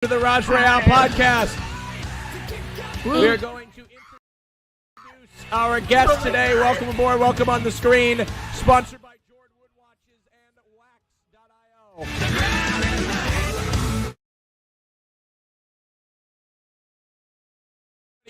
To the RAJJ podcast. We are going to introduce our guest today. Welcome aboard. Welcome on the screen. Sponsored by Jordan Wood Watches and Wax.io.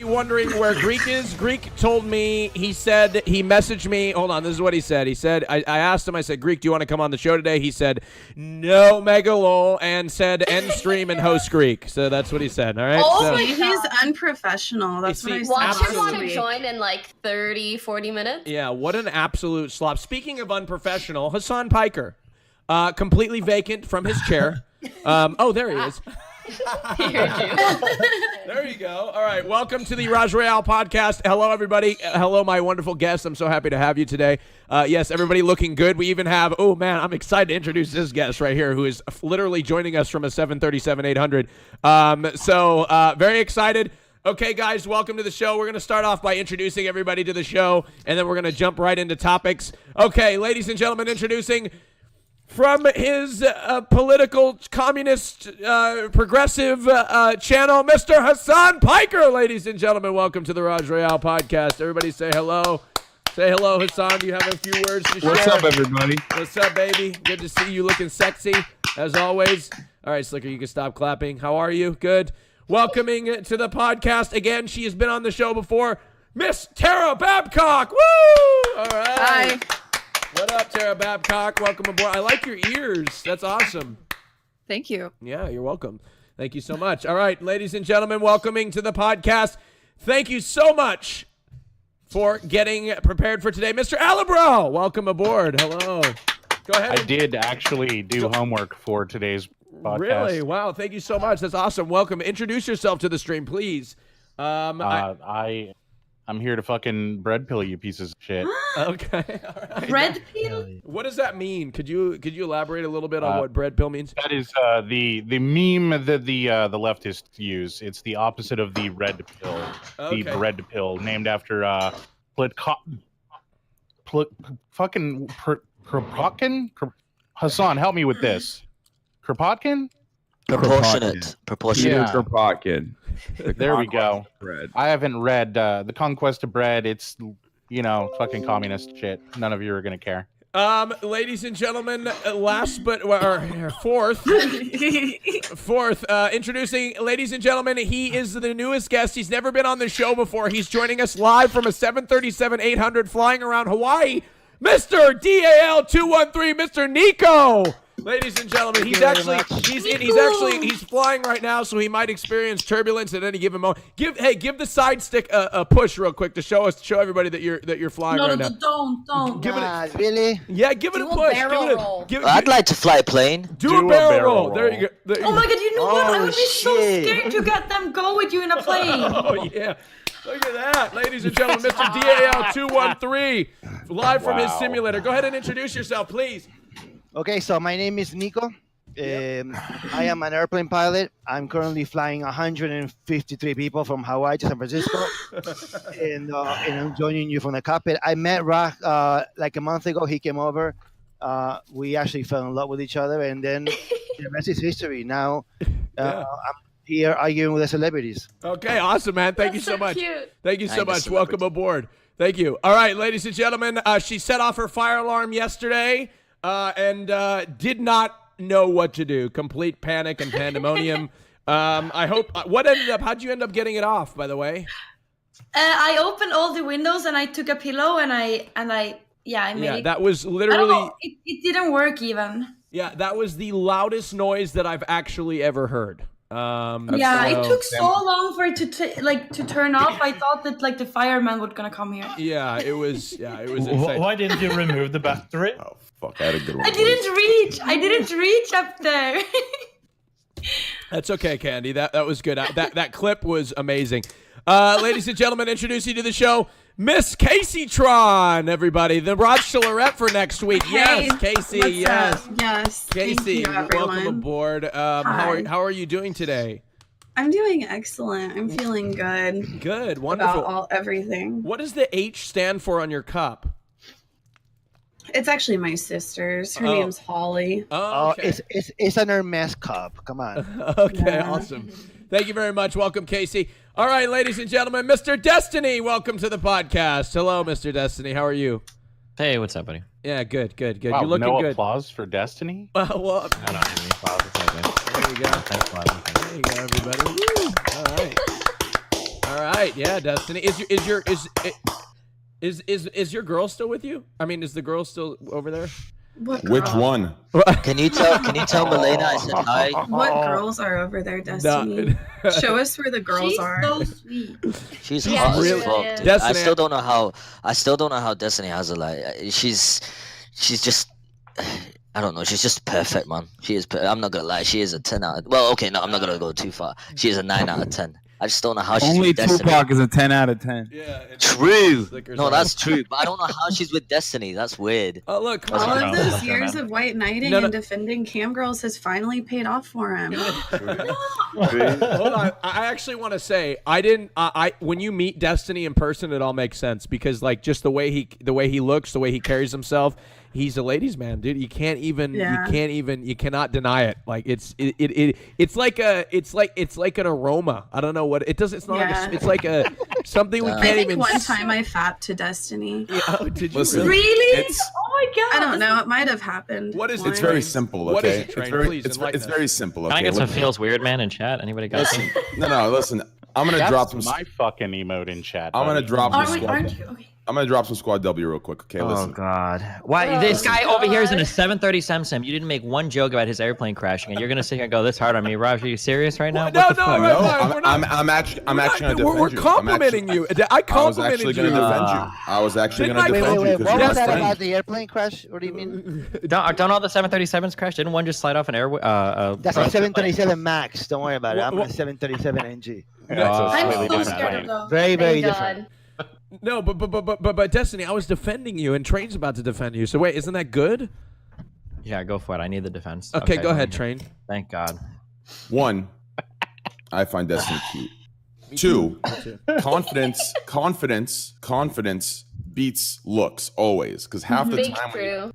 Wondering where Greek is? Greek told me, he said, he messaged me. Hold on, this is what he said. He said, I asked him, I said, Greek, do you want to come on the show today? He said, no, Megalol, and said, end stream and host Greek. So that's what he said, all right? Oh, so, he's unprofessional. That's what I said. Watch him want to join in like 30, 40 minutes. Yeah, what an absolute slop. Speaking of unprofessional, HASAN Piker, completely vacant from his chair. Oh, there he is. There you go. All right. Welcome to the ROYALE podcast. Hello, everybody. Hello, my wonderful guests. I'm so happy to have you today. Yes, everybody looking good. We even have, oh, man, I'm excited to introduce this guest right here who is literally joining us from a 737-800. Very excited. Okay, guys, welcome to the show. We're going to start off by introducing everybody to the show, and then we're going to jump right into topics. Okay, ladies and gentlemen, introducing from his political, communist, progressive channel, Mr. HASAN Piker, ladies and gentlemen. Welcome to the ROYALE podcast. Everybody say hello. Say hello, HASAN. Do you have a few words to share? What's up, everybody? What's up, baby? Good to see you looking sexy, as always. All right, Sliker, you can stop clapping. How are you? Good. Welcoming to the podcast again. She has been on the show before, Miss Tara Babcock. Woo! All right. Hi. What up, Tara Babcock? Welcome aboard. I like your ears. That's awesome. Thank you. Yeah, you're welcome. Thank you so much. All right, ladies and gentlemen, welcoming to the podcast. Thank you so much for getting prepared for today. Mr. Alabro, welcome aboard. Hello. Go ahead. I did actually do homework for today's podcast. Really? Wow, thank you so much. That's awesome. Welcome. Introduce yourself to the stream, please. I'm here to fucking bread pill you pieces of shit. Okay. All right. Bread peel? What does that mean? Could you elaborate a little bit on what bread pill means? That is the meme that the leftists use. It's the opposite of the red pill. Okay. The bread pill, named after Kropotkin? HASAN, help me with this. Kropotkin? Proportionate. Yeah. Kropotkin. There we go. I haven't read The Conquest of Bread. It's, fucking communist shit. None of you are going to care. Ladies and gentlemen, fourth, introducing, ladies and gentlemen, he is the newest guest. He's never been on the show before. He's joining us live from a 737-800 flying around Hawaii. Mr. DAL213, Mr. Nico. Ladies and gentlemen, he's flying right now, so he might experience turbulence at any given moment. Give the side stick a push real quick to show everybody that you're flying right now. Don't. Give it Really? Yeah, give it a push. I'd like to fly a plane. Do a barrel roll. There you go. Oh my god, you know what? I would be so shit. scared to get them go with you in a plane. Oh, yeah. Look at that. Ladies and gentlemen, Mr. DAL213, live from his simulator. Go ahead and introduce yourself, please. Okay, so my name is Nico. I am an airplane pilot. I'm currently flying 153 people from Hawaii to San Francisco, and I'm joining you from the cockpit. I met Rock like a month ago. He came over. We actually fell in love with each other, and then the rest is history. Now I'm here arguing with the celebrities. Okay, awesome, man. Thank you so much. Cute. Thank you so much. Welcome aboard. Thank you. All right, ladies and gentlemen, she set off her fire alarm yesterday. And did not know what to do. Complete panic and pandemonium. I hope. How'd you end up getting it off, by the way? I opened all the windows and I took a pillow and I made it. That was I don't literally. know, it didn't work even. Yeah, that was the loudest noise that I've actually ever heard. It took so long for it to turn off. I thought that the fireman was gonna come here. Yeah, it was insane. Why didn't you remove the battery? Oh, fuck, I had a good one. I didn't reach up there. That's okay, Candy. That was good. That clip was amazing. Ladies and gentlemen, introducing you to the show, Miss Casey Tron, everybody. The Bachelorette for next week. Hey, yes, Casey. what's Yes. up? Yes. Casey, Thank you, welcome aboard. How are you doing today? I'm doing excellent. I'm feeling good. Good. Wonderful. About everything. What does the H stand for on your cup? It's actually my sister's. Her name's Holly. Oh, okay. It's an Hermes cup. Come on. Okay, awesome. Thank you very much. Welcome, Casey. All right, ladies and gentlemen, Mr. Destiny, welcome to the podcast. Hello, Mr. Destiny. How are you? Hey, what's up, buddy? Yeah, good. Wow, You're looking no good. applause for Destiny? Well, I don't have any applause. It's all good. there you go. Thanks a lot. There you go, everybody. Woo. All right. All right. Yeah, Destiny. Is your girl still with you? I mean, is the girl still over there? What Which girl? one? Can you tell Milena I said hi? What girls are over there, Destiny? Show us where the girls are. so sweet. She's Yeah, hot she as fuck. really is. Dude. Destiny- I still don't know how Destiny has it. Like, she's just. I don't know. She's just perfect, man. She is. I'm not gonna lie. She is a 10 out of. Well, okay, no, I'm not gonna go too far. She is a 9 out of 10. I just don't know how she's Only with Destiny. Tupac is a 10 out of 10. Yeah. True. Sliker's No, right. that's true. But I don't know how she's with Destiny. That's weird. Oh, look. Come All on. of those years of white knighting No, no. and defending cam girls has finally paid off for him. Hold on. I actually want to say I when you meet Destiny in person, it all makes sense because like just the way he looks, the way he carries himself, he's a ladies' man, dude. You cannot deny it. Like it's like an aroma. I don't know what it does. It's not. Yeah. It's like a something we I can't think even. one time I fapped to Destiny. Yeah, oh, did you Listen, really? Really? It's- Oh my god. I don't know. It might have happened. What is it? once. It's very simple, okay? What is it, Train? Please, it's enlighten us. very simple, Can I okay? get some Listen, feels weird, man, in chat? Anybody got some? no, listen. I'm gonna That's drop some. my fucking emote in chat. I'm gonna buddy. drop some Aren't squad. you? Okay. I'm gonna drop some squad W real quick, okay? Oh, Listen. God. Why? This Oh, guy over here is in a God. 730 Samsung. You didn't make one joke about his airplane crashing, and you're gonna sit here and go this hard on me, Raj? Are you serious right now? No, What the no, fuck? right, No, right, we're not- I'm actually gonna defend We're you. complimenting you. I I was complimented actually you. gonna defend you. I was actually Didn't gonna I- defend you Wait. because What you're was my that friend. about the airplane crash? What do you mean? Don't all the 737s crash? Didn't one just slide off an air? That's a 737 Max. Don't worry about it. I'm What- a 737 NG. Yeah, it's a I'm slightly so different scared plane. of those. Very, very Thank different. God. No, but Destiny, I was defending you, and Train's about to defend you. So wait, isn't that good? Yeah, go for it. I need the defense. Okay, go let ahead, me- Train. Thank God. One, I find Destiny cute. Me Two, too. confidence beats looks always. Because half the Big time, true.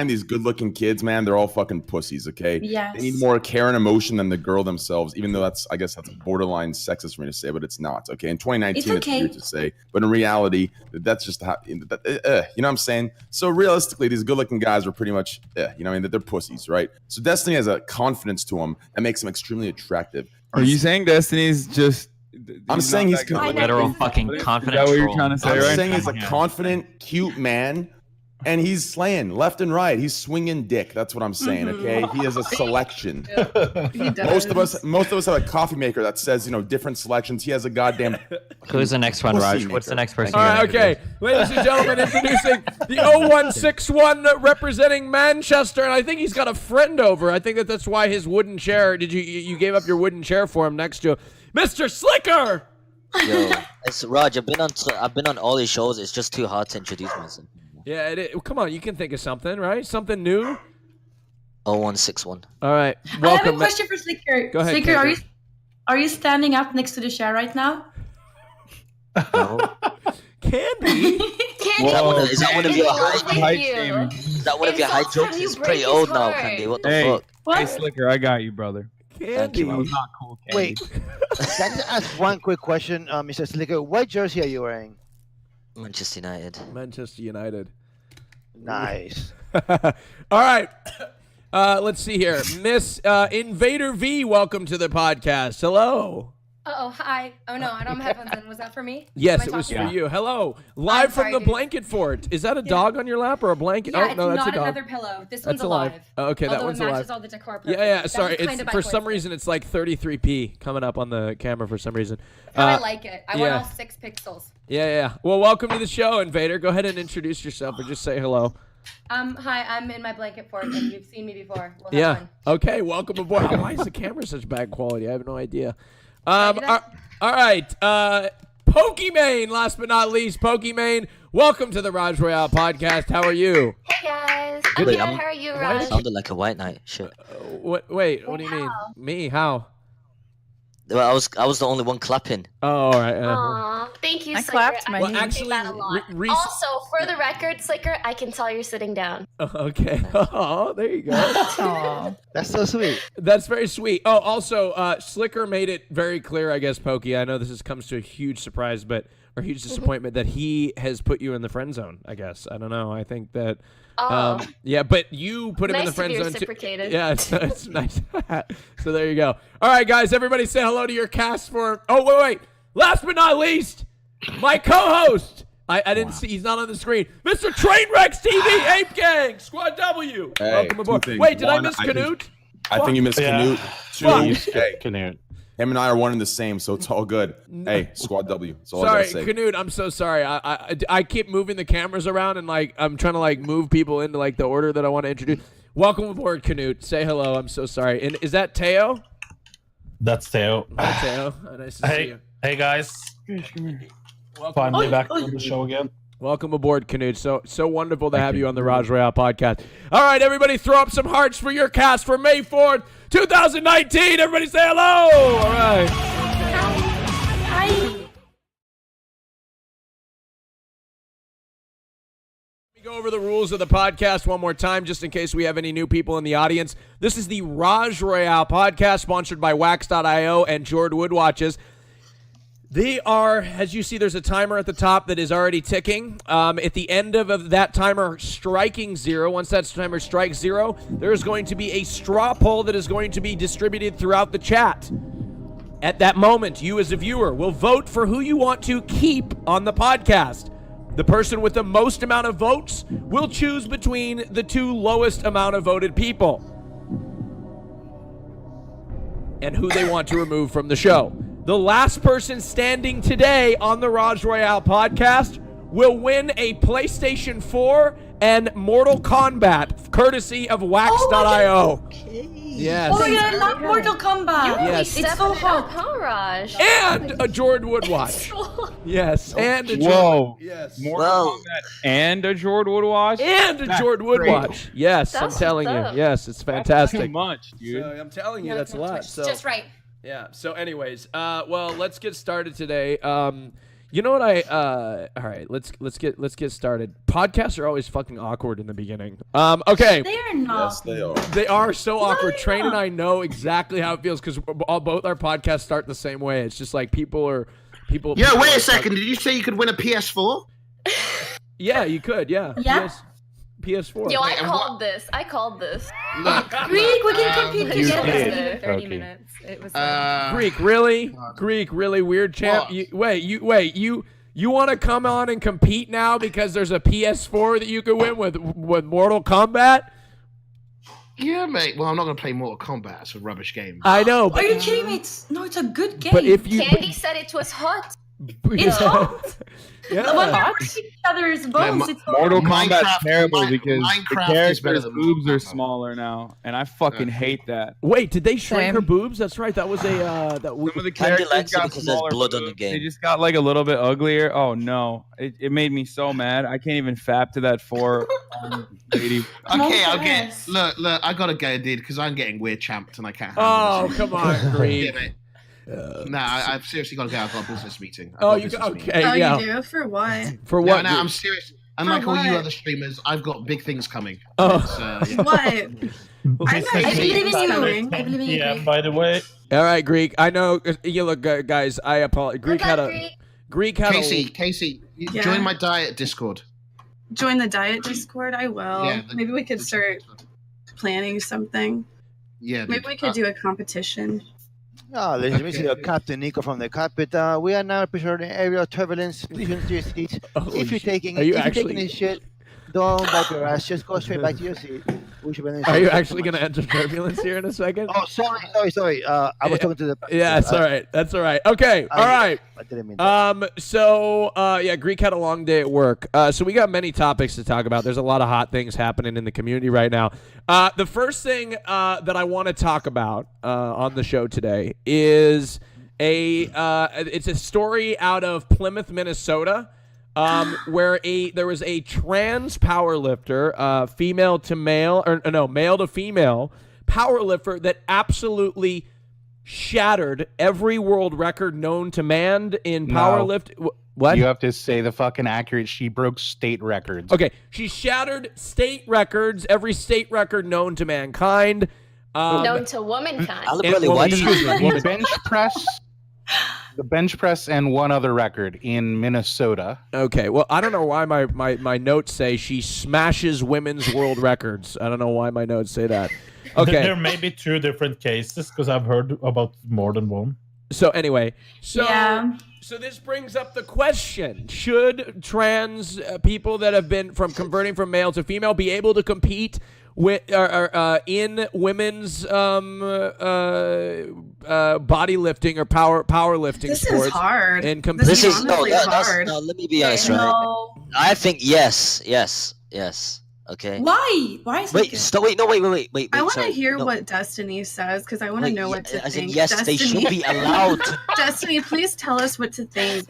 these good-looking kids, man, they're all fucking pussies. Okay. Yes. They need more care and emotion than the girl themselves. Even though I guess that's borderline sexist for me to say, but it's not. Okay. In 2019, It's it's okay. weird to say, but in reality, that's just how. You know what I'm saying? So realistically, these good-looking guys are pretty much, you know, what I mean, that they're pussies, right? So Destiny has a confidence to him that makes him extremely attractive. Are you saying Destiny's just... I'm saying he's I know. Literal fucking Is confident. that what you're troll. trying to say, I'm right? saying he's a Yeah. confident, cute man, and he's slaying left and right. He's swinging dick. That's what I'm saying. Okay, he has a selection. He does. Most of us have a coffee maker that says, you know, different selections. He has a goddamn. Who's the next one, Pussy Raj? maker. What's the next person? All you're right, gonna okay. Ladies and gentlemen, introducing the 0161 representing Manchester, and I think he's got a friend over. I think that's why his wooden chair. Did you gave up your wooden chair for him next to Mr. Sliker? Yo, it's Raj. I've been on all these shows. It's just too hard to introduce myself. Yeah, come on, you can think of something, right? Something new. 0161. All right, I have welcome. a question for Sliker. Go ahead, Sliker, Kendra. are you standing up next to the chair right now? No? Candy. Is that one of your high? Height shaming. Is that one of your high Insults from jokes? you It's break pretty his old now, heart. Candy. What the Hey. fuck? What? Hey, Slicker, I got you, brother. Candy. you, man. Not cool, Candy. Wait, can I just ask one quick question, Mr. Slicker? What jersey are you wearing? Manchester United. Manchester United. Nice. All right. Let's see here. Miss Invader V, welcome to the podcast. Hello. Oh, hi. Oh, no, I don't have headphones in. Was that for me? Yes, Am I it was talking? for you. Hello. Live from sorry, the dude. blanket fort. Is that a dog on your lap or a blanket? Yeah, oh, it's no, that's not a dog. another pillow. This one's That's alive. alive. Oh, okay, that Although one's it matches alive. all the decor Yeah, perfectly. yeah. That Sorry, was it's kind of by for some coincidence. reason it's like 33p coming up on the camera for some reason. How I like it. I yeah. want all 6 pixels. Yeah. Well, welcome to the show, Invader. Go ahead and introduce yourself or just say hello. Hi, I'm in my blanket fort, and you've seen me before. We'll have Yeah. fun. Okay. Welcome aboard. Why is the camera such bad quality? I have no idea. Maybe that- All right. POKIMANE, last but not least, POKIMANE. Welcome to the RAJJ podcast. How are you? Hey, guys. Good. I'm Wait, good. I'm- How are you, Why Raj? did- Sounded like a white knight. Shit. Wait, what do you mean? Me? How? Well, I was the only one clapping. Oh, all right. Aw, thank you, I Sliker. clapped my I knee. appreciate that a lot. Also, for the record, Sliker, I can tell you're sitting down. Okay. Oh, there you go. Aw. That's so sweet. That's very sweet. Oh, also, SLIKER made it very clear, I guess, Pokey. I know this comes to a huge surprise, or huge disappointment that he has put you in the friend zone. I guess I don't know. I think that. Yeah, but you put him in the friend zone. Reciprocated. Yeah, it's nice. So there you go. All right, guys, everybody, say hello to your cast for. Oh, wait. Last but not least, my co-host. I didn't see. He's not on the screen. Mr. Trainwrecks TV, Ape Gang, Squad W. Hey, Welcome aboard. two things. Wait, did I One, miss I Knut? I think you missed Yeah. Knut. Two, hey, Knut. him and I are one and the same, so it's all good. Hey, Squad W. That's all I Sorry, gotta say. Knut, I'm so sorry. I keep moving the cameras around and I'm trying to move people into the order that I want to introduce. Welcome aboard, Knut. Say hello. I'm so sorry. And is that Teo? That's Theo. Hi, Teo. Nice to see you. Hey guys. Welcome. Finally back on the show again. Welcome aboard, Knut. So wonderful to have you on the RAJJ Royale podcast. All right, everybody, throw up some hearts for your cast for May 4th, 2019. Everybody say hello. All right. Hi. Go over the rules of the podcast one more time, just in case we have any new people in the audience. This is the RAJJ Royale podcast, sponsored by Wax.io and Jord Wood Watches. They are, as you see, there's a timer at the top that is already ticking. At the end of that timer striking 0, once that timer strikes 0, there is going to be a straw poll that is going to be distributed throughout the chat. At that moment, you as a viewer will vote for who you want to keep on the podcast. The person with the most amount of votes will choose between the two lowest amount of voted people and who they want to remove from the show. The last person standing today on the RAJJ Royale podcast will win a PlayStation 4 and Mortal Kombat, courtesy of Wax.io. Yes. Oh my god, I love Mortal Kombat. You really Yes. It's so hot. huh, Raj? And a Jordan Wood watch. Yes. And a Jordan. Whoa. Yes. Mortal Kombat and a Jordan Wood watch? And a Jordan Wood watch. Yes, I'm That's telling what's you. up. Yes, it's That's fantastic. too much, dude. So I'm telling you, that's a lot. So Just right. yeah. So anyways, well, let's get started today. You know what all right, let's get started. Podcasts are always fucking awkward in the beginning. Okay. They are not. Yes, they are. They are so awkward. they're Train and not. I know exactly how it feels because both our podcasts start the same way. It's just like people. Yeah, wait a second. Did you say you could win a PS4? Yeah, you could. Yeah. Yeah. PS4. Yo, I Wait, and called this. I called this. Look, Greek, we can compete You together. did. 30 Okay. minutes. It was Greek, really? Greek, really weird champ. What? You want to come on and compete now because there's a PS4 that you could win with Mortal Kombat? yeah, mate. Well, I'm not going to play Mortal Kombat. It's a rubbish game. I know, Are you kidding me? It's a good game. but if you Candy said it was hot. It's hot. yeah. When we're breaking each other's bones, it's hot. Mortal Minecraft- Kombat's terrible because Minecraft the is better character's than boobs Mortal are Kombat. smaller now, and I fucking hate that. Wait, did they shrink Same. her boobs? That's right. That was a Some of the Kinda characters likes it got because there's smaller blood on the boobs. They game. just got like a little bit uglier. Oh no, it made me so mad. I can't even fap to that 4 lady. Okay, I'll get. Yes. Look, I got to go, dude, because I'm getting weird champed and I can't. Oh, handle this. come on, Yeah, Greek. mate. No, I've seriously got to go. I've got a business meeting. I've Oh, got a you business meeting. okay? Oh, Yeah. you do? For what? For No, what? no, Greek? I'm serious. Unlike all you what? other streamers, I've got big things coming. Oh. It's, yeah. What? I'm not I believe in you. coming. I believe in you. Yeah, Greek. by the way. All right, Greek. I know. You look, guys. I apologize. Greek Look had up, a. Greek had Casey, you Yeah. join my diet Discord. Join the diet Discord. I will. Yeah, Maybe we could start planning something. Yeah, Maybe we could do a competition. Oh, let me see Captain Nico from the cockpit. We are now preparing aerial turbulence. Please use your seats. Holy If you're shit. taking Are you if you're actually- taking this shit, don't wipe your ass. Just go straight back to your seat. We should be in Are you seat. actually going to enter turbulence here in a second? Oh, sorry. I was talking to the. Yeah, it's all right. That's all right. Okay. All right. I didn't mean that. So, yeah, Greek had a long day at work. So we got many topics to talk about. There's a lot of hot things happening in the community right now. The first thing that I want to talk about on the show today is it's a story out of Plymouth, Minnesota, where there was a trans powerlifter, female to male, or no, male to female powerlifter that absolutely shattered every world record known to man in powerlift. What? You have to say the fucking accurate. She broke state records. Okay, she shattered state records, every state record known to mankind. Known to womankind. The bench press and one other record in Minnesota. Okay, well, I don't know why my notes say she smashes women's world records. I don't know why my notes say that. Okay. There may be 2 different cases because I've heard about more than one. So anyway, so this brings up the question: should trans people that have been converting from male to female be able to compete with in women's bodylifting or powerlifting sports? This is hard. And This is hard. No, let me be honest, right? I think yes. Okay. Why? Why is wait? Wait. I want to sorry. hear No. what Destiny says because I want to know what to as in, think. yes, Destiny, they should be allowed. Destiny, please tell us what to think.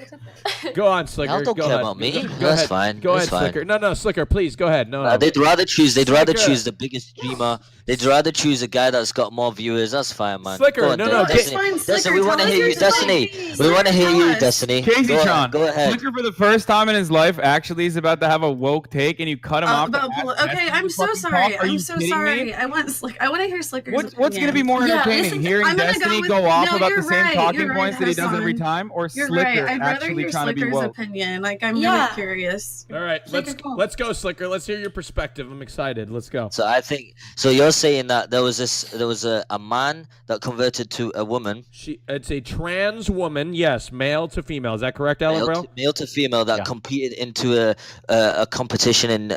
Go on, Sliker. Y'all don't go care ahead. about me. Go That's ahead. fine. Go That's ahead, fine. Sliker. No, Sliker, please go ahead. No. They'd rather choose Sliker. the biggest streamer. They'd rather choose a guy that's got more viewers. That's fine, man. Sliker, Go on, no, Destiny. Fine, Destiny, Sliker, we want to tell us hear your you, Destiny. please. We want to hear Tell you, us. Destiny. Casey-tron, Go ahead. Sliker for the first time in his life actually is about to have a woke take, and you cut him off. Okay, I'm so sorry. I'm so sorry. I want to hear Slicker's What's opinion. going to be more entertaining? Hearing I'm gonna Destiny with- go off no, about you're the same right, talking you're right, points that he does Hasan. every time, or You're Sliker right. I'd rather actually hear trying to be Slicker's woke? opinion. Like, I'm really curious. All right, let's go, Sliker. Let's hear your perspective. I'm excited. Let's go. So I think you're saying that there was a man that converted to a woman. It's a trans woman, yes, male to female. Is that correct, Alan, bro? Male to female that competed into a competition in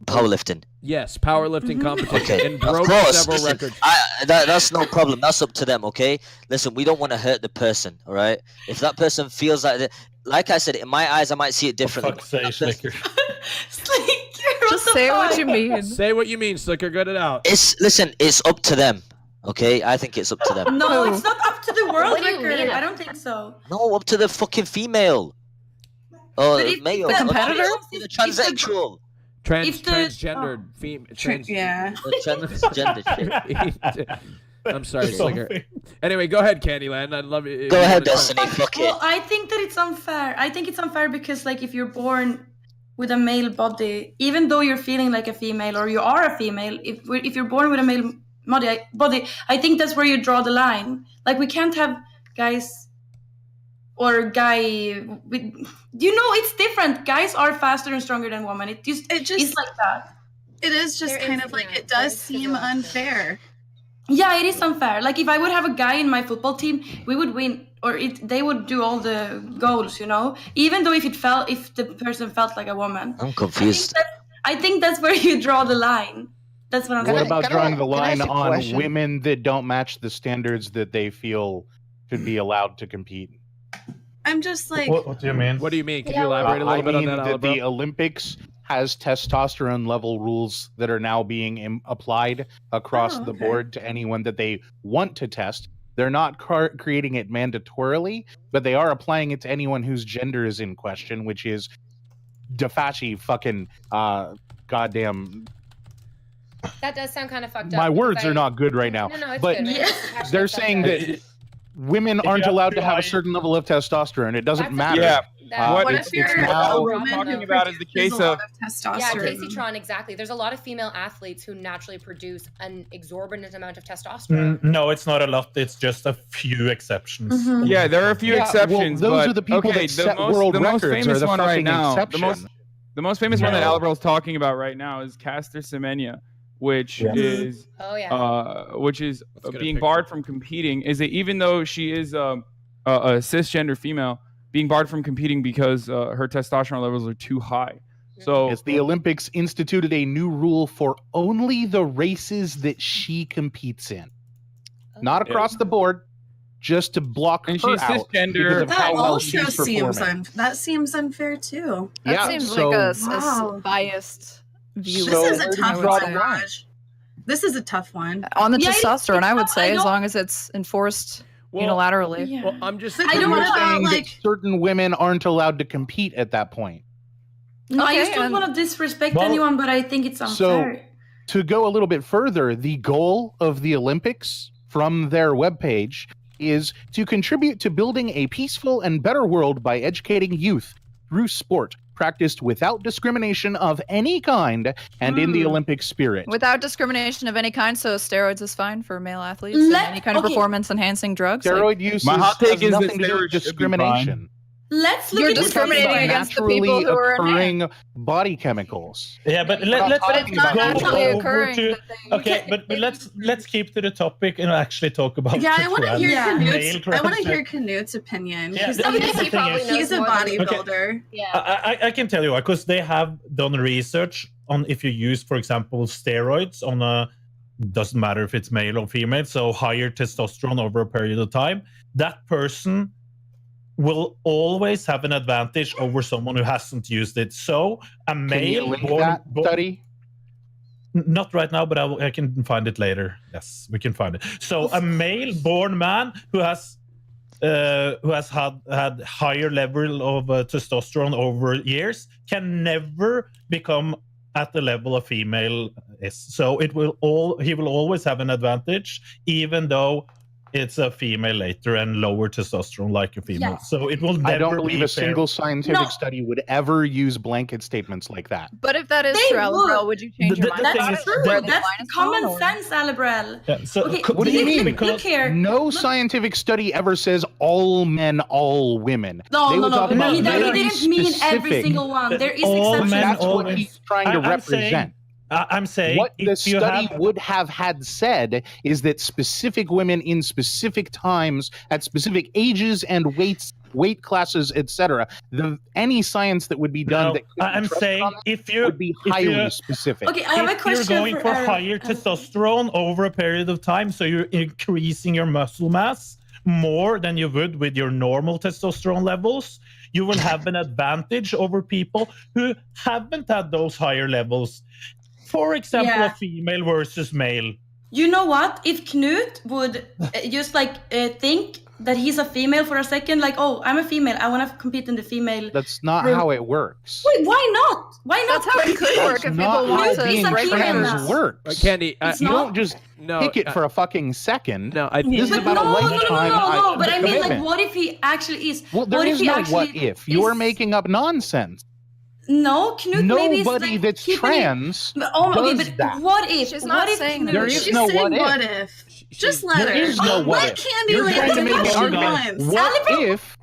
powerlifting. Yes, powerlifting competition Okay, and broke of course. several Listen, records. That's no problem. That's up to them. Okay. Listen, we don't want to hurt the person. All right. If that person feels like I said, in my eyes, I might see it differently. Sliker. Just say what you mean. Say what you mean, Sliker. Get it out. It's up to them. Okay, I think it's up to them. No, it's not up to the world What do you record. mean? I don't think so. No, up to the fucking female. Or But if male. the or competitor? the transsexual. Transgendered Yeah. Transgender shit. I'm sorry, Sliker. Anyway, go ahead, Candyland. I'd love it. Go ahead, Destiny. Fuck it. Well, I think that it's unfair. I think it's unfair because, like, if you're born with a male body, even though you're feeling like a female or you are a female, if you're born with a male body, I think that's where you draw the line. Like, we can't have guys or guy with, it's different. Guys are faster and stronger than women. It just is like that. It is just kind of like, it does seem unfair. Yeah, it is unfair. Like, if I would have a guy in my football team, we would win, or they would do all the goals, even though if the person felt like a woman. I'm confused. I think that's where you draw the line. That's what I'm saying. What about drawing the line ask a on question? women that don't match the standards that they feel should be allowed to compete? I'm just like, What do you mean? What do you mean? Can you elaborate a little bit on that, that Alabama? the Olympics has testosterone level rules that are now being applied across the board to anyone that they want to test. They're not creating it mandatorily, but they are applying it to anyone whose gender is in question, which is DeFachi fucking goddamn. That does sound kind of fucked up. My words because are not good right now, No, it's but good. Right? they're saying that women aren't allowed to have a certain level of testosterone. It doesn't matter. Yeah. what it's if you're now a woman talking who about is the produces case a of lot testosterone? Yeah, Casey-tron, exactly. There's a lot of female athletes who naturally produce an exorbitant amount of testosterone. No, it's not a lot. It's just a few exceptions. Yeah, there are a few exceptions. Well, those but, are the people okay, that set the most, world the most records. famous Are the one right fucking now. exception. The most famous one that Albert's talking about right now is Caster Semenya, which is being barred from competing. Is that even though she is a cisgender female, being barred from competing because her testosterone levels are too high. So as the Olympics instituted a new rule for only the races that she competes in, not across the board, just to block her she's out cisgender. because of That how well also she's seems performing. that seems unfair too. That seems like a biased view. This is a tough I would one, say. Raj. This is a tough one. On the Yeah, testosterone, I would say, I as don't- long as it's enforced unilaterally. Yeah. Well, I'm just. I don't You're know, saying like- that certain women aren't allowed to compete at that point. No, I Okay, just don't and- want to disrespect Well, anyone, but I think it's So, unfair. to go a little bit further, the goal of the Olympics from their webpage is to contribute to building a peaceful and better world by educating youth through sport practiced without discrimination of any kind and in the Olympic spirit. Without discrimination of any kind, so steroids is fine for male athletes and any kind of performance-enhancing drugs. Steroid use My hot take is nothing that to do with steroids should be discrimination. Let's look You're at the discriminating study. against the people who are in occurring body chemicals. Yeah, but We're not let's talking about go naturally over occurring, to. but Okay, but let's keep to the topic and actually talk about. Yeah, I want to hear male Knut's. I want to transgender. hear Knut's opinion Yeah, because the thing is- he's a bodybuilder. I can tell you why, because they have done research on if you use, for example, steroids on a doesn't matter if it's male or female, so higher testosterone over a period of time, that person will always have an advantage over someone who hasn't used it. So a male Can you link born, that study? not right now, but I can find it later. Yes, we can find it. So a male born man who has had higher level of testosterone over years can never become at the level a female is. So he will always have an advantage, even though it's a female later and lower testosterone like a female. Yes. So it will never I don't believe be a fair. single scientific study would ever use blanket statements like that. But if that is They true, would. Alabrel, would you change The- your the mind? thing about is- it? the- Where the That's line is common drawn, or- sense, Alabrel. Yeah, so Okay, What do you mean? Look here. No scientific study ever says all men, all women. No, They no, will no. talk about He very didn't mean every specific- single one. There is all exceptions. men, That's all what women. he's trying to I'm saying- represent. I'm saying What the if you study have would have had said is that specific women in specific times, at specific ages and weight classes, etc., any science that would be done No, that could be I'm trusted saying on if you would be if highly you- specific. Okay, I have a if question you're going for Aaron. higher testosterone over a period of time, so you're increasing your muscle mass more than you would with your normal testosterone levels, you will have an advantage over people who haven't had those higher levels. For example, Yeah. a female versus male. You know what? If Knut would just think that he's a female for a second, like, oh, I'm a female, I want to compete in the female. That's not room. how it works. Wait, why not? Why not? That's how it could work if That's people not want how to being break trans trans. works. Candy, You don't just pick it for a fucking second. No, I This is But about a no, lifetime. but I mean, like, commitment. what if he actually is? Well, there what is if he no actually what if. You're is- making up nonsense. No, Knut maybe is Nobody like that's keeping it- trans okay, does but that. what if? She's what not if saying Knut- There is She's no saying what if. what if. Just let There her. is no what Let if. Candy You're like trying to make what the she argument. wants. What if?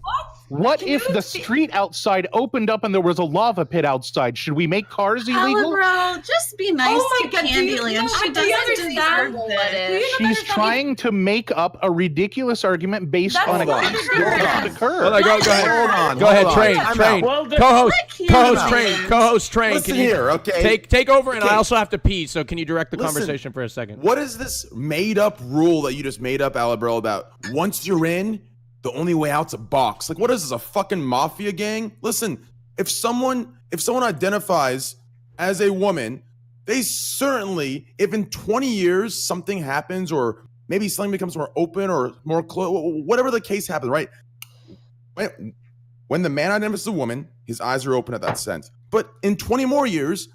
What if the street outside opened up and there was a lava pit outside? Should we make cars illegal? Alabro, just be nice Oh my to God, do you- Candyland. no, She do you doesn't understand? deserve Do you this. not She's understand? trying to make up a ridiculous argument based That's on a not case true. that didn't Hold occur. on, go ahead. Hold on. Go ahead, hold on. train, Time train. out. Well, the- Co-host, Let co-host, Candy train, land. co-host, train. Listen Can you here, okay? take over, and I Okay. also have to pee. So can you direct the Listen, conversation for a second? What is this made up rule that you just made up, Alabrel, about once you're in, the only way out's a box? Like, what is this, a fucking mafia gang? Listen, if someone identifies as a woman, they certainly, if in 20 years something happens, or maybe something becomes more open or more close, whatever the case happens, right? When the man identifies as a woman, his eyes are open at that sense. But in 20 more years,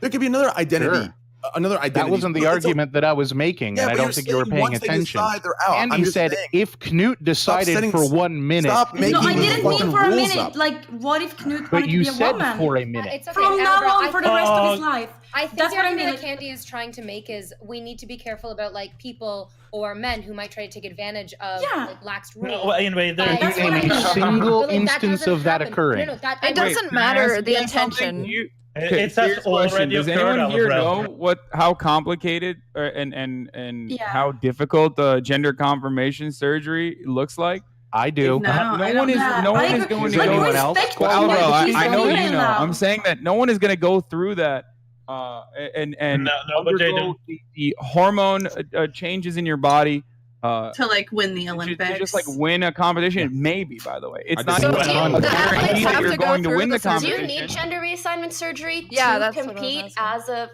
there could be another identity. Sure. Another identity. That wasn't the It's a- argument that I was making, Yeah, and I but don't you're think you were saying paying once they attention. decide, they're out. I'm Andy just said saying. if Knut decided setting- for 1 minute, Stop making No, I these didn't mean fucking for a rules minute. up. Like, what if Knut but wanted to you be a said woman? for a minute. It's okay. From now Albert, on, for the rest of his life. I think That's the what I argument mean. that Candy is trying to make is we need to be careful about like people or men who might try to take advantage of like, lax rules. No, anyway, there- That's Can you what name I a mean. single But, like, that instance doesn't of that happen. occurring? No, that It doesn't Can I matter ask the you something? intention. Okay, It's as serious question. already Does occurred, anyone here Alabrel. know how complicated and Yeah. how difficult the gender confirmation surgery looks like? I do. No, I no one don't is. know. No I one is agree. going to Like, go. anyone else? respect Well, Knut, Alvaro, he's I a know you female know. now. I'm saying that no one is going to go through that and No, but they undergo don't. the hormone changes in your body To like win the to Olympics. just like win a competition. Maybe, by the way, it's I not just- even So a the guarantee athletes that have you're to go going to through win the the surgery? Do you competition. need gender reassignment surgery Yeah, to that's what I was compete asking. as a?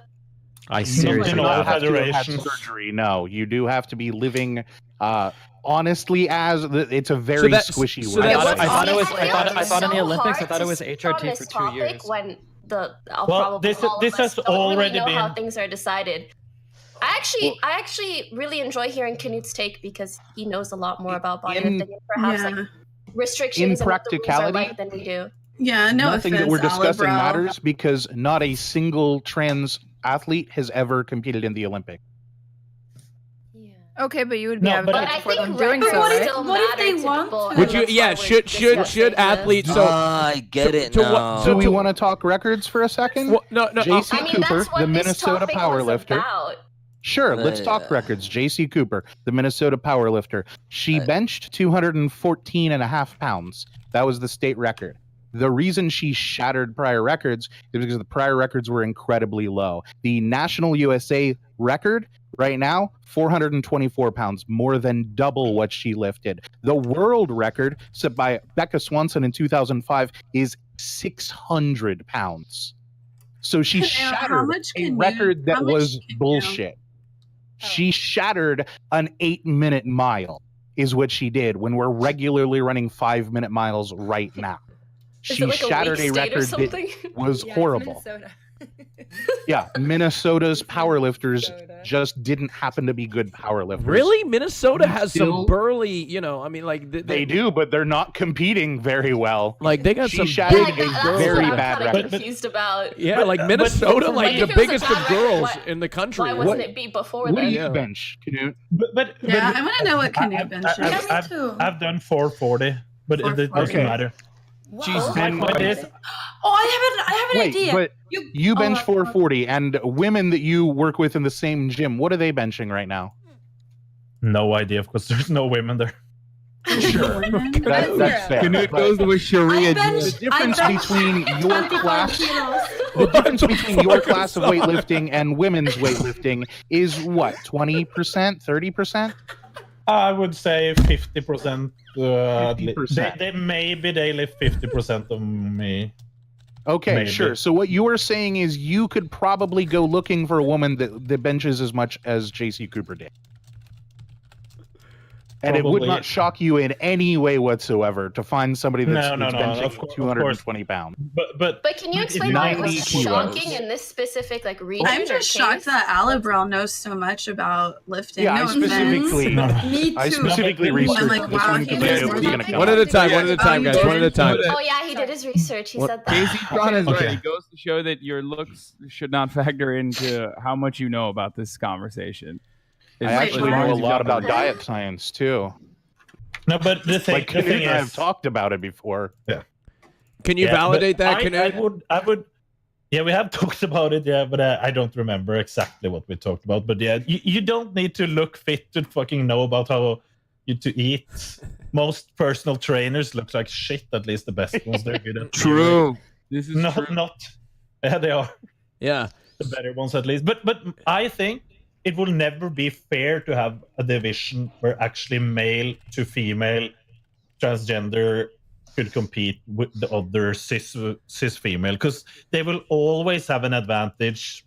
I In You all don't have to have had federations. surgery. No, you do have to be living honestly as it's a very So that- squishy so word. that- I thought it was. Honestly, I thought in the it's so Olympics. I hard thought it to was speak HRT on for this 2 topic years. When Well, this all of has us don't already really know been. how things are decided. I actually really enjoy hearing Knut's take because he knows a lot more about bodybuilding and perhaps like restrictions and what the rules are like than we do. Yeah, no Nothing offense, that we're discussing Alibro. matters because not a single trans athlete has ever competed in the Olympics. Okay, but you would be No, but advocating for them think doing so, records right? still What if matter they to want people, to? and Would you? that's Yeah. why we're Should discussing athletes? this. So I get it now. Do we want to talk records for a second? Well, no. JC I mean, Cooper, that's what the this Minnesota topic was powerlifter. about. Sure, let's talk records. JC Cooper, the Minnesota powerlifter. She benched 214 and a half pounds. That was the state record. The reason she shattered prior records is because the prior records were incredibly low. The National USA record right now, 424 pounds, more than double what she lifted. The world record set by Becca Swanson in 2005 is 600 pounds. So she shattered a record that was bullshit. She shattered an 8-minute mile is what she did when we're regularly running 5-minute miles right now. She like shattered a record that was horrible. Yeah, Minnesota's powerlifters just didn't happen to be good powerlifters. Really, Minnesota has some burly. You know, I mean, like they do, but they're not competing very well. Like they got she some shattered big, a very bad I'm record. confused about. Yeah, like Minnesota, like the if it was a biggest bad of record, girls why- in the country. Why wasn't it beat before What then? do you bench, Knut? But Yeah, I want to know what Knut benches. I've done 440, but it doesn't matter. Jesus. Oh, I have an Wait, idea. but you bench 440, and women that you work with in the same gym, what are they benching right now? No idea, of course. There's no women there. Sure, that's fair. Knut goes with Sharia. The difference between your class, the difference between your class of weightlifting and women's weightlifting is what? 20%, 30%? I would say 50%. 50%. They lift 50% of me. Okay, Maybe. sure. So what you are saying is you could probably go looking for a woman that benches as much as JC Cooper did. And it would Probably. not shock you in any way whatsoever to find somebody that's, No, that's benching of 220 pounds. But can you explain why it was 90 kilos. shocking in this specific region? I'm or just case? shocked that Alibro knows so much about lifting. Yeah, no I specifically, offense. I specifically researched I'm like, this wow, one he because knows I knew it more was than going to me. come. One at a time, one at a time, guys. One at a time. Oh yeah, he did his research. He said that. Casey John is Okay. right. It goes to show that your looks should not factor into how much you know about this conversation. I As actually long know a as you lot don't about know. diet science too. No, but the thing, Like the thing Knut and I have is, talked about it before. Yeah. Can you Yeah, validate but that, Knut? I would. Yeah, we have talked about it. Yeah, but I don't remember exactly what we talked about. But yeah, you don't need to look fit to fucking know about how you to eat. Most personal trainers look like shit. At least the best ones. They're good at True. This is true. not. Yeah, they are Yeah. the better ones at least. But I think it will never be fair to have a division where actually male to female transgender could compete with the other cis female, because they will always have an advantage.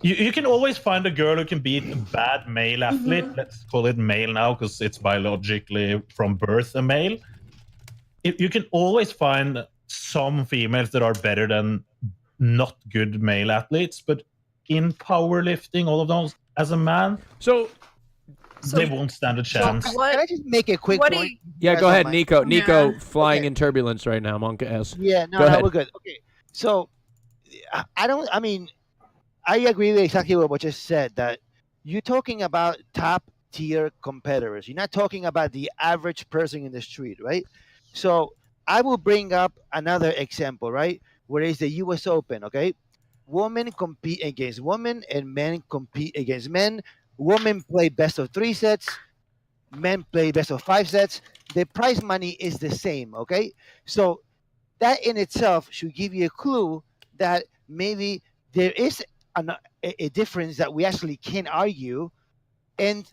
You can always find a girl who can beat a bad male athlete. Let's call it male now because it's biologically from birth a male. You can always find some females that are better than not good male athletes, but in powerlifting, all of those, as a man, they won't stand a chance. Can I just make a quick What do point? Yeah, Guys go don't ahead, mind? Nico. Nico Yeah. flying in turbulence right now. Monka S. Yeah, no, Go no, ahead. we're good. Okay, so I agree with exactly what you said, that you're talking about top tier competitors. You're not talking about the average person in the street, right? So I will bring up another example, right? Where is the US Open, okay? Women compete against women and men compete against men. Women play best of 3 sets, men play best of 5 sets. The prize money is the same, okay? So that in itself should give you a clue that maybe there is a difference that we actually can argue, and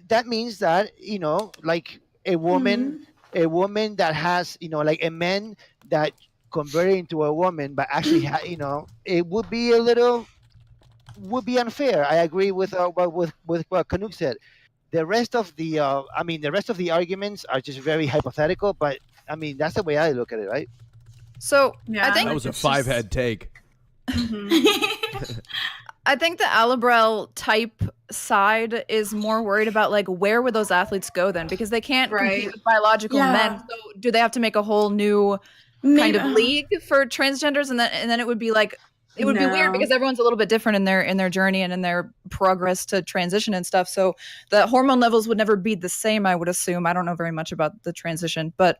that means that, you know, like a woman that has, you know, like a man that converted into a woman, but actually you know, it would be unfair. I agree with what Knut said. The rest of the arguments are just very hypothetical, but I mean, that's the way I look at it, right? So I think That was a 5-head take. I think the Alibrel type side is more worried about like where would those athletes go then, because they can't compete with biological men. So do they have to make a whole new kind of league for transgenders, and then it would be like it would be weird because everyone's a little bit different in their journey and in their progress to transition and stuff. So the hormone levels would never be the same, I would assume. I don't know very much about the transition, but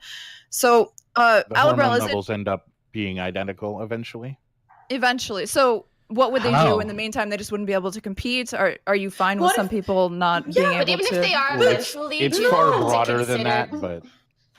so the Alibrel hormone levels end up being identical eventually. Eventually. So what would they do in the meantime? They just wouldn't be able to compete. Are you fine with some people not being able to? But even if they are eventually, it's far broader than that. But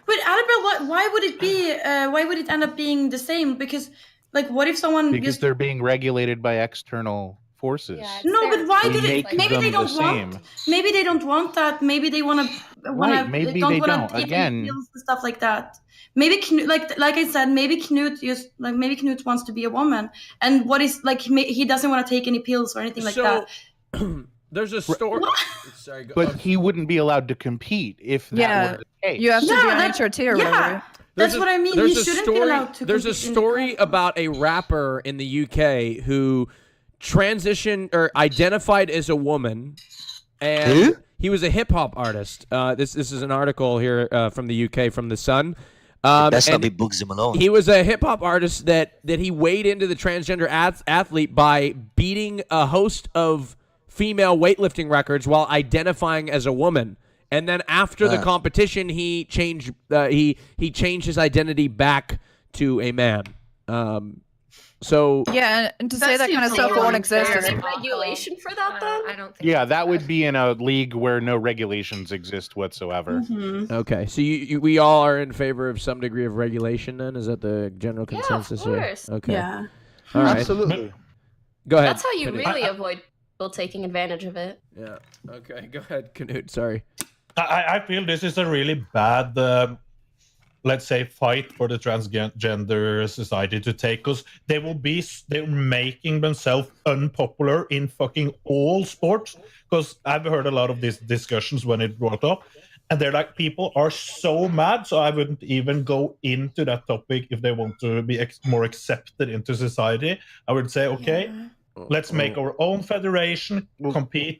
Alibrel, why would it be? Why would it end up being the same? Because like, what if someone because they're being regulated by external forces. No, but why did it? Maybe they don't want. Maybe they don't want that. Maybe they want to. Right. Maybe they don't. Again, pills and stuff like that. Maybe like I said, maybe Knut wants to be a woman, and what is like he doesn't want to take any pills or anything like that. There's a story. Sorry, but he wouldn't be allowed to compete if that were the case. You have to be on HRT or whatever. That's what I mean. He shouldn't be allowed to. There's a story about a rapper in the UK who transitioned or identified as a woman, and he was a hip hop artist. This is an article here from the UK from the Sun. Best not be Bugsy Malone. He was a hip hop artist that he weighed into the transgender athlete by beating a host of female weightlifting records while identifying as a woman. And then after the competition, he changed his identity back to a man. So yeah, and to say that kind of stuff won't exist. Is there regulation for that then? I don't think. Yeah, that would be in a league where no regulations exist whatsoever. Okay, so we all are in favor of some degree of regulation. Then is that the general consensus of course. here? Okay. Yeah. All right. Absolutely. Go ahead. That's how you really avoid people taking advantage of it. Yeah. Okay. Go ahead, Knut. Sorry. I feel this is a really bad, let's say, fight for the transgender society to take, because they're making themselves unpopular in fucking all sports. Because I've heard a lot of these discussions when it brought up, and they're like, people are so mad, so I wouldn't even go into that topic if they want to be more accepted into society. I would say, okay, let's make our own federation, compete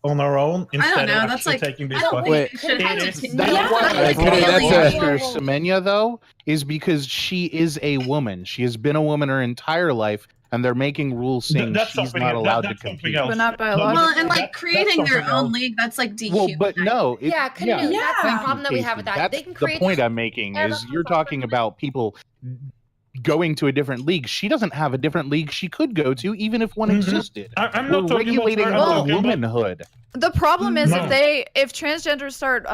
on our own instead of actually taking this fight. That's why I brought Semenya, though, is because she is a woman. She has been a woman her entire life, and they're making rules saying she's not allowed to compete. But not biological. Well, and like creating their own league, that's like DQ. Well, but no. That's the problem that we have with that. That's They can create the point I'm making is you're talking about people going to a different league. She doesn't have a different league she could go to, even if one existed. I'm not We're regulating her womanhood. The problem is if transgenders start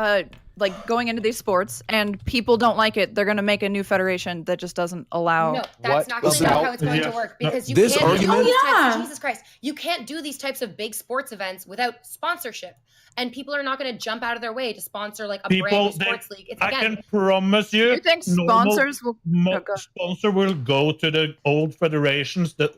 like going into these sports and people don't like it, they're going to make a new federation that just doesn't allow. No, that's not how it's going to work, because you This can't argument- do these types of, Jesus Christ, you can't do these types of big sports events without sponsorship. And people are not going to jump out of their way to sponsor like a brand new sports league. It's, I can promise you, You think sponsors will? sponsor will go to the old federations that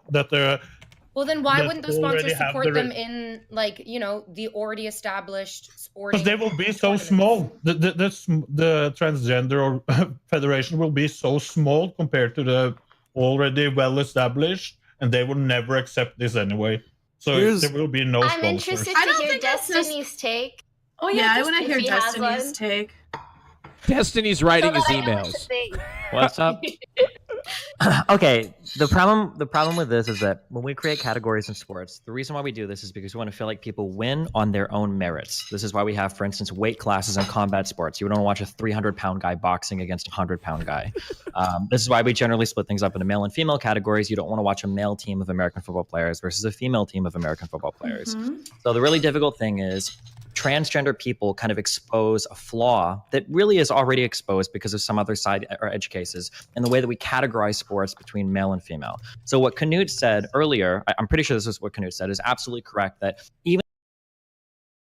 well, then why that wouldn't those already sponsors have support the them in like the already established sporting? because they will be so small. The transgender federation will be so small compared to the already well established, and they will never accept this anyway. So there will be no I'm sponsors. interested to hear Destiny's take. Oh yeah, I want to if hear he has Destiny's one. take. Destiny's writing his emails. What's up? Okay, the problem with this is that when we create categories in sports, the reason why we do this is because we want to feel like people win on their own merits. This is why we have, for instance, weight classes in combat sports. You don't want to watch a 300-pound guy boxing against a 100-pound guy. This is why we generally split things up into male and female categories. You don't want to watch a male team of American football players versus a female team of American football players. So the really difficult thing is transgender people kind of expose a flaw that really is already exposed because of some other side or edge cases in the way that we categorize sports between male and female. So what Knut said earlier, I'm pretty sure this is what Knut said, is absolutely correct, that even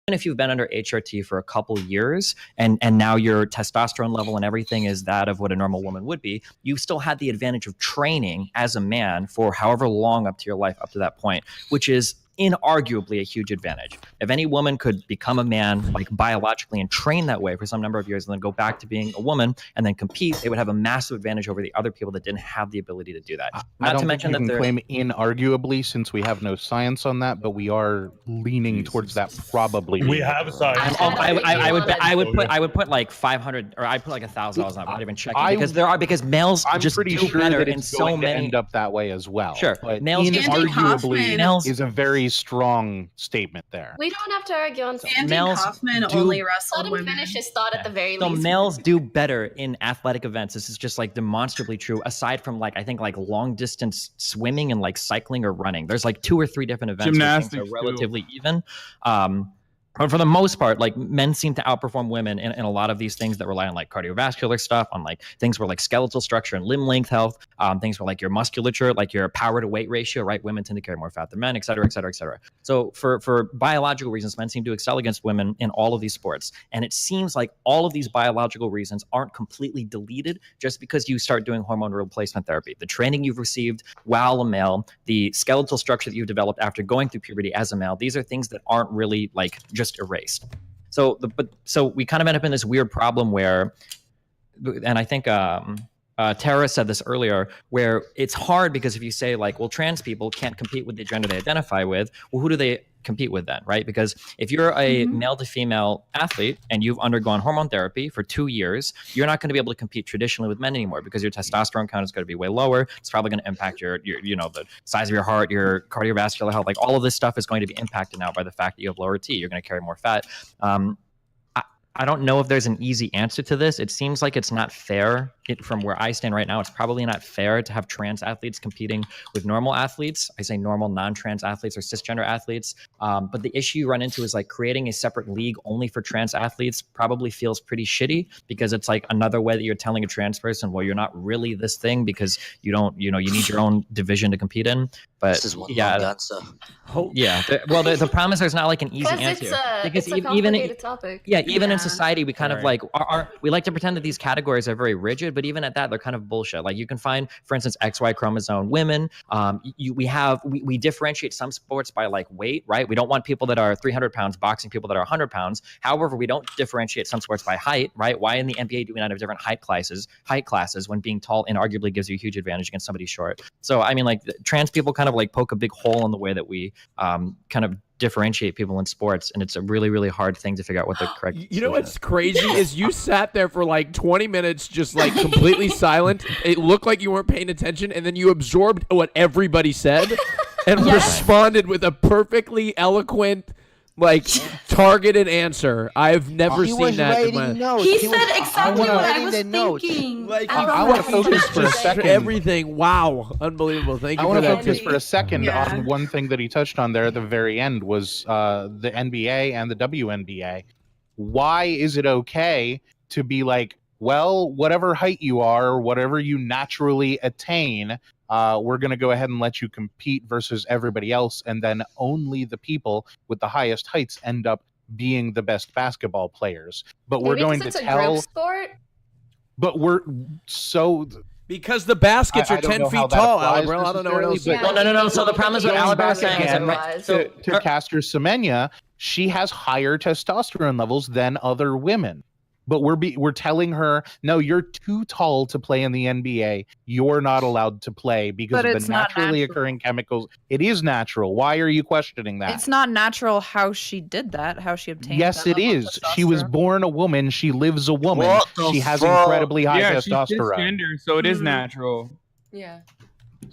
if you've been under HRT for a couple years and now your testosterone level and everything is that of what a normal woman would be, you still had the advantage of training as a man for however long up to your life up to that point, which is inarguably a huge advantage. If any woman could become a man, like biologically, and train that way for some number of years, and then go back to being a woman and then compete, they would have a massive advantage over the other people that didn't have the ability to do that. I don't think you can claim inarguably, since we have no science on that, but we are leaning towards that probably. We have science. I would put like 500, or I'd put like $1,000 on it. I'm not even checking because males just pretty do sure better that in it's so going many. to end up that way as well. Sure, but males inarguably is a very strong statement there. We don't have to argue on Andy males Kaufman do- only Let wrestled him women. finish his thought at the very So least. males do better in athletic events. This is just like demonstrably true. Aside from like I think like long distance swimming and like cycling or running, there's like 2 or 3 different events where things Gymnastics, are relatively even. But for the most part, like men seem to outperform women in a lot of these things that rely on like cardiovascular stuff, on like things where like skeletal structure and limb length health, things where like your musculature, like your power to weight ratio, right? Women tend to carry more fat than men, et cetera, et cetera, et cetera. So for biological reasons, men seem to excel against women in all of these sports. And it seems like all of these biological reasons aren't completely deleted just because you start doing hormone replacement therapy. The training you've received while a male, the skeletal structure that you've developed after going through puberty as a male, these are things that aren't really like just erased. So we kind of end up in this weird problem where, and I think Tara said this earlier, where it's hard because if you say like, well, trans people can't compete with the gender they identify with, well, who do they compete with then, right? Because if you're a male to female athlete and you've undergone hormone therapy for 2 years, you're not going to be able to compete traditionally with men anymore because your testosterone count is going to be way lower. It's probably going to impact your the size of your heart, your cardiovascular health, like all of this stuff is going to be impacted now by the fact that you have lower T. You're going to carry more fat. I don't know if there's an easy answer to this. It seems like it's not fair. From where I stand right now, it's probably not fair to have trans athletes competing with normal athletes. I say normal, non-trans athletes or cisgender athletes. But the issue you run into is like creating a separate league only for trans athletes probably feels pretty shitty because it's like another way that you're telling a trans person, well, you're not really this thing because you don't, you need your own division to compete in. But this is one long answer. Yeah. The problem is there's not like an easy answer. It's a complicated topic. Yeah, even in society, we kind of like we like to pretend that these categories are very rigid, but even at that, they're kind of bullshit. Like you can find, for instance, XY chromosome women. We differentiate some sports by like weight, right? We don't want people that are 300 pounds boxing people that are 100 pounds. However, we don't differentiate some sports by height, right? Why in the NBA do we not have different height classes when being tall inarguably gives you a huge advantage against somebody short? So I mean, like trans people kind of like poke a big hole in the way that we kind of differentiate people in sports, and it's a really, really hard thing to figure out what the correct. You know what's crazy is you sat there for like 20 minutes just like completely silent. It looked like you weren't paying attention, and then you absorbed what everybody said and responded with a perfectly eloquent, like targeted answer. I've never seen that in my notes. He said exactly what I was thinking. Like, I want to focus for a second. Everything. Wow. Unbelievable. Thank you for that. I want to focus for a second on one thing that he touched on there at the very end was the NBA and the WNBA. Why is it okay to be like, well, whatever height you are, whatever you naturally attain, we're going to go ahead and let you compete versus everybody else, and then only the people with the highest heights end up being the best basketball players. But we're going to tell. Group sport? But we're so. Because the baskets are 10 feet tall, Alabro. I don't know what else. No. So the problem is what Alabro is saying is that to Caster Semenya, she has higher testosterone levels than other women. But we're telling her, no, you're too tall to play in the NBA. You're not allowed to play because of the naturally occurring chemicals. It is natural. Why are you questioning that? It's not natural how she did that, how she obtained Yes, that it is. She was born a woman. She lives a woman. She has incredibly high testosterone. She's cisgender, so it is natural. Yeah.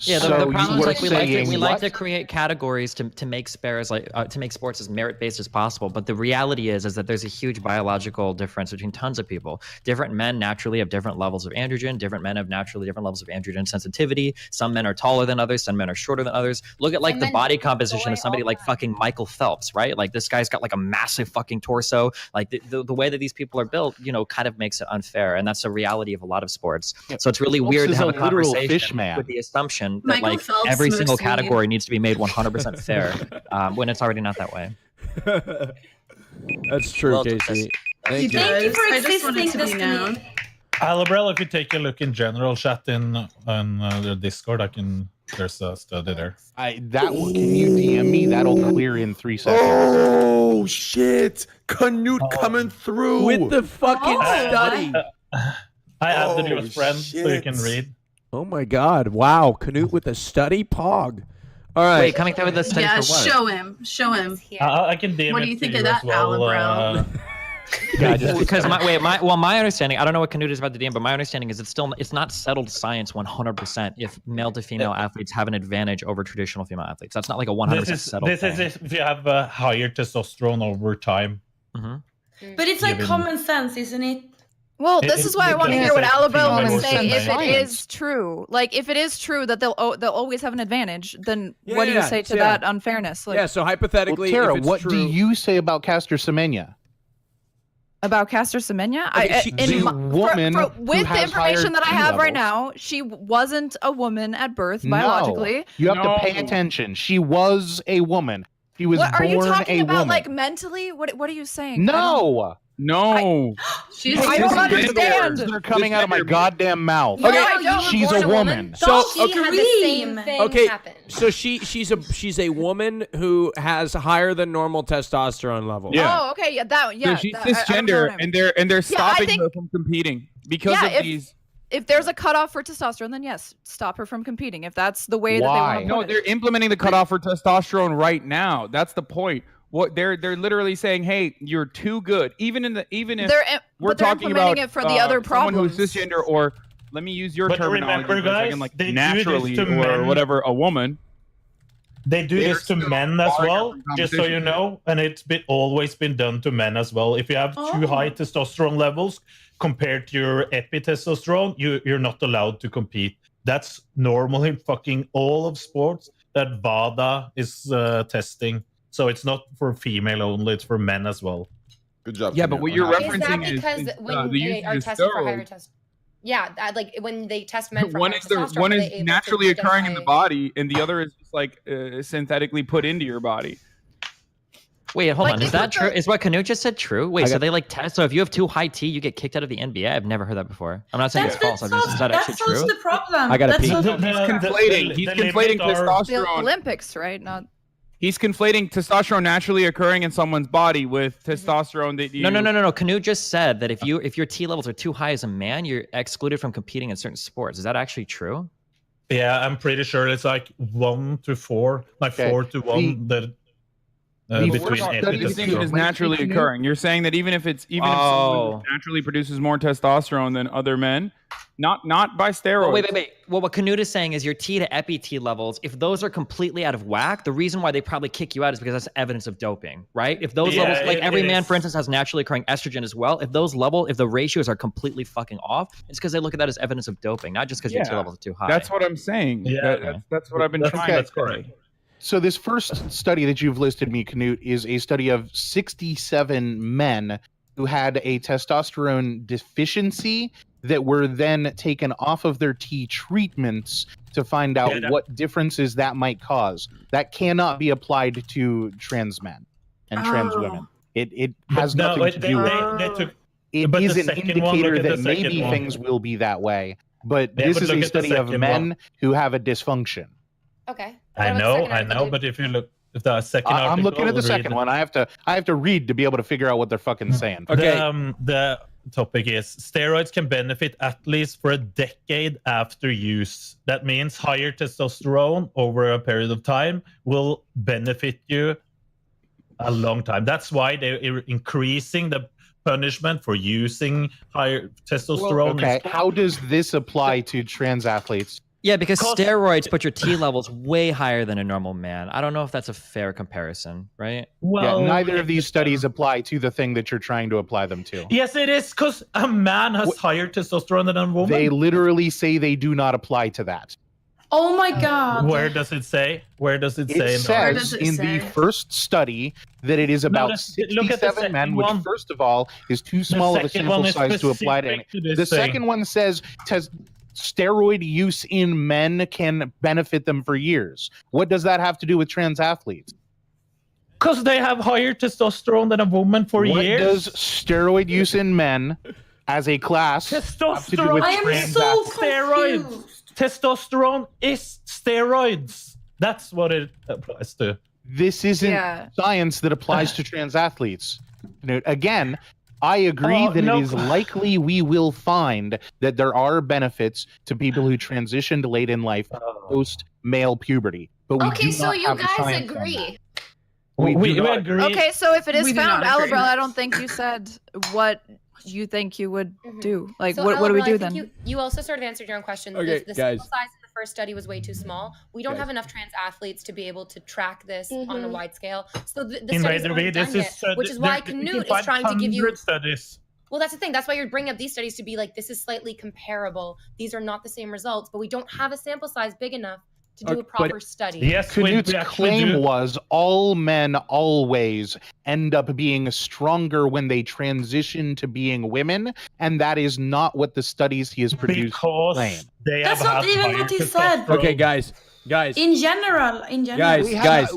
Yeah, the problem is like we like to create categories to make spares to make sports as merit-based as possible. But the reality is that there's a huge biological difference between tons of people. Different men naturally have different levels of androgen. Different men have naturally different levels of androgen sensitivity. Some men are taller than others. Some men are shorter than others. Look at like the body composition of somebody like fucking Michael Phelps, right? Like this guy's got like a massive fucking torso. Like the way that these people are built, kind of makes it unfair, and that's the reality of a lot of sports. So it's really weird to have a conversation with the assumption that like every single category needs to be made 100% fair when it's already not that way. That's true, Casey. Thank you for existing, Destiny. Alabrel, if you take a look in general chat in on the Discord, I can There's a study there. Can you DM me? That'll clear in 3 seconds. Oh shit! KNUT coming through with the fucking study. I have the newest friend, so you can read. Oh my god! Wow, KNUT with the study, Pog. All right, wait, coming through with the study Yeah, for what? show him. Show him. I can DM What do you think of that, Alabrow? Yeah, just because my understanding, I don't know what KNUT is about the DM, but my understanding is it's not settled science 100% if male to female athletes have an advantage over traditional female athletes. That's not like a 100% settled This is if you have a higher testosterone over time. Mm-hmm. But it's like common sense, isn't it? Well, this is why I want to hear what Alabrow will say if it science. is true. Like, if it is true that they'll always have an advantage, then what do you say to yeah. that unfairness? Like, Yeah, so hypothetically, Tara, if it's what true, do you say about Caster Semenya? about Caster Semenya? has With the information that I higher have T right now, she wasn't a woman at birth biologically. No, you have to pay attention. She was a woman. She was What, are you born talking a about, woman. like, mentally? What are you saying? No. No. I don't understand. They're coming out of my goddamn mouth. No, I don't. She's a woman. So She had the same thing okay, happen. so she's a woman who has higher than normal testosterone levels. Yeah. Oh, okay, yeah, So she's I don't know cisgender, him. and they're I stopping think- her from competing because Yeah, of these. If there's a cutoff for testosterone, then yes, stop her from competing. If that's the way that they want to No, put they're implementing the cutoff for testosterone right now. That's the point. What they're literally saying, hey, you're too good. Even if we're but they're talking implementing about it for the other someone who's problems. cisgender, or let me use your But terminology remember, for a second, guys, like they do this naturally to or men. whatever, a woman. They do They're this to still men as barring well, from just so you competition. know, and it's always been done to men as well. If you have too high testosterone levels compared to your epitestosterone, you're not allowed to compete. That's normal in fucking all of sports that WADA is testing. So it's not for female only; it's for men as well. Good job. Yeah, but what you're Is that referencing because is when the they usage are of tested for higher steroids. testosterone? Yeah, like when they test men for One higher is testosterone, one are is they able naturally to occurring in the identify- body, and the other is just like synthetically put into your body. Wait, hold Like, on. Is if that it's true? a- Is what KNUT just said true? Wait, so they like test? So if you have too high T, you get kicked out of the NBA? I've never heard that before. I'm not saying it's false. Is that actually That's also true? the problem. I gotta That's pee. also- He's conflating. He's conflating The testosterone. Olympics, right? Not. He's conflating testosterone naturally occurring in someone's body with testosterone that you. No. KNUT just said that if your T levels are too high as a man, you're excluded from competing in certain sports. Is that actually true? Yeah, I'm pretty sure it's like 1 to 4, like 4 to 1. Between Everything is naturally occurring. You're saying that even if someone naturally produces more testosterone than other men, not by steroids. Oh, wait. Well, what KNUT is saying is your T to epi T levels, if those are completely out of whack, the reason why they probably kick you out is because that's evidence of doping, right? If those levels, like every man, for instance, has naturally occurring estrogen as well. If the ratios are completely fucking off, it's because they look at that as evidence of doping, not just because your T levels are too high. That's what I'm saying. Yeah, that's what I've been trying to say. So this first study that you've listed me, KNUT, is a study of 67 men who had a testosterone deficiency that were then taken off of their T treatments to find out what differences that might cause. That cannot be applied to trans men and trans women. It has nothing to do with it. It is an indicator that maybe things will be that way. But this is a study of men who have a dysfunction. Okay. I know, but if the second article, I'm looking at the second one. I have to read to be able to figure out what they're fucking saying. Okay. The topic is steroids can benefit athletes for a decade after use. That means higher testosterone over a period of time will benefit you a long time. That's why they're increasing the punishment for using higher testosterone. Okay, how does this apply to trans athletes? Yeah, because steroids put your T levels way higher than a normal man. I don't know if that's a fair comparison, right? Well, neither of these studies apply to the thing that you're trying to apply them to. Yes, it is, because a man has higher testosterone than a woman. They literally say they do not apply to that. Oh my god. Where does it say? It says in the first study that it is about 67 men, which first of all is too small of a sample size to apply to any. The second one says steroid use in men can benefit them for years. What does that have to do with trans athletes? Because they have higher testosterone than a woman for years. What does steroid use in men as a class have to do with I am trans so athletes? confused. testosterone is steroids. That's what it applies to. This isn't science that applies to trans athletes. Again, I agree that it is likely we will find that there are benefits to people who transitioned late in life post male puberty. But we do so not you have the guys science on agree. that. We agree. Okay, so if it is We do found, not agree. Alabra, I don't think you said what you think you would do. Like, So, what do we Alabra, do I think then? You also sort of answered your own question. Okay, the guys. sample size in the first study was way too small. We don't have enough trans athletes to be able to track this on a wide scale. So the In studies Raider, aren't this done is yet, which is why you can KNUT is find trying to give you. 100 studies. Well, that's the thing. That's why you're bringing up these studies to be like, this is slightly comparable. These are not the same results, but we don't have a sample size big enough to do a proper study. Yes, Knut's claim was all men always end up being stronger when they transition to being women, and that is not what the studies he has produced claim. That's not even what he said. Okay, guys. In general.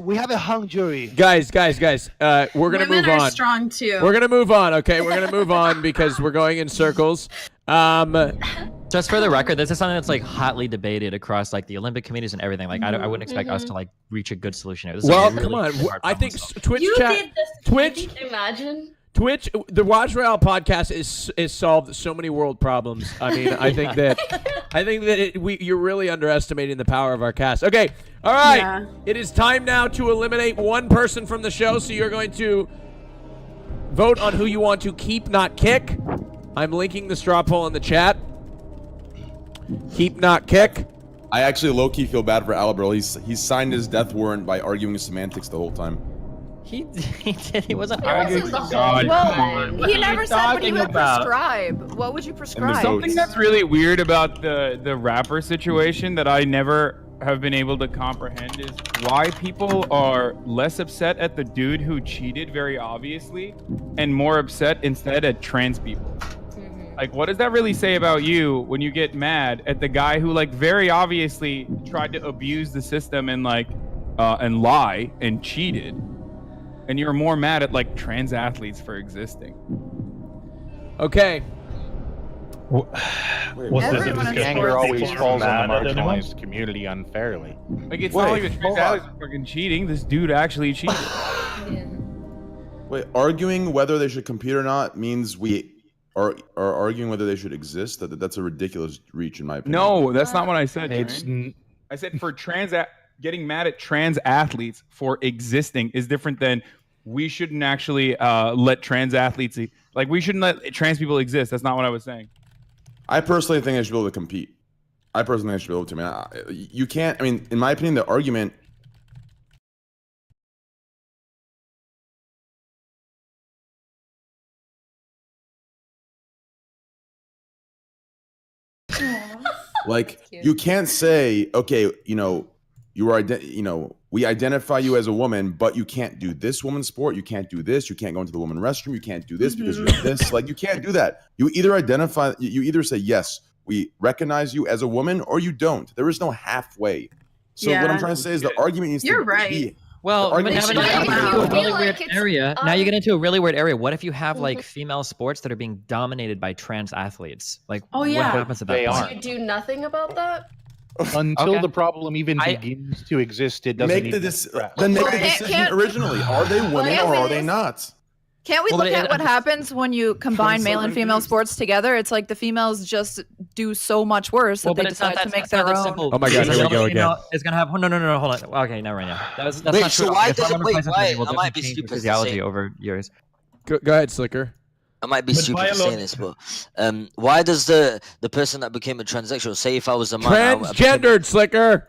We have a hung jury. Guys. We're gonna Women move are on. strong too. We're gonna move on. Okay, we're gonna move on because we're going in circles. Just for the record, this is something that's like hotly debated across like the Olympic committees and everything. Like, I wouldn't expect us to like reach a good solution here. This is Well, a really come on. hard I think problem to solve. Twitch You chat. did this. Twitch. Imagine. Twitch, the RAJJ podcast is solved so many world problems. I mean, I think that you're really underestimating the power of our cast. Okay, all right. Yeah. It is time now to eliminate one person from the show. So you're going to vote on who you want to keep, not kick. I'm linking the straw poll in the chat. Keep, not kick. I actually low-key feel bad for Alabra. He's signed his death warrant by arguing semantics the whole time. He did. He wasn't arguing. Well, he never said what he would prescribe. What would you prescribe? Something that's really weird about the rapper situation that I never have been able to comprehend is why people are less upset at the dude who cheated very obviously and more upset instead at trans people. Like, what does that really say about you when you get mad at the guy who, like, very obviously tried to abuse the system and, like, and lie and cheated, and you're more mad at, like, trans athletes for existing? Okay. Anger always falls on the marginalized community unfairly. Like, it's not even trans athletes fucking cheating. This dude actually cheated. Wait, arguing whether they should compete or not means we are arguing whether they should exist. That's a ridiculous reach, in my opinion. No, that's not what I said. I said for getting mad at trans athletes for existing is different than we shouldn't actually let trans athletes, like, we shouldn't let trans people exist. That's not what I was saying. I personally think they should be able to compete. I personally think they should be able to. I mean, you can't. I mean, in my opinion, the argument. Like, you can't say, okay, we identify you as a woman, but you can't do this woman's sport. You can't do this. You can't go into the woman's restroom. You can't do this because you're this. Like, you can't do that. You either say, yes, we recognize you as a woman, or you don't. There is no halfway. So what I'm trying to say is the argument needs to be. Well, but now you get into a really weird area. What if you have like Mm-hmm. female sports that are being dominated by trans athletes? Like, Oh, what yeah. happens at that point? You do nothing about that? Until the problem even begins to exist, it doesn't Make the even then make the decision originally. Are they women or are they not? Can't we look at what happens when you combine male and female sports together? It's like the females just do so much worse that they decide to make their own. Oh my God, here we go again. It's gonna have no, hold on. Okay, never mind. Yeah, that's Wait, not so true. why If does it- hormone wait, replacement why- therapy will I might be definitely change stupid to physiology say. over years. Go ahead, Sliker. I might be stupid for saying this, but why does the person that became a transsexual, say if I was a man, Transgendered, Sliker.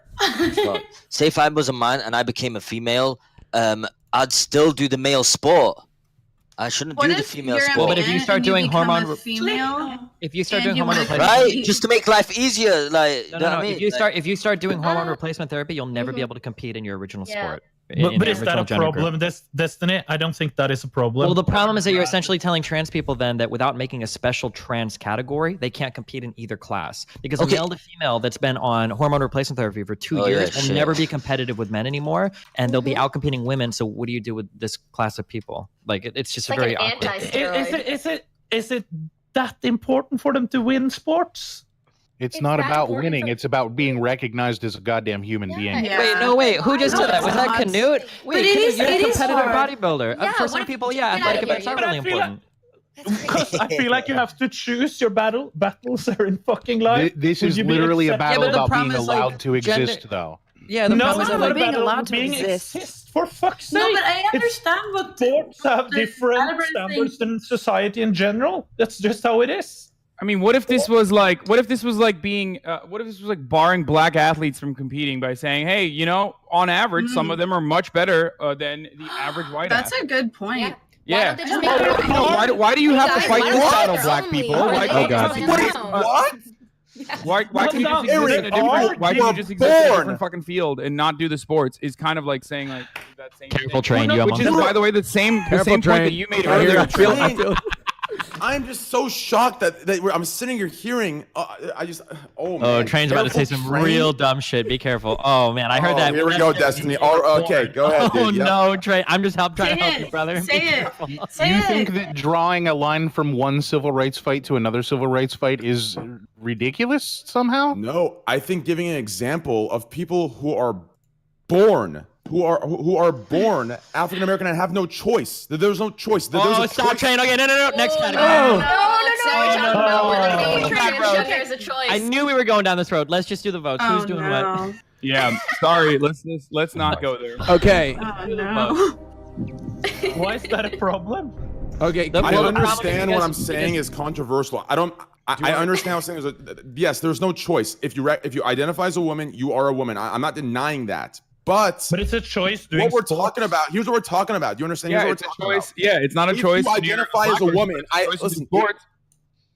say if I was a man and I became a female, I'd still do the male sport. I shouldn't do the female sport. But if you start doing hormone, female, if you start and doing you hormone wanna replacement, right, just to make life easier, like no. you know what I mean? If you start doing hormone replacement therapy, you'll never be able to compete in your original sport. But is that a problem, Destiny? I don't think that is a problem. Well, the problem is that you're essentially telling trans people then that without making a special trans category, they can't compete in either class. Because a male to female that's been on hormone replacement therapy for 2 years will never be competitive with men anymore, and they'll be outcompeting women. So what do you do with this class of people? Like, it's just a very awkward. Is it that important for them to win sports? It's not about winning. It's about being recognized as a goddamn human being. Wait, who just did that? Was that Knut? Wait, you're a competitive hard. bodybuilder. For some people, athletic events are really important. Because I feel like you have to choose your battles are in fucking life. This is literally a battle about being allowed to exist, though. Yeah, the problem is about being allowed to being exist. For fuck's sake. No, but I understand what sports have the different Albert standards than society in general. That's just how it is. I mean, what if this was like being, what if this was like barring black athletes from competing by saying, hey, you know, on average, some of them are much better than the average white That's athlete. a good point. Yeah. Why do you have to fight this battle, black people? Oh God. What? Why can you just exist in a different? Why can you just exist in a different fucking field and not do the sports? Is kind of like saying like that same. Careful, Train. Which is, by the way, the same point that you made Right earlier. here. I'm just so shocked that I'm sitting here hearing. Oh man. Train's about to say some real dumb shit. Be careful. Oh man, I heard that. Here we go, Destiny. Oh, okay, go ahead. Oh dude. Yep. no, Train. I'm just trying to help you, brother. Say it. Say You it. think that drawing a line from one civil rights fight to another civil rights fight is ridiculous somehow? No, I think giving an example of people who are born African American and have no choice. There's no choice. There's stop, Train. Okay, no. Next category. There's a choice. I knew we were going down this road. Let's just do the votes. Who's doing what? Yeah, sorry. Let's not go there. Okay. Oh no. Why is that a problem? Okay. I understand what I'm saying is controversial. I understand what I'm saying. Yes, there's no choice. If you identify as a woman, you are a woman. I'm not denying that. But it's a choice. What we're talking about. Here's what we're talking about. Do you understand? Yeah, it's a choice. Yeah, it's not a choice. If you identify as a woman, listen.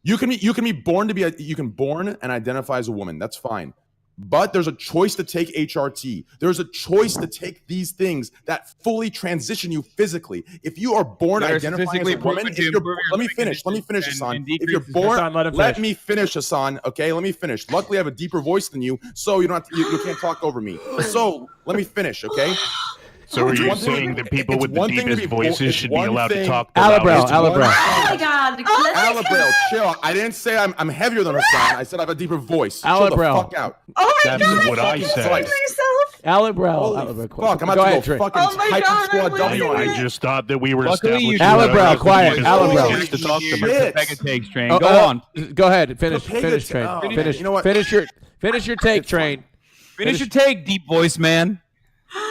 You can be born to be you can born and identify as a woman. That's fine. But there's a choice to take HRT. There's a choice to take these things that fully transition you physically. If you are born identifying as a woman, let me finish, Hassan. If you're born, let me finish, Hassan. Okay, let me finish. Luckily, I have a deeper voice than you, so you don't have to, you can't talk over me. So let me finish, okay? So are you saying that people with the deepest voices should be allowed to talk? Alabro. Oh my God. Alabro, chill. I didn't say I'm heavier than Hassan. I said I have a deeper voice. Chill the fuck out. Oh my God. That's what I said. Alabro. Fuck, I'm about to go fucking type squad W on you. I just thought that we were Luckily, establishing. Alabro, quiet. Alabro. To talk to Train. Train. Oh, Go on. Go ahead. Finish, Train. Oh, Finish. you know what? Finish your take, Train. Finish your take, deep voice man.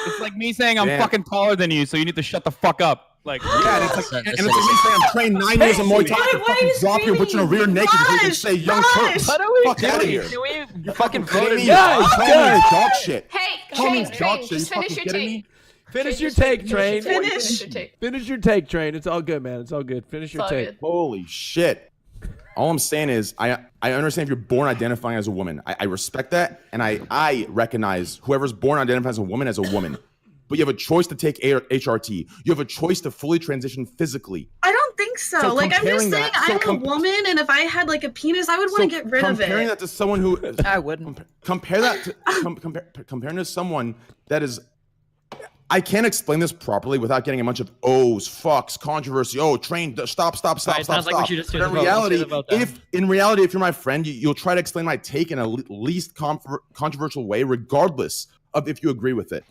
It's like me saying I'm fucking taller than you, so you need to shut the fuck up. Like, yeah, and it's like me saying I'm trained 9 years in Muay Thai. I can fucking drop you and put you in a rear naked so you can say young Turks. What are we Fuck out of doing? here. Can we fucking vote? Guys, dog shit. Hey, Call me Train, dog shit. You just finish fucking your kidding me? take. Finish your take, Train. Finish. Finish your take, Train. It's all good, man. It's all good. Finish your take. Holy shit. All I'm saying is I understand if you're born identifying as a woman. I respect that, and I recognize whoever's born identifying as a woman. But you have a choice to take HRT. You have a choice to fully transition physically. I don't think so. So Like, I'm just comparing saying, that- I'm a woman, and if I had like a penis, I would want to get rid of it. Comparing that to someone who I wouldn't. compare that to comparing to someone that is. I can't explain this properly without getting a bunch of ohs, fucks, controversy. Oh, Train, stop. Sounds like we should just do But the in vote. Let's reality, do the vote then. if you're my friend, you'll try to explain my take in a least controversial way, regardless of if you agree with it.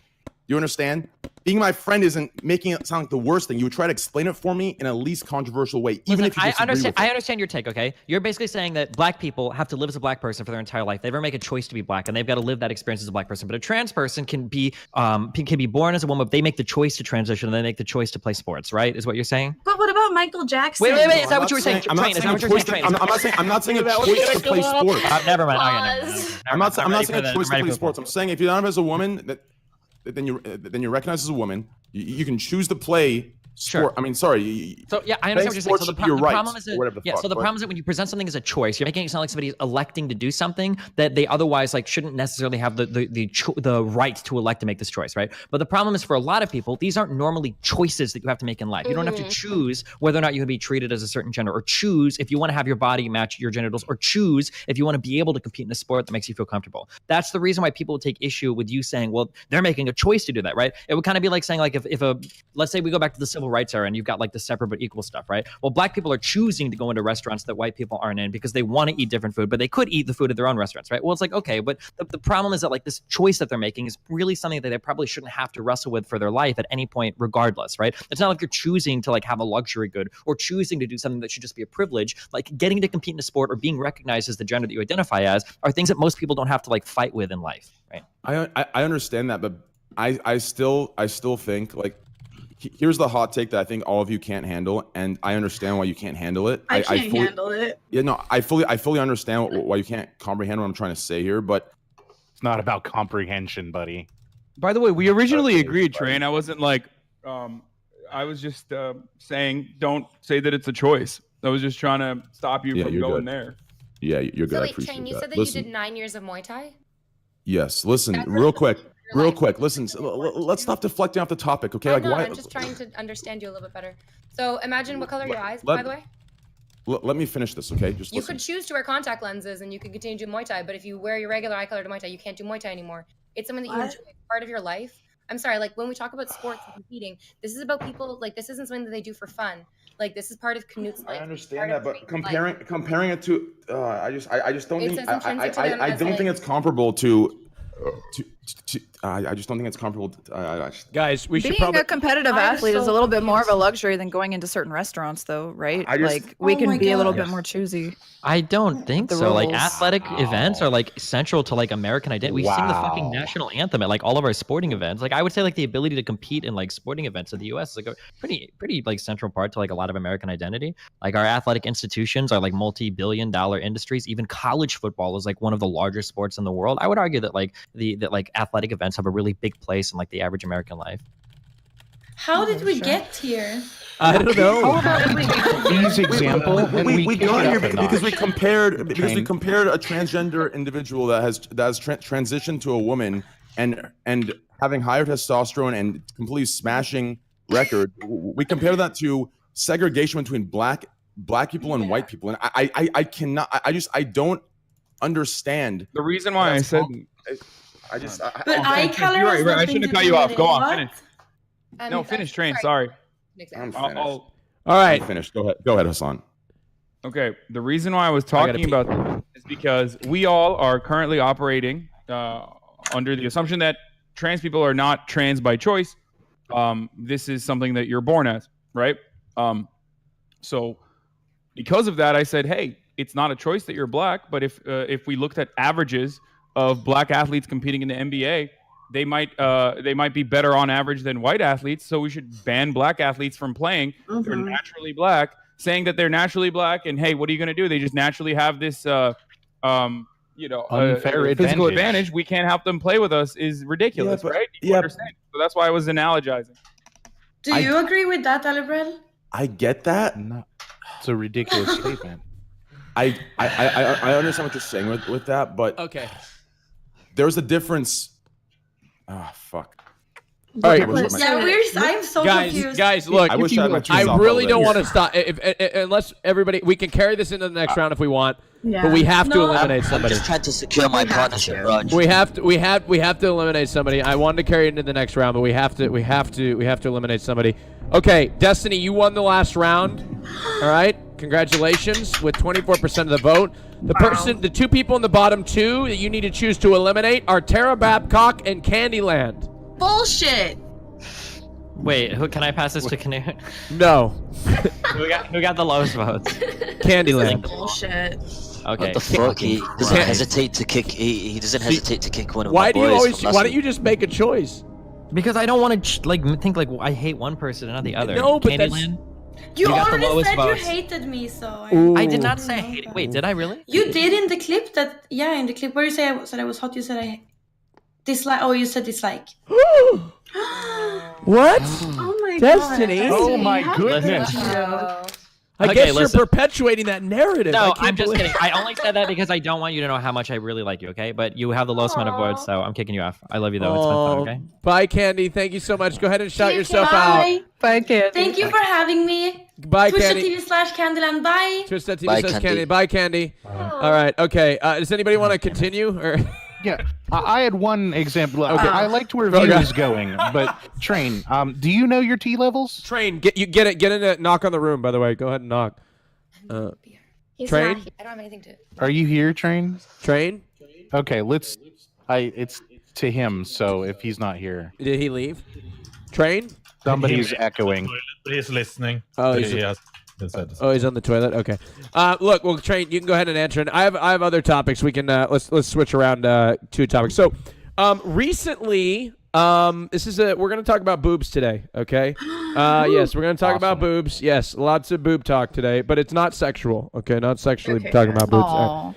You understand? Being my friend isn't making it sound like the worst thing. You would try to explain it for me in a least controversial way, even if you disagree with it. I understand your take, okay? You're basically saying that black people have to live as a black person for their entire life. They never make a choice to be black, and they've got to live that experience as a black person. But a trans person can be born as a woman, but they make the choice to transition, and they make the choice to play sports, right? Is what you're saying? But what about Michael Jackson? Wait. Is that what you were saying? Train, is that what you're saying? I'm not saying a choice to play sports. Never mind. I'm not saying a choice to play sports. I'm saying if you're not as a woman, then you're recognized as a woman. You can choose to play sport. Sure. I mean, sorry. So yeah, I understand what you're saying. So the problem is that, the problem is that when you present something as a choice, you're making it sound like somebody's electing to do something that they otherwise like shouldn't necessarily have the right to elect to make this choice, right? But the problem is for a lot of people, these aren't normally choices that you have to make in life. You don't have to choose whether or not you can be treated as a certain gender, or choose if you want to have your body match your genitals, or choose if you want to be able to compete in a sport that makes you feel comfortable. That's the reason why people would take issue with you saying, well, they're making a choice to do that, right? It would kind of be like saying, like, if let's say we go back to the Civil civil rights era, and you've got like the separate but equal stuff, right? Well, black people are choosing to go into restaurants that white people aren't in because they want to eat different food, but they could eat the food at their own restaurants, right? Well, it's like, okay, but the problem is that like this choice that they're making is really something that they probably shouldn't have to wrestle with for their life at any point, regardless, right? It's not like you're choosing to like have a luxury good or choosing to do something that should just be a privilege. Like getting to compete in a sport or being recognized as the gender that you identify as are things that most people don't have to like fight with in life, right? I understand that, but I still think like here's the hot take that I think all of you can't handle, and I understand why you can't handle it. I can't handle it. Yeah, no, I fully understand why you can't comprehend what I'm trying to say here, but it's not about comprehension, buddy. By the way, we originally agreed, Trey, and I wasn't like, I was just saying, don't say that it's a choice. I was just trying to stop you from going there. Yeah, you're good. So I wait, appreciate Shane, you that. said that Listen, you did 9 years of Muay Thai? Yes. Listen, real quick. Listen, let's stop deflecting off the topic, okay? I'm Like, why? I'm just trying to understand you a little bit better. So imagine what color are your eyes, by the way? Let me finish this, okay? Just You listen. could choose to wear contact lenses and you could continue to do Muay Thai, but if you wear your regular eye color to Muay Thai, you can't do Muay Thai anymore. It's something that you enjoy, it's part of your life. I'm sorry, like when we talk about sports and competing, this is about people, like this isn't something that they do for fun. Like this is part of KNUT's life. I understand that, but comparing it to, I just don't think I don't think it's comparable to. I just don't think it's comparable. Guys, we should Being probably a competitive athlete is a little bit more of a luxury than going into certain restaurants, though, right? Like we can be a little bit more choosy. I don't think so. Like athletic events are like central to like American identity. We sing the fucking national anthem at like all of our sporting events. Like I would say like the ability to compete in like sporting events in the US is like a pretty like central part to like a lot of American identity. Like our athletic institutions are like multi-billion-dollar industries. Even college football is like one of the largest sports in the world. I would argue that like that like athletic events have a really big place in like the average American life. How did we get here? I don't know. These example, we got here because we compared a transgender individual that has transitioned to a woman and having higher testosterone and completely smashing record. We compare that to segregation between black people and white people, and I cannot. I don't understand. The reason why I said. But eye color. You're right. I shouldn't have cut you off. Go on, finish. No, I'm finish, Train. Sorry. I'm finished. All right. I'm finished. Go ahead, Hasan. Okay. The reason why I was talking about this is because we all are currently operating under the assumption that trans people are not trans by choice. This is something that you're born as, right? So because of that, I said, hey, it's not a choice that you're black, but if we looked at averages of black athletes competing in the NBA, they might be better on average than white athletes. So we should ban black athletes from playing. They're naturally black, saying that they're naturally black, and hey, what are you going to do? They just naturally have this, unfair physical advantage. We can't help them play with us is ridiculous, right? You understand? So that's why I was analogizing. Do you agree with that, Alibrel? I get that. No, it's a ridiculous statement. I understand what you're saying with that, but okay. There's a difference. Ah, fuck. All right. I'm so confused. Guys, look. I wish I had my I really don't want to stop. Unless everybody, we can carry this into the next round if we want, but we have to eliminate somebody. I'm just trying to secure my partnership, Raj. We have to eliminate somebody. I wanted to carry it into the next round, but we have to eliminate somebody. Okay, Destiny, you won the last round. All right, congratulations with 24% of the vote. The two people in the bottom two that you need to choose to eliminate are Tara Babcock and Candyland. Bullshit. Wait, who can I pass this to Knut? No. who got the lowest votes? Candyland. Bullshit. Okay. What the fuck? He doesn't hesitate to kick. He doesn't hesitate to kick one of my boys. Why don't you just make a choice? Because I don't want to think like I hate one person and not the other. No, but Candyland, you got the already lowest said votes. you hated me, so I did not say I hated. Wait, did I really? You did in the clip in the clip where you said I was hot. You said I dislike. Oh, you said dislike. What? Oh my Destiny. God. Oh my goodness. I guess you're perpetuating that narrative. No, I'm just kidding. I only said that because I don't want you to know how much I really like you, okay? But you have the lowest amount of votes, so I'm kicking you off. I love you, though. It's been fun, okay? Bye, Candy. Thank you so much. Go ahead and shout yourself out. Bye, Candy. Thank you for having me. Bye, Candy. Twitch.tv/Candyland. Bye. Twitch.tv/Candy. Bye, Candy. All right. Okay. Does anybody want to continue? Or Yeah, I had one example. Okay. I liked where View is going, but Train, do you know your T levels? Train, get in a knock on the room. By the way, go ahead and knock. He's Train, not here. I don't have anything to. Are you here, Train? Train. Okay, let's. It's to him. So if he's not here, Did he leave? Train. Somebody's echoing. He's listening. Oh, he's on the toilet. Okay. Look, well, Train, you can go ahead and answer. And I have other topics. We can let's switch around two topics. So, recently, we're gonna talk about boobs today. Okay. Yes, we're gonna talk about boobs. Yes, lots of boob talk today, but it's not sexual. Okay, not sexually talking about boobs.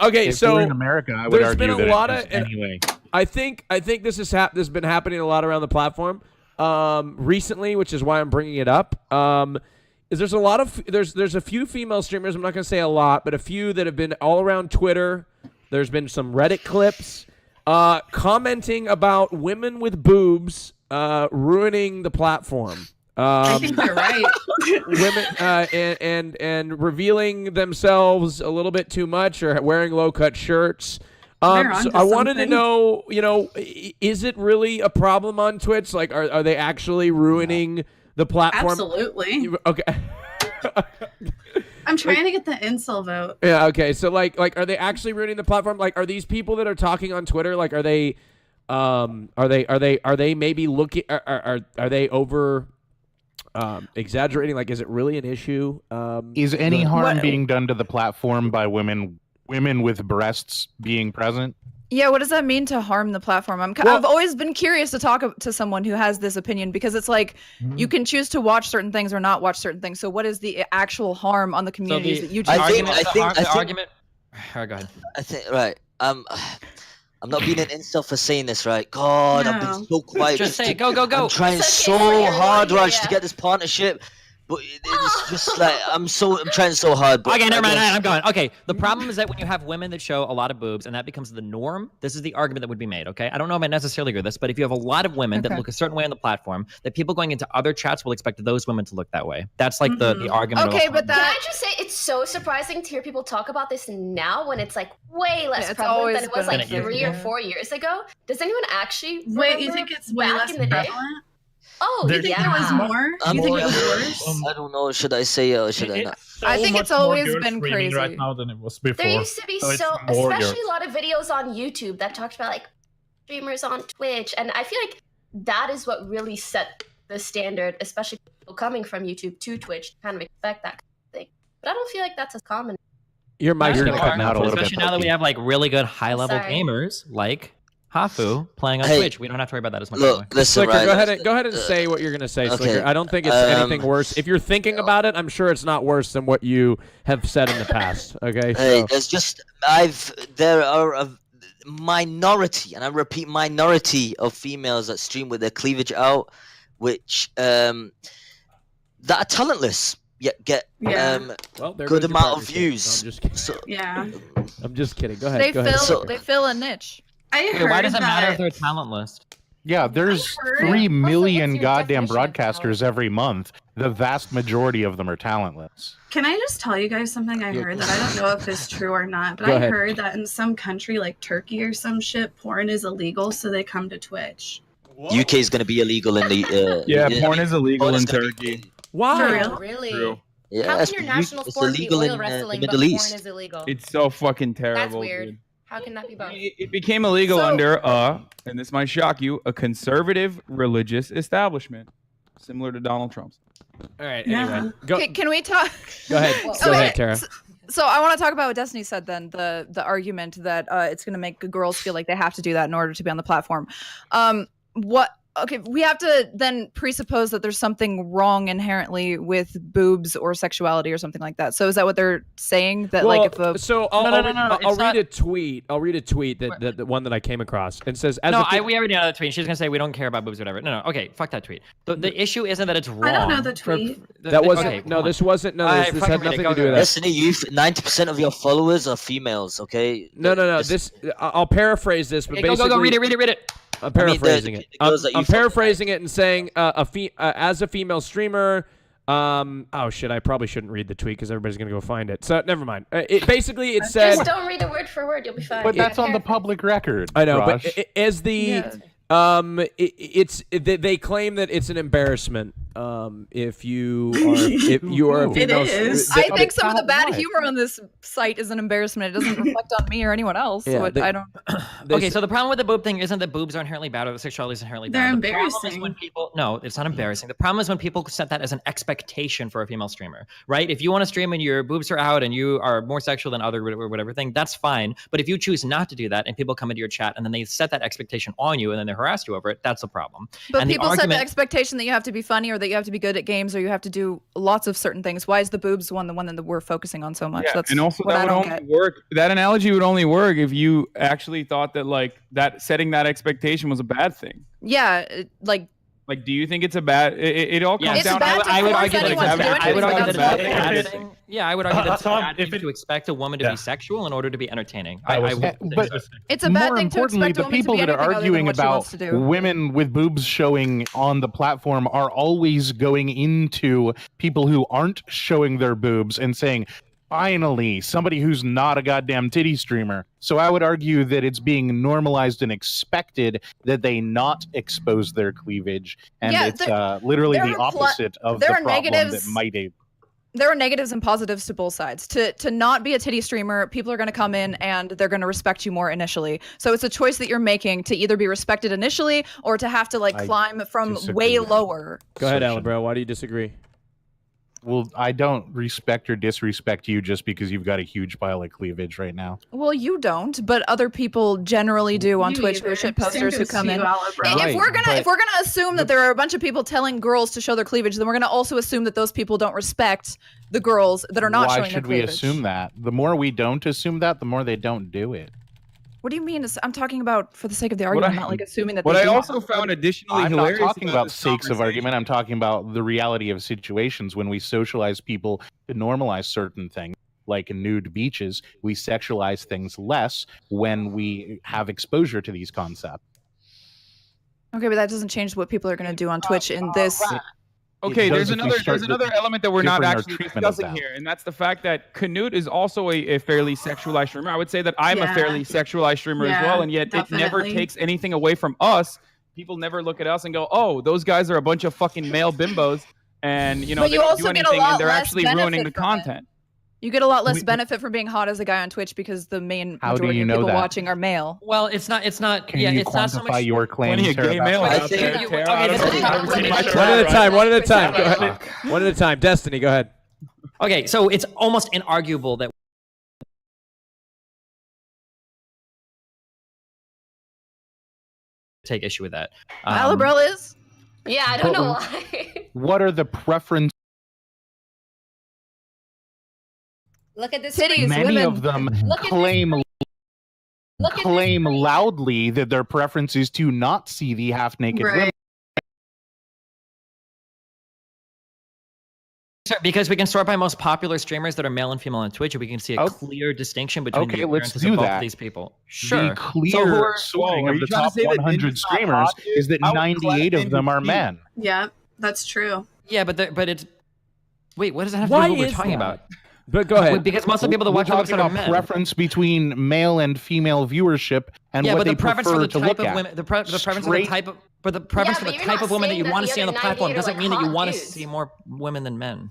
Okay, if so we're in America, I would there's argue been a that lot it of. is anyway. I think this has been happening a lot around the platform recently, which is why I'm bringing it up. Is there's a few female streamers. I'm not going to say a lot, but a few that have been all around Twitter. There's been some Reddit clips commenting about women with boobs ruining the platform. I think you're right. Women and revealing themselves a little bit too much or wearing low cut shirts. So I wanted to know, is it really a problem on Twitch? Like, are they actually ruining the platform? Absolutely. Okay. I'm trying to get the incel vote. Yeah. Okay. So like, are they actually ruining the platform? Like, are these people that are talking on Twitter? Like, are they maybe looking? Are they over? Exaggerating? Like, is it really an issue? Is any harm being done to the platform by women with breasts being present? Yeah, what does that mean to harm the platform? I've always been curious to talk to someone who has this opinion because it's like you can choose to watch certain things or not watch certain things. So what is the actual harm on the communities that you choose? The argument. Go ahead. I think right. I'm not being an incel for saying this, right? God, I've been so quiet. Just say it. Go. I'm trying so hard, Raj, to get this partnership. But it's just like I'm trying so hard. But okay, never mind. I'm going. Okay, the problem is that when you have women that show a lot of boobs and that becomes the norm, this is the argument that would be made. Okay, I don't know if I necessarily agree with this, but if you have a lot of women that look a certain way on the platform, that people going into other chats will expect those women to look that way. That's like the argument. Okay, but can I just say it's so surprising to hear people talk about this now when it's like way less prevalent than it was like 3 or 4 years ago. Does anyone actually wait? You think it's way less prevalent? Oh, you think there was more? You think it was worse? I don't know. Should I say it or should I not? I think it's always been crazy right now than it was before. There used to be especially a lot of videos on YouTube that talked about like streamers on Twitch, and I feel like that is what really set the standard, especially people coming from YouTube to Twitch to kind of expect that kind of thing. But I don't feel like that's as common. Your mic's cutting out a little bit. Especially now that we have like really good high-level gamers like Hafu playing on Twitch. We don't have to worry about that as much. Look, listen, Sliker, go ahead and say what you're gonna say, Sliker. I don't think it's anything worse. If you're thinking about it, I'm sure it's not worse than what you have said in the past. Okay. Hey, there's just there are a minority, and I repeat, minority of females that stream with their cleavage out, which that are talentless yet get good amount of views. I'm just kidding. Go ahead. They fill a niche. Why does it matter if they're talentless? Yeah, there's 3 million goddamn broadcasters every month. The vast majority of them are talentless. Can I just tell you guys something I heard that I don't know if it's true or not, but Go I ahead. heard that in some country like Turkey or some shit, porn is illegal, so they come to Twitch. UK is going to be illegal in the porn is illegal in Turkey. Wow. For real? Really? True. Yeah, How can your national it's sport be illegal oil in wrestling, the but Middle porn East. is illegal? It's so fucking terrible. That's weird. Dude. How can that be both? It became illegal under and this might shock you, a conservative religious establishment, similar to Donald Trump's. All right. Anyway, go. Can we talk? Go ahead. Go ahead, Tara. So I want to talk about what Destiny said then, the argument that it's going to make girls feel like they have to do that in order to be on the platform. Okay, we have to then presuppose that there's something wrong inherently with boobs or sexuality or something like that. So is that what they're saying? That like if a I'll read a tweet. I'll read a tweet that the one that I came across and says we already know that tweet. She's gonna say we don't care about boobs or whatever. No, okay, fuck that tweet. The issue isn't that it's wrong. I don't know the tweet. That wasn't. This wasn't. This had nothing to do with that. Destiny, 90% of your followers are females. Okay. No. This I'll paraphrase this, but basically, go read it. I'm paraphrasing it. I'm paraphrasing it and saying, as a female streamer, Oh shit! I probably shouldn't read the tweet because everybody's gonna go find it. So never mind. It said. Just don't read it word for word. You'll be fine. But that's on the public record. I know, Raj. but as the they claim that it's an embarrassment if you are a female. It is. I think some of the bad humor on this site is an embarrassment. It doesn't reflect on me or anyone else. Yeah, So I don't. Okay, so the problem with the boob thing isn't that boobs are inherently bad or that sexuality is inherently They're bad. The problem is embarrassing. when people, no, it's not embarrassing. The problem is when people set that as an expectation for a female streamer, right? If you want to stream and your boobs are out and you are more sexual than other or whatever thing, that's fine. But if you choose not to do that and people come into your chat and then they set that expectation on you and then they harass you over it, that's a problem. But and people set the argument- expectation that you have to be funny or that you have to be good at games or you have to do lots of certain things. Why is the boobs the one that we're focusing on so much? Yeah, That's and also what that I would don't only get. work. That analogy would only work if you actually thought that that setting that expectation was a bad thing. Yeah, Like, do you think it's a bad? It all comes It's down. bad to I would force argue that anyone to do anything I would argue that it's without a bad thing. Yeah, I would argue that it's a Hassan, bad thing to expect a woman to be sexual in order to be entertaining. But It's a bad more thing to importantly, expect a the woman to people be that are anything other than arguing what she about wants to do. women with boobs showing on the platform are always going into people who aren't showing their boobs and saying, finally, somebody who's not a goddamn titty streamer. So I would argue that it's being normalized and expected that they not expose their cleavage, and Yeah, it's literally there the are opposite of there the are problem negatives- that might be. There are negatives and positives to both sides. To not be a titty streamer, people are going to come in and they're going to respect you more initially. So it's a choice that you're making to either be respected initially or to have to I climb from disagree way with that. lower. Go ahead, Alan, bro. Why do you disagree? Well, I don't respect or disrespect you just because you've got a huge pile of cleavage right now. Well, you don't, but other people generally do on You Twitch. Who are either. shit posters who Same come goes to in. you, Ala, bro. If we're gonna Right, if we're gonna assume that there are a bunch of people telling girls to show their cleavage, then we're gonna also assume that those people don't respect the girls that are not Why showing their should we cleavage. assume that? The more we don't assume that, the more they don't do it. What do you mean? I'm talking about for the sake of the argument, not like assuming that. What they I do. also found additionally I'm hilarious not talking about this sakes of conversation- argument. I'm talking about the reality of situations when we socialize people to normalize certain things, like nude beaches. We sexualize things less when we have exposure to these concepts. Okay, but that doesn't change what people are gonna do on Twitch in this. Okay, does there's if we another start element that we're not differing our actually treatment of discussing that. here, and that's the fact that KNUT is also a fairly sexualized streamer. I would say that I'm a Yeah. fairly sexualized streamer as Yeah, well, and yet it never definitely. takes anything away from us. People never look at us and go, "Oh, those guys are a bunch of fucking male bimbos," and But they you don't also do get a anything, lot and they're less actually ruining the benefit from it. content. You get a lot less benefit from being hot as a guy on Twitch because the main How do majority you of know people that? watching are male. Well, it's not. Can yeah, you it's not so quantify much. your claims? Plenty of gay Tara, males about out that? there. You- Tara, okay, I don't this know is- if you've ever seen my One Tara, at a right? time. One at a time. Go ahead. One at a time. Destiny, go ahead. Okay, so it's almost inarguable that take issue with that. Alabrel is. Yeah, I don't But- know why. What are the preferences? Look at this. Titties, Many women. of them Look at this claim Look at this claim screen. loudly that their preference is to not see the half-naked Right. women. Because we can sort by most popular streamers that are male and female on Twitch, and we can see a Oh. clear distinction between Okay, the let's appearances do of both that. of these people. Sure. The clear So who are- sorting whoa, are of you the trying to top say that 100 Ninja's not streamers hot, dude? is that I would 98 clap of them are Ninja men. Yeah, that's true. Yeah, but it's. Wait, what does that have to Why do with what is we're talking that? about? But go ahead. Because most of the people that We're watch the talking website are about men. preference between male and female viewership and Yeah, what but they the preference for prefer the to type look of at. women, the preference for the Straight- type of, but the preference for but the you're type not of women that saying you that want the to see on the other platform 98 are, doesn't like, mean that you hot want to dudes. see more women than men.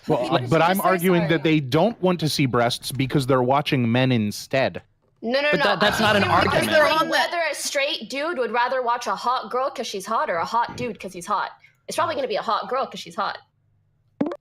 Well, What did but you I'm just say? arguing Sorry. that they don't want to see breasts because they're watching men instead. No, But no. that's not an argument. They're on whether a straight dude would rather watch a hot girl because she's hot or a hot dude because he's hot. It's probably going to be a hot girl because she's hot.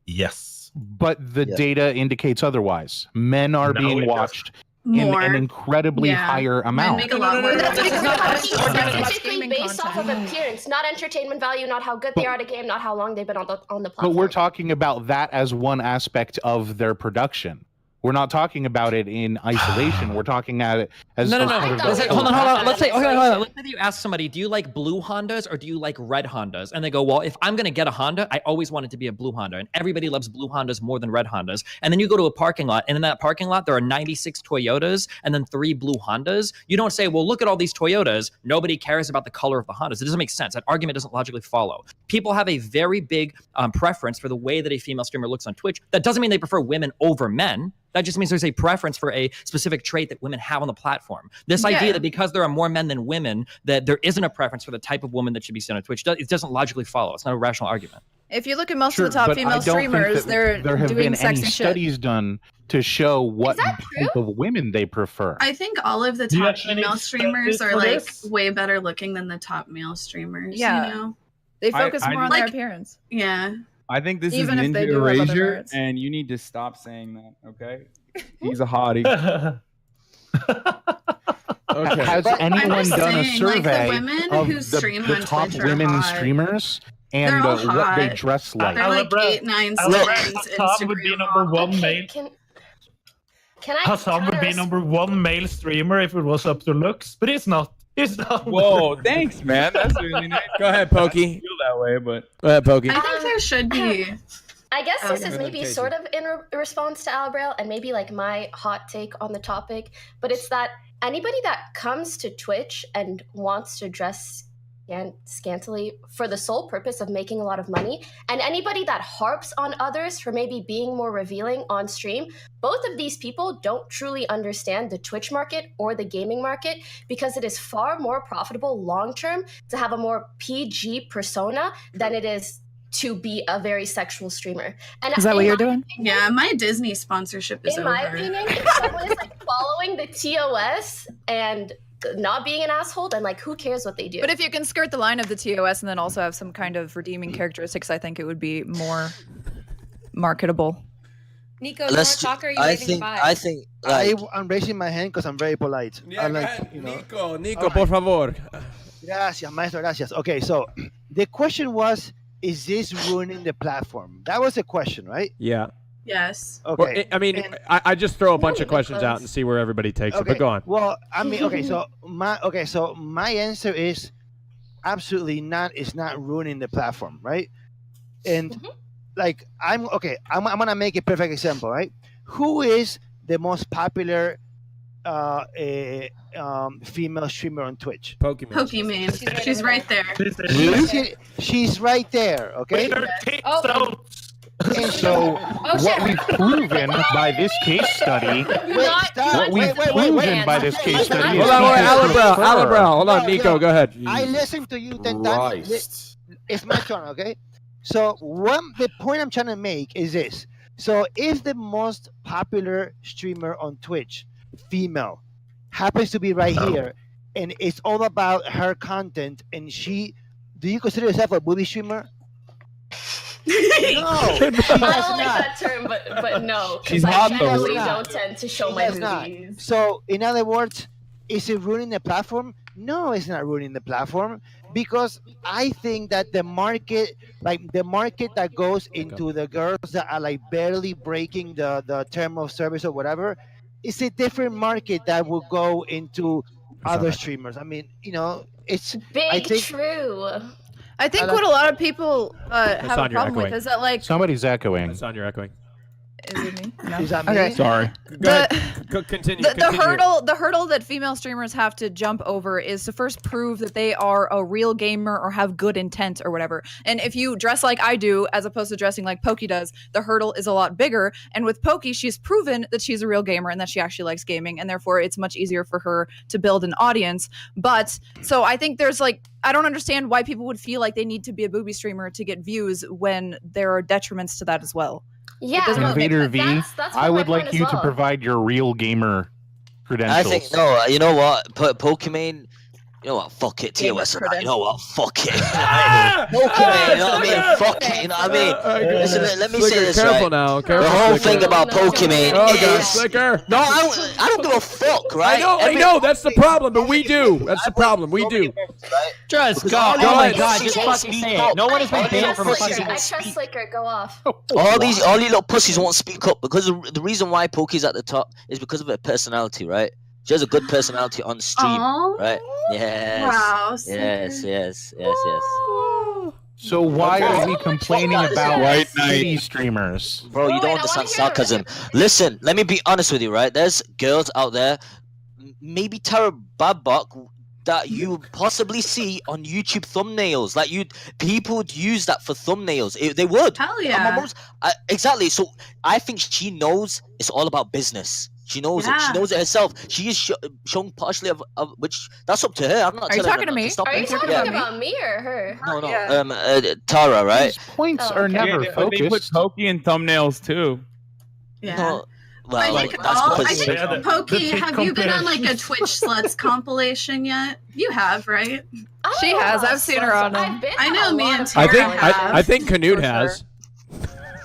Yes. But the data indicates otherwise. Men are No, being it watched in More. an incredibly Yeah. higher Men amount. make a lot more. That's because We're we're talking talking about specifically gaming based off of content. appearance, not entertainment value, not how good they are at a game, not how long they've been on the But platform. we're talking about that as one aspect of their production. We're not talking about it in isolation. We're talking at it as No. part of the Let's say, whole hold on. Let's say, package. hold on. Let's say you ask somebody, do you like blue Hondas or do you like red Hondas? And they go, well, if I'm going to get a Honda, I always want it to be a blue Honda. And everybody loves blue Hondas more than red Hondas. And then you go to a parking lot, and in that parking lot, there are 96 Toyotas and then 3 blue Hondas. You don't say, well, look at all these Toyotas. Nobody cares about the color of the Hondas. It doesn't make sense. That argument doesn't logically follow. People have a very big preference for the way that a female streamer looks on Twitch. That doesn't mean they prefer women over men. That just means there's a preference for a specific trait that women have on the platform. This idea that because there are more men than women, that there isn't a preference for the type of woman that should be seen on Twitch, it doesn't logically follow. It's not a rational argument. If you look at most of the top but female I don't think streamers, that they're there have doing been any sexy shit. studies done to show what type of women they prefer. I think all of the Do you top actually female need streamers studies are for like this? way better looking than the top male streamers. Yeah. You know? They focus I more on just- their appearance. Yeah. I think this Even is if they Ninja do have other Erasure, merits. and you need to stop saying that, okay? He's a hottie. Okay. Has But I'm anyone just done a saying, like, the survey women of who stream the on top Twitch are women hot. streamers They're and all what they hot. dress like? They're like Alabra- 8, 9, Alabra- 7s Hassan would be Instagram number models. one male. Can I? Hassan would be number one male streamer if it was up to looks, but it's not. It's not. Whoa, thanks, man. That's really nice. Go ahead, Pokey. I feel that way, but Go ahead, Pokey. I think there should be. I guess this Okay. is maybe sort of in response to Albrail and maybe like my hot take on the topic, but it's that anybody that comes to Twitch and wants to dress scantily for the sole purpose of making a lot of money, and anybody that harps on others for maybe being more revealing on stream, both of these people don't truly understand the Twitch market or the gaming market, because it is far more profitable long term to have a more PG persona than it is to be a very sexual streamer. And Is that what in you're my doing? Yeah, my Disney sponsorship is in over. my opinion, if someone is like following the TOS and not being an asshole, then like who cares what they do? But if you can skirt the line of the TOS and then also have some kind of redeeming characteristics, I think it would be more marketable. Nico, do you want to talk or are you I waving think, goodbye? I think, like, I'm raising my hand because I'm very polite. Yeah, I go like, ahead. you know. Nico, All por right. favor. Gracias, maestro, gracias. Okay, so the question was, is this ruining the platform? That was the question, right? Yeah. Yes. Okay. Well, I mean, I just throw a bunch of questions out and see where everybody takes it. But go on. Well, I mean, okay, so my answer is absolutely not. It's not ruining the platform, right? And like I'm gonna make a perfect example, right? Who is the most popular female streamer on Twitch? Pokimane. Pokimane. She's right there. She's right there. Okay. And so what we've proven by this case study, what we've proven by this case study is Hold on, wait, people prefer- Alabra. Hold on, No, Nico, no. go ahead. I listened to you 10 times. It's my turn, okay? So the point I'm trying to make is this. So if the most popular streamer on Twitch, female, happens to be right here, and it's all about her content, and do you consider yourself a booby streamer? No, she I does don't like not. that term, but no. 'cause She's I hot, though. generally She does don't not. tend to show She my does not. boobies. So, in other words, is it ruining the platform? No, it's not ruining the platform, because I think that the market that goes into the girls that are like barely breaking the term of service or whatever, is a different market that will go into other streamers. I mean, you know, it's I think True. I think what a lot of people have a Hassan, you're problem with echoing. is that like Somebody's echoing. Hassan, you're echoing. is it me? No. Is that me? Okay. Sorry. Go ahead. Continue. The hurdle that female streamers have to jump over is to first prove that they are a real gamer or have good intent or whatever. And if you dress like I do, as opposed to dressing like Pokey does, the hurdle is a lot bigger. And with Pokey, she's proven that she's a real gamer and that she actually likes gaming, and therefore it's much easier for her to build an audience. But so I think there's like, I don't understand why people would feel like they need to be a booby streamer to get views when there are detriments to that as well. Yeah, Invader V, that's I my would point like as you to well. provide your real gamer I credentials. think no. You know what? Pokimane, You know what? Fuck it. Gamer TOS. You credentials. know what? Fuck it. Pokimane, you know what I mean? Fuck it. You know what I mean? Listen, let me say this Careful right. now. Careful, The whole Sliker. thing about Pokimane Oh God, is Sliker. no, I don't give a fuck, right? I know. That's the problem, but we do. That's the problem. We do. Just Because go. all Oh my these God, pussies just won't fucking speak say up. it. No one has been All these banned from pussies fucking. I trust Sliker. Go off. All these little pussies won't speak up because the reason why Poki's at the top is because of her personality, right? She has a good personality on stream, Oh. right? Yes. Wow. Yes. So why are we complaining about White city Knight. streamers? Bro, you don't understand sarcasm. Listen, let me be honest with you, right? There's girls out there, maybe Tara Babok, that you possibly see on YouTube thumbnails. Like people would use that for thumbnails. They would. Hell And yeah. my mom's, exactly. So I think she knows it's all about business. She knows it. She Yeah. knows it herself. She is shown partially of which that's up to her. I'm not Are you telling her talking to not me? stop Are it. you talking Yeah. about me or her? No. Yeah. Tara, right? These points Oh, are okay. never But they put focused. Poki in thumbnails too. Yeah. No, well, I think that's all- because I think- Yeah, the Pokey, kid have you been on like a compilation. Twitch Sluts compilation yet? You have, right? I don't She know has. about I've seen her sluts. on them. I've been I know on me a lot and of Tara I think have. I think Knut For has.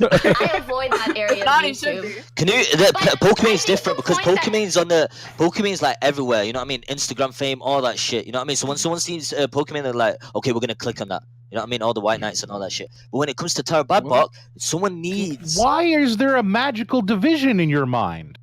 I avoid that area of Donnie should YouTube. be. Pokimane's different the because point that- Pokimane's like everywhere. You know what I mean? Instagram fame, all that shit. You know what I mean? So when someone sees Pokimane, they're like, okay, we're gonna click on that. You know what I mean? All the white knights and all that shit. But when it comes to Tara Badbok, someone needs. Why is there a magical division in your mind?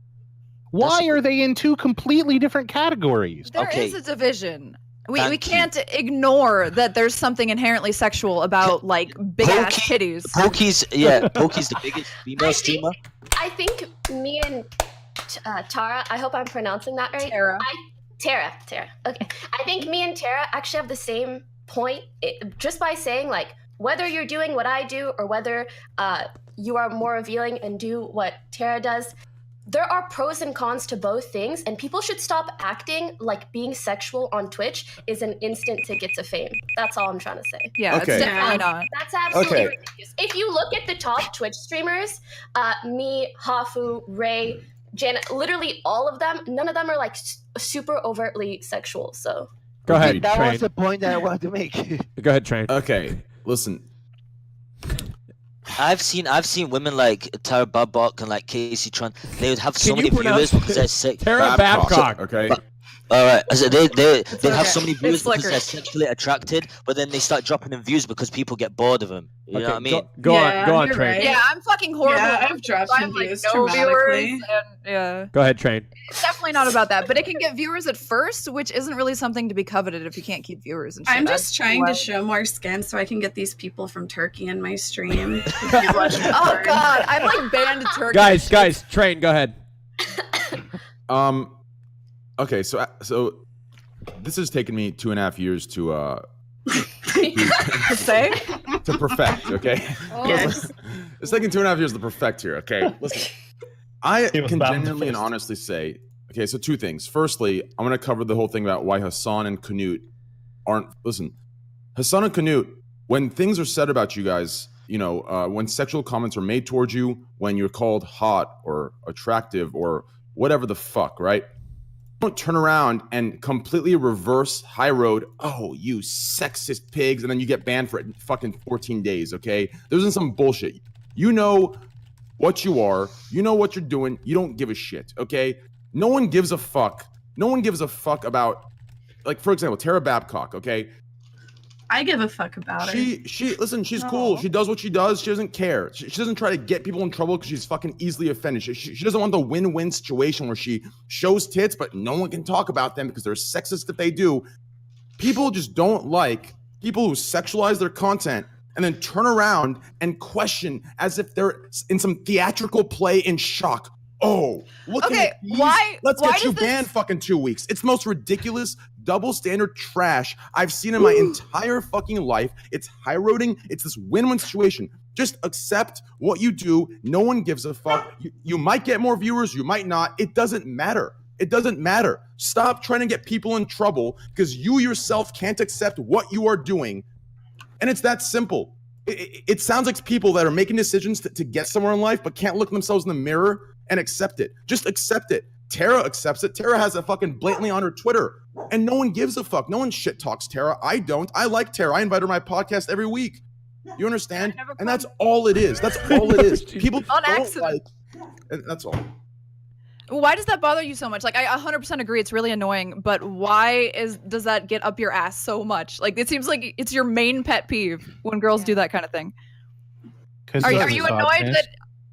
Why are they in two completely different categories? There is Okay. a division. We Thank you. can't ignore that there's something inherently sexual about like big ass titties. Poki's the biggest female streamer. I think me and Tara, I hope I'm pronouncing that right. Tara. Tara. Okay. I think me and Tara actually have the same point just by saying like whether you're doing what I do or whether you are more revealing and do what Tara does. There are pros and cons to both things, and people should stop acting like being sexual on Twitch is an instant ticket to fame. That's all I'm trying to say. Yeah, Okay. it's definitely not. That's absolutely Okay. ridiculous. If you look at the top Twitch streamers, me, Hafu, Ray, Janet, literally all of them, none of them are like super overtly sexual. So Go ahead, That Train. was the point that I wanted to make. Go ahead, Train. Okay, listen. I've seen women like Tara Babok and like Casey Tron. They would have so Can many you pronounce viewers because they're sick. Tara Babcock. Okay. All right, so they have so many It's viewers because Sliker. they're sexually attracted, but then they start dropping in views because people get bored of them. You know what I mean? Go on, you're Train. right. Yeah, I'm fucking horrible. Yeah, I've dropped I some have, like, views no dramatically. viewers, and, yeah, Go ahead, Train. it's definitely not about that. But it can get viewers at first, which isn't really something to be coveted if you can't keep viewers. And shit. I'm That's just trying why- to show more skin so I can get these people from Turkey in my stream. who can't watch it Oh porn. God, I'm like banned Turkey. Guys, Train, go ahead. Okay, so this has taken me 2.5 years to say. to perfect. Okay. Yes. It's taking 2.5 years to perfect here. Okay. Listen, I He was can bound genuinely and first. honestly say, okay, so two things. Firstly, I'm going to cover the whole thing about why Hasan and KNUT aren't. Listen, Hasan and KNUT, when things are said about you guys, you know, when sexual comments are made towards you, when you're called hot or attractive or whatever the fuck, right? Don't turn around and completely reverse high road. Oh, you sexist pigs, and then you get banned for fucking 14 days. Okay, there isn't some bullshit. You know what you are. You know what you're doing. You don't give a shit. Okay, no one gives a fuck. No one gives a fuck about, like, for example, Tara Babcock. Okay, I give a fuck about her. Listen, she's cool. She does what she does. She doesn't care. She doesn't try to get people in trouble because she's fucking easily offended. She doesn't want the win-win situation where she shows tits, but no one can talk about them because they're sexist if they do. People just don't like people who sexualize their content and then turn around and question as if they're in some theatrical play in shock. Oh, look Okay, at these. why- Let's why get you does this- banned fucking 2 weeks. It's the most ridiculous double standard trash I've seen in my entire fucking life. It's high roading. It's this win-win situation. Just accept what you do. No one gives a fuck. You might get more viewers. You might not. It doesn't matter. It doesn't matter. Stop trying to get people in trouble because you yourself can't accept what you are doing. And it's that simple. It sounds like people that are making decisions to get somewhere in life but can't look themselves in the mirror and accept it. Just accept it. Tara accepts it. Tara has it fucking blatantly on her Twitter, and no one gives a fuck. No one shit talks Tara. I don't. I like Tara. I invite her to my podcast every week. You understand? And that's all it is. That's all it is. People On don't accident. like. That's all. Why does that bother you so much? Like, I 100% agree, it's really annoying, but why does that get up your ass so much? Like, it seems like it's your main pet peeve when girls do that kind of thing. Are you annoyed that?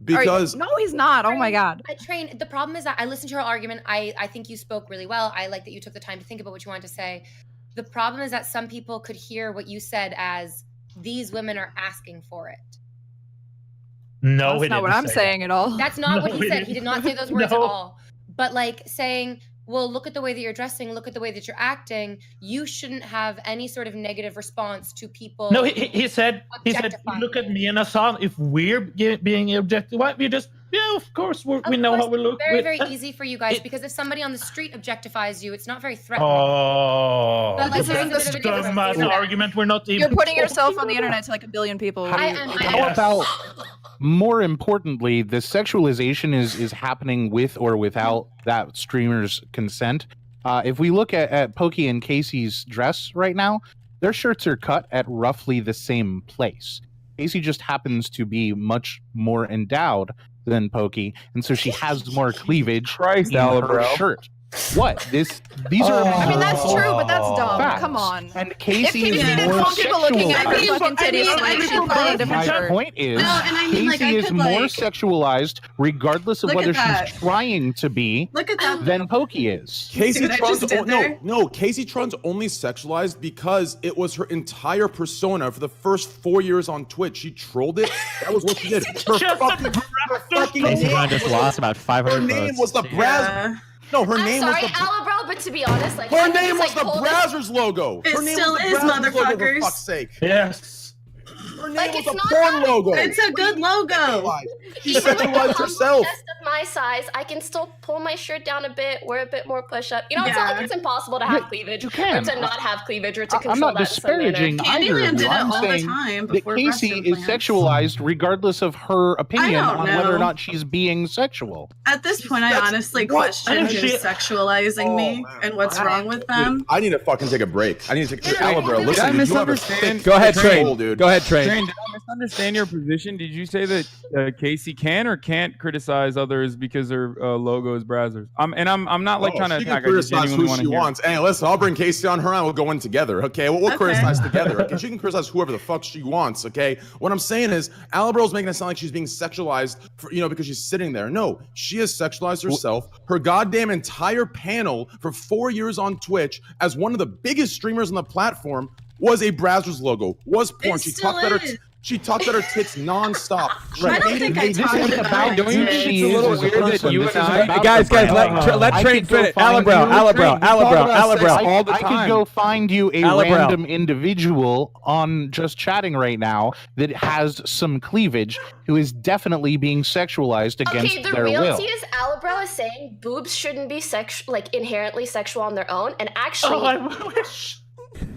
Because no, he's not. Oh my god. I train. The problem is that I listened to your argument. I think you spoke really well. I like that you took the time to think about what you wanted to say. The problem is that some people could hear what you said as these women are asking for it. No, that's not what I'm saying at all. That's not what he said. He did not say those words at all. But like saying, well, look at the way that you're dressing, look at the way that you're acting. You shouldn't have any sort of negative response to people. No, he said, look at me and Hasan. If we're being objectified, we just, yeah, of course, we know how we look. Very, very easy for you guys because if somebody on the street objectifies you, it's not very threatening. Oh, But, like, this is the dumbass argument. We're not even. You're putting yourself on the internet to like a billion people. How about, more importantly, the sexualization is happening with or without that streamer's consent. If we look at Pokey and Casey's dress right now, their shirts are cut at roughly the same place. Casey just happens to be much more endowed than Pokey, and so she has more cleavage in her shirt. What? These are. I mean, that's true, but that's dumb. Facts. Come on. And Casey if is needed more people looking at her fucking titties, like, she'd probably a different My shirt. point is, No, and I mean, like, Casey I is could, more like- sexualized, regardless of Look whether at that. she's trying to be, Look at that. than Pokey is. Casey what I just did there? no. Casey Tron's only sexualized because it was her entire persona for the first 4 years on Twitch. She trolled it. That was what she did. Her fucking Casey name just lost about 500 Her name was the Yeah. Brazzers. No, her name I'm sorry, was the. Alabro, but to be honest, like Her I name was just, the like, hold it- Brazzers logo. It Her name still was the is, Brazzers logo, for motherfuckers. fuck's sake. Yes. Her name Like, was it's the not porn that- logo. It's a good logo. She Even with the sexualized humble herself. chest of my size, I can still pull my shirt down a bit, wear a bit more push-up. You know, it's not Yeah. like it's impossible to have Yeah, cleavage you can. or to not have cleavage or to control I'm not that in some manner. disparaging either Candyland of did you. it I'm all the saying time that before breast Casey is implants. sexualized regardless of her opinion don't on whether or know. not she's being sexual. At this point, I That's- honestly what? question I know who's she- sexualizing me and what's wrong with them. Dude, I need to fucking take a break. I need to take. Alabro, Did I listen, dude, you have a misunderstand? thick Go ahead, soul, Train. dude. Go ahead, Train. Train, did I misunderstand your position? Did you say that Casey can or can't criticize others because their logo is Brazzers? I'm not like trying to She can attack. I just criticize genuinely who want she to hear. wants. Hey, listen, I'll bring Casey on her and we'll go in together. Okay, we'll Okay. criticize together. Okay, she can criticize whoever the fuck she wants. Okay, what I'm saying is, Alabro's making it sound like she's being sexualized, for, because she's sitting there. No, she has sexualized herself. Her goddamn entire panel for 4 years on Twitch as one of the biggest streamers on the platform was a Brazzers logo. Was porn. It still is. She talked about her tits nonstop. I don't think I talked about it. Don't you think it's a little weird that you and I? Guys, let Train finish. Alabro. All the time. I could go find you a Alabro. random individual on just chatting right now that has some cleavage who is definitely being sexualized against Okay, the their will. reality is Alabro is saying boobs shouldn't be inherently sexual on their own, and actually, I wish.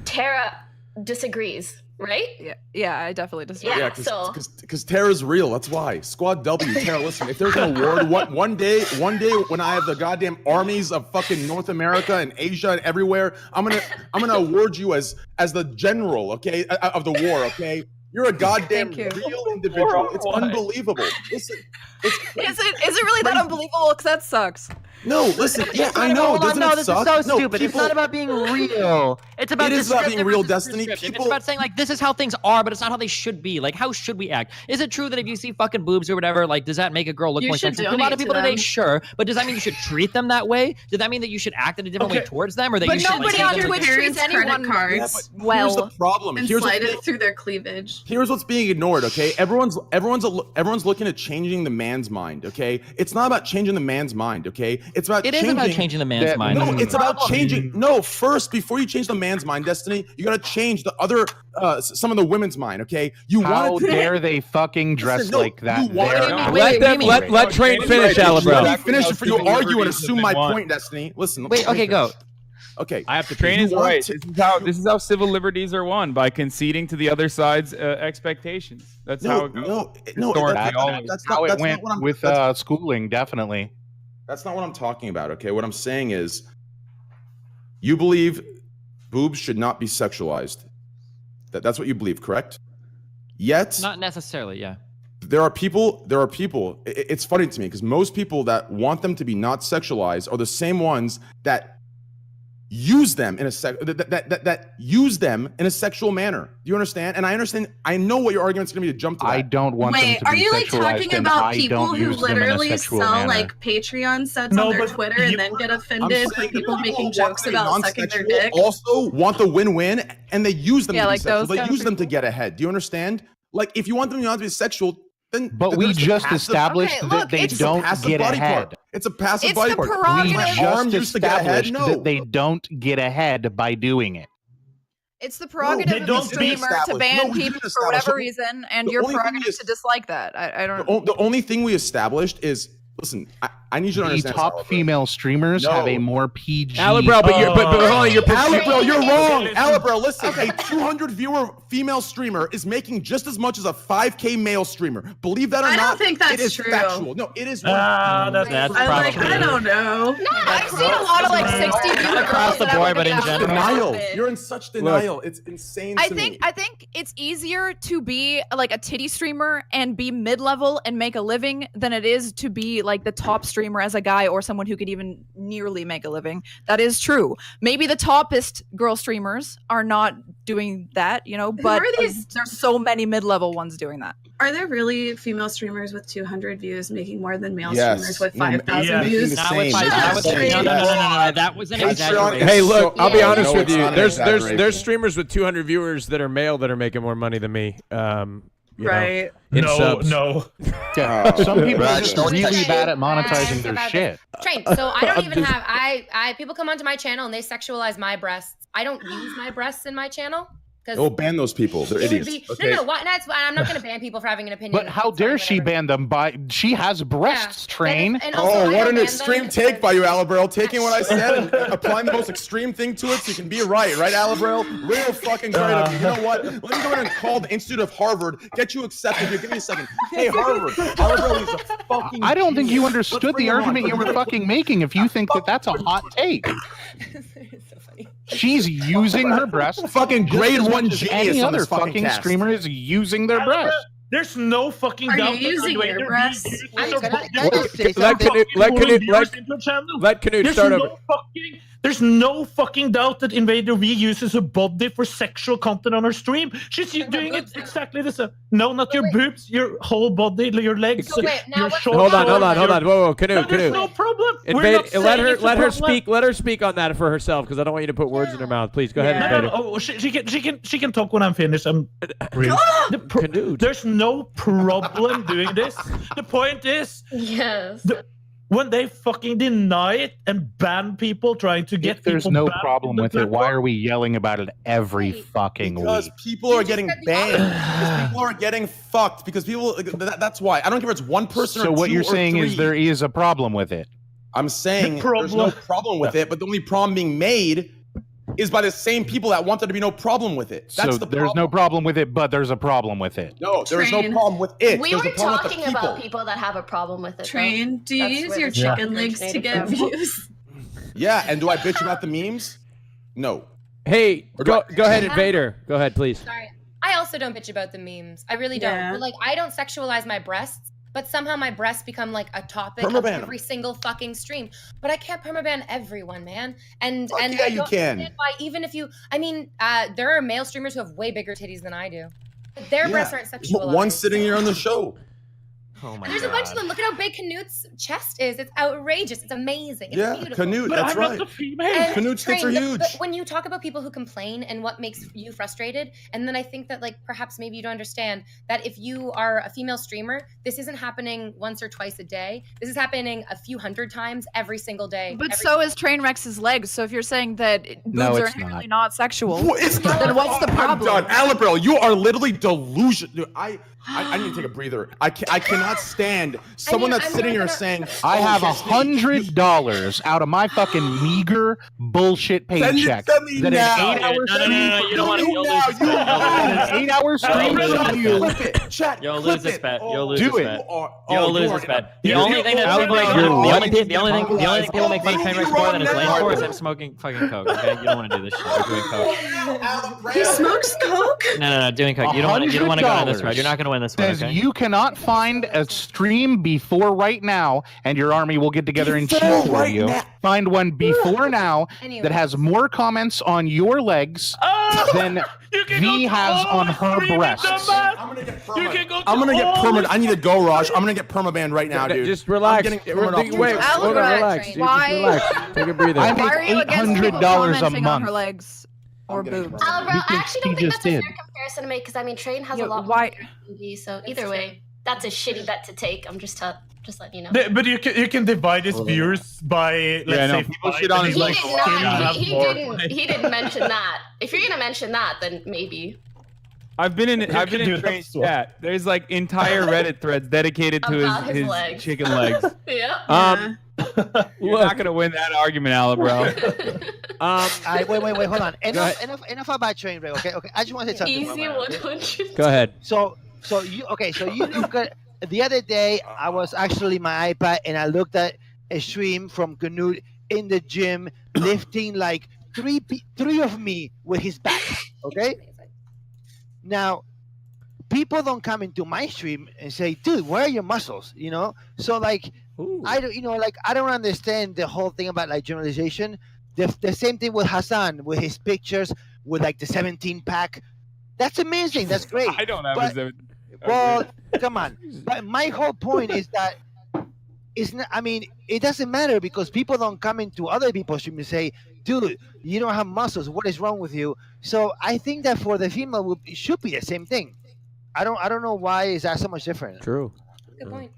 Tara disagrees, right? Yeah, I definitely disagree. Yeah, so Because Tara's real. That's why. Squad W. Tara, listen. If there's an award, one day when I have the goddamn armies of fucking North America and Asia and everywhere, I'm gonna award you as the general, okay, of the war, okay. You're a goddamn real individual. It's unbelievable. Listen, Is it really that unbelievable? Because that sucks. No, listen. Yeah, I know. Doesn't no, it this suck? is so No, stupid. It's people- not about being real. It's about It is about being descriptive real, versus Destiny. prescriptive. People- It's about saying like this is how things are, but it's not how they should be. Like how should we act? Is it true that if you see fucking boobs or whatever, like does that make a girl look You more should sexual? To a lot of donate people to today, them. sure, but does that mean you should treat them that way? Does that mean that you should act in a different way towards them, or that But you should nobody like, on take them Twitch with- treats Parents' anyone credit Yeah, cards but here's the problem. and Here's slide what's it through their cleavage. Here's what's being ignored, okay? Everyone's looking at changing the man's mind, okay? It's not about changing the man's mind, okay? It's about It is about changing the man's mind. No, it's about changing. No, first, before you change the man's mind, Destiny, you gotta change the other, some of the women's mind, okay? You How want to dare they fucking dress Listen, no, like that? you want- They're Let Train finish, Alabro. Let me finish before you argue and assume my point, Destiny. Listen. let me Wait, okay, finish. go. Okay. I have to Train You is want right. to- This is how civil liberties are won, by conceding to the other side's expectations. That's how it goes. No, Historically, that's always. that's how not it that's went not what I'm with schooling, definitely. That's not what I'm talking about, okay? What I'm saying is you believe boobs should not be sexualized. That's what you believe, correct? Yet Not necessarily, yeah. there are people, it's funny to me because most people that want them to be not sexualized are the same ones that use them in a that use them in a sexual manner. Do you understand? And I know what your argument's gonna be to jump to that. I don't want them to be are you like sexualized, talking and about I people don't who use them in a literally sexual sell manner. like Patreon sets No, on their but Twitter and you- then get I'm offended for saying people that making want jokes to be about sucking their non-sexual dick? Also want the win-win, and they use them Yeah, to be like sexual. those They kind of use them to get ahead. Do you understand? Like if you want them not to be sexual, then But we there's the just passive- established Okay, that look, they it's the don't passive get body ahead. part. It's a passive It's body the part. prerogative- We My arm just used to get ahead. established No. that they don't get ahead by doing it. It's the prerogative they of don't the be streamer to established. ban No, we people didn't for whatever establish. reason, and The your only thing prerogative is- to dislike that. I don't. The only thing we established is, listen, I need you to The understand. top Alabro. female streamers No. have a more PG. Alabro, but hold on, you're Alabro, you're wrong. listen. Alabro, listen. A 200 viewer female streamer is making just as much as a 5K male streamer. Believe that or I not, don't think that's it is true. factual. No, it is. That's I like. probably- I don't know. No, I've seen a lot of like 60 viewer Not across girls the that I board, would but be in out general. for Denial. it. You're in such denial. It's insane. I to think me. I think it's easier to be like a titty streamer and be mid-level and make a living than it is to be like the top streamer as a guy or someone who could even nearly make a living. That is true. Maybe the toppest girl streamers are not doing that, you know, but are these- there's so many mid-level ones doing that. Are there really female streamers with 200 views making more than male Yes. streamers with No, 5,000 yeah. views? Not with Same. five. Shut That up, was, Straight. no. That was an Patreon exaggeration. Hey, look, I'll be Yeah. honest No, with it's you. not an There's exaggeration. streamers with 200 viewers that are male that are making more money than me. You know, Right. in No, subs. no. Yeah, some people are Raj, just don't really touch bad it. at monetizing their About shit. Train. So I don't I'm even just- have I people come onto my channel and they sexualize my breasts. I don't use my breasts in my channel because Oh, ban those people. They're it would idiots. be Okay. no. Why, that's why I'm not going to ban people for having an opinion. But how It's dare fine, she whatever. ban them by? She has breasts, Yeah. Train. And also, I Oh, don't what an ban extreme them take by you, because- Alabro. Taking what I said and applying the most extreme thing to it so you can be right, Alabro? Real fucking great of you. You know what? Let me go ahead and call the Institute of Harvard, get you accepted here. Give me a second. Hey, Harvard. Alabro is a fucking I don't think you genius. understood Let's bring the him on. argument you were fucking making if you think that that's a hot take. It's so funny. She's using her breasts. Fucking just grade as much one as genius any on other this fucking fucking cast. streamer is using their breasts. There's no fucking Are you doubt. that using the way your they're breasts? being used Can is I a- just say Let something? Canute start over. There's no fucking doubt that Invader V uses her body for sexual content on her stream. She's doing it exactly the same. No, not your boobs, your whole body, your legs, So wait, now your what- short. Hold on. shorts, Whoa, Canute, There's Canute. no problem. We're Invade, not saying let it's a her problem. speak. Let her speak on that for herself, because I don't want you to put words in her mouth. Please go ahead, Yeah. Invader. No, she can talk when I'm finished. I'm really. Canute. There's no problem doing this. The point is, Yes. when they fucking deny it and ban people trying to get If there's people no banned problem from the with it, why platform, are we yelling about it every fucking Because week? people are getting banned. Because people are getting fucked. Because people. That's why. I don't care if it's one person or So two what you're or saying is three. there is a problem with it. I'm saying The there's no problem- problem with it, but the only problem being made is by the same people that want there to be no problem with it. That's So the there's problem. no problem with it, but there's a problem with it. No, there's no Train. problem with it. We There's were a problem with talking the about people that have a problem with it. though. Train, do you That's use where your this chicken originated legs to get from. views? Yeah, and do I bitch about the memes? No. Hey, Or do go ahead, Yeah. Invader. Go ahead, please. Sorry. I also don't bitch about the memes. I really don't. Yeah. But, like, I don't sexualize my breasts, but somehow my breasts become like a topic of Permaban 'em. every single fucking stream. But I can't permaban everyone, man. And Fuck and yeah, I you don't can. understand why, even if you, I mean, there are male streamers who have way bigger titties than I do. But their breasts aren't sexualized. One sitting here on the show. Oh my And there's a bunch of them. Look at how big Knut's chest is. It's outrageous. It's amazing. It's Yeah, beautiful. Canute, But that's I'm right. not the female. And Canute's tits are Train, huge. But when you talk about people who complain and what makes you frustrated, and then I think that like perhaps maybe you don't understand that if you are a female streamer, this isn't happening once or twice a day. This is happening a few hundred times every single day. But every so is Trainwreck's legs. So if you're saying that boobs No, are it's inherently not sexual, What is then what's the problem? I'm done. Alabril, you are literally delusional. I need to take a breather. I cannot stand someone that's sitting here saying, I have shit, $100 out of my fucking meager bullshit paycheck. Send me That now. an 8 hour No, you don't want to. You'll lose this bet. an 8 hour stream You'll you. Clip it. Chat, You'll clip lose this it. bet. Oh, You'll lose do this it. bet. Oh, You'll lose you this are- bet. The only thing that people make fun of Trainwreck's more than his lane for is him smoking fucking coke. Okay, you don't want to do this shit. You're doing coke. He smokes coke? No, doing coke. You don't want to go down this road. You're not going to win this one. Says Okay? you cannot find a stream before right now, and your army will get together and cheer for right you. now. Find one before now Anyway. that has more comments on your legs than V has on her breasts. I'm gonna get permanent. I need to go, Raj. I'm gonna get permabanned right now, dude. Just relax. I'm getting permanent off Wait, Twitch. hold on, relax. Dude, just Why- relax. Take a breather. I make Why are you against people $800 a commenting on her month. legs or boobs? Bro, I actually don't he think just that's a fair did. comparison to make because I mean, Train has Yeah, a lot why- more TV, so either way, that's a shitty bet to take. I'm just letting you know. But you can divide his viewers by let's say people five, shit on and his He he's legs. did like, still not. have He more. didn't mention that. If you're gonna mention that, then maybe. I've been in can do that Train's as well. chat. There's like entire Reddit threads dedicated to About his his legs. chicken legs. Yeah. You're not gonna win that argument, Ala, bro. Wait, hold on. Go ahead. Enough about train wreck. Okay. I just want to say something. Easy 100. Go ahead. So you look at the other day. I was actually my iPad and I looked at a stream from KNUT in the gym lifting like three of me with his back. Okay. Now, people don't come into my stream and say, "Dude, where are your muscles?" You know. So like, I don't understand the whole thing about like generalization. The same thing with Hasan with his pictures with like the 17 pack. That's amazing. That's great. I don't have But- a Well, come on. But my whole point is that it's not, I mean, it doesn't matter because people don't come into other people's stream and say, "Dude, you don't have muscles. What is wrong with you?" So I think that for the female, it should be the same thing. I don't know why is that so much different. True. Good point.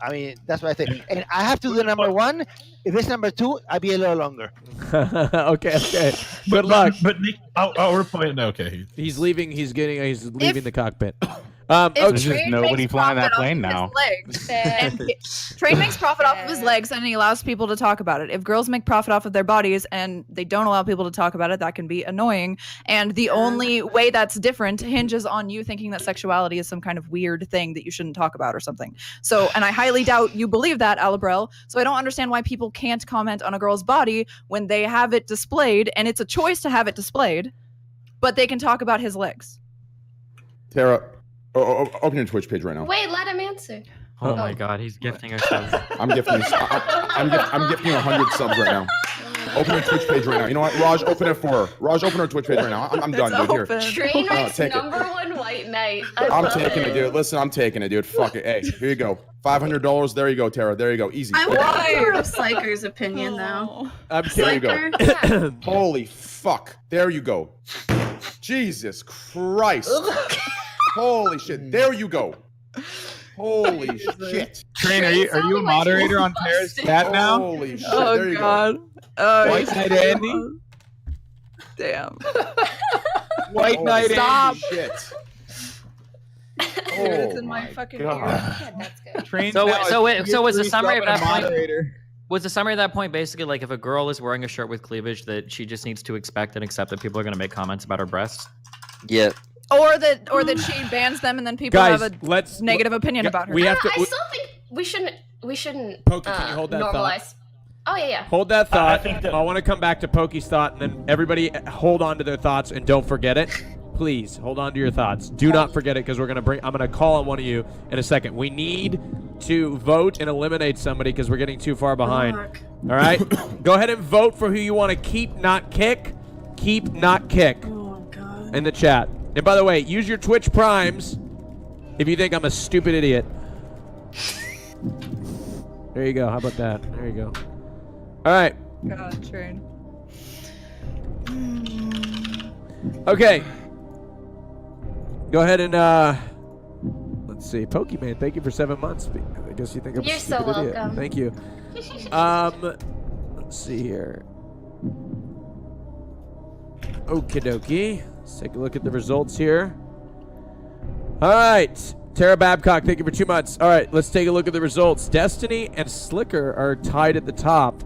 I mean, that's what I think. And I have to do number one. If it's number two, I'll be a little longer. Okay. Good luck. But Nick, our point. Okay. He's leaving. He's leaving the cockpit. If Okay. There's just Train nobody makes flying that profit plane off now. of his legs, and Train makes profit off of his legs, and he allows people to talk about it. If girls make profit off of their bodies and they don't allow people to talk about it, that can be annoying. And the only way that's different hinges on you thinking that sexuality is some kind of weird thing that you shouldn't talk about or something. So, and I highly doubt you believe that, Alabrel. So I don't understand why people can't comment on a girl's body when they have it displayed, and it's a choice to have it displayed, but they can talk about his legs. Tara, open your Twitch page right now. Wait, let him answer. Oh my God, he's gifting us subs. I'm gifting you. I'm gifting you 100 subs right now. Open your Twitch page right now. You know what, Raj? Open it for her. Raj, open her Twitch page right now. I'm done, dude. Here. Trainwreck's take it. #1 white knight. I'm taking it, dude. Listen, I'm taking it, dude. Fuck it. Hey, here you go. $500. There you go, Tara. There you go. Easy. I want to hear Sliker's opinion though. There you go. Holy fuck. There you go. Jesus Christ. Holy shit. There you go. Holy shit. Train, are you a moderator on Tara's chat now? Holy shit. Oh there you God. go. White Knight Andy? Damn. White Knight Stop. Andy. Shit. It's in my fucking ear. That's good. Train So now was the is summary of that point? moderator. Was the summary of that point basically like if a girl is wearing a shirt with cleavage that she just needs to expect and accept that people are going to make comments about her breasts? Yeah. Or that she bans them and then people Guys, have a let's negative opinion about her. We have to. I still think we shouldn't Pokey, can you hold that normalize. thought? Oh yeah. Hold that thought. think that- I want to come back to Pokey's thought, and then everybody hold on to their thoughts and don't forget it. Please hold on to your thoughts. Do not forget it because I'm gonna call on one of you in a second. We need to vote and eliminate somebody because we're getting too far behind. Fuck. All right, go ahead and vote for who you want to keep, not kick. Keep, not kick. Oh God. In the chat. And by the way, use your Twitch Primes if you think I'm a stupid idiot. There you go. How about that? There you go. All right. God, Train. Okay. Go ahead and let's see. Pokimane, thank you for 7 months. I guess you think I'm You're a so stupid idiot. welcome. Thank you. Let's see here. Okie dokie. Let's take a look at the results here. All right. Tara Babcock, thank you for 2 months. All right, let's take a look at the results. Destiny and Sliker are tied at the top.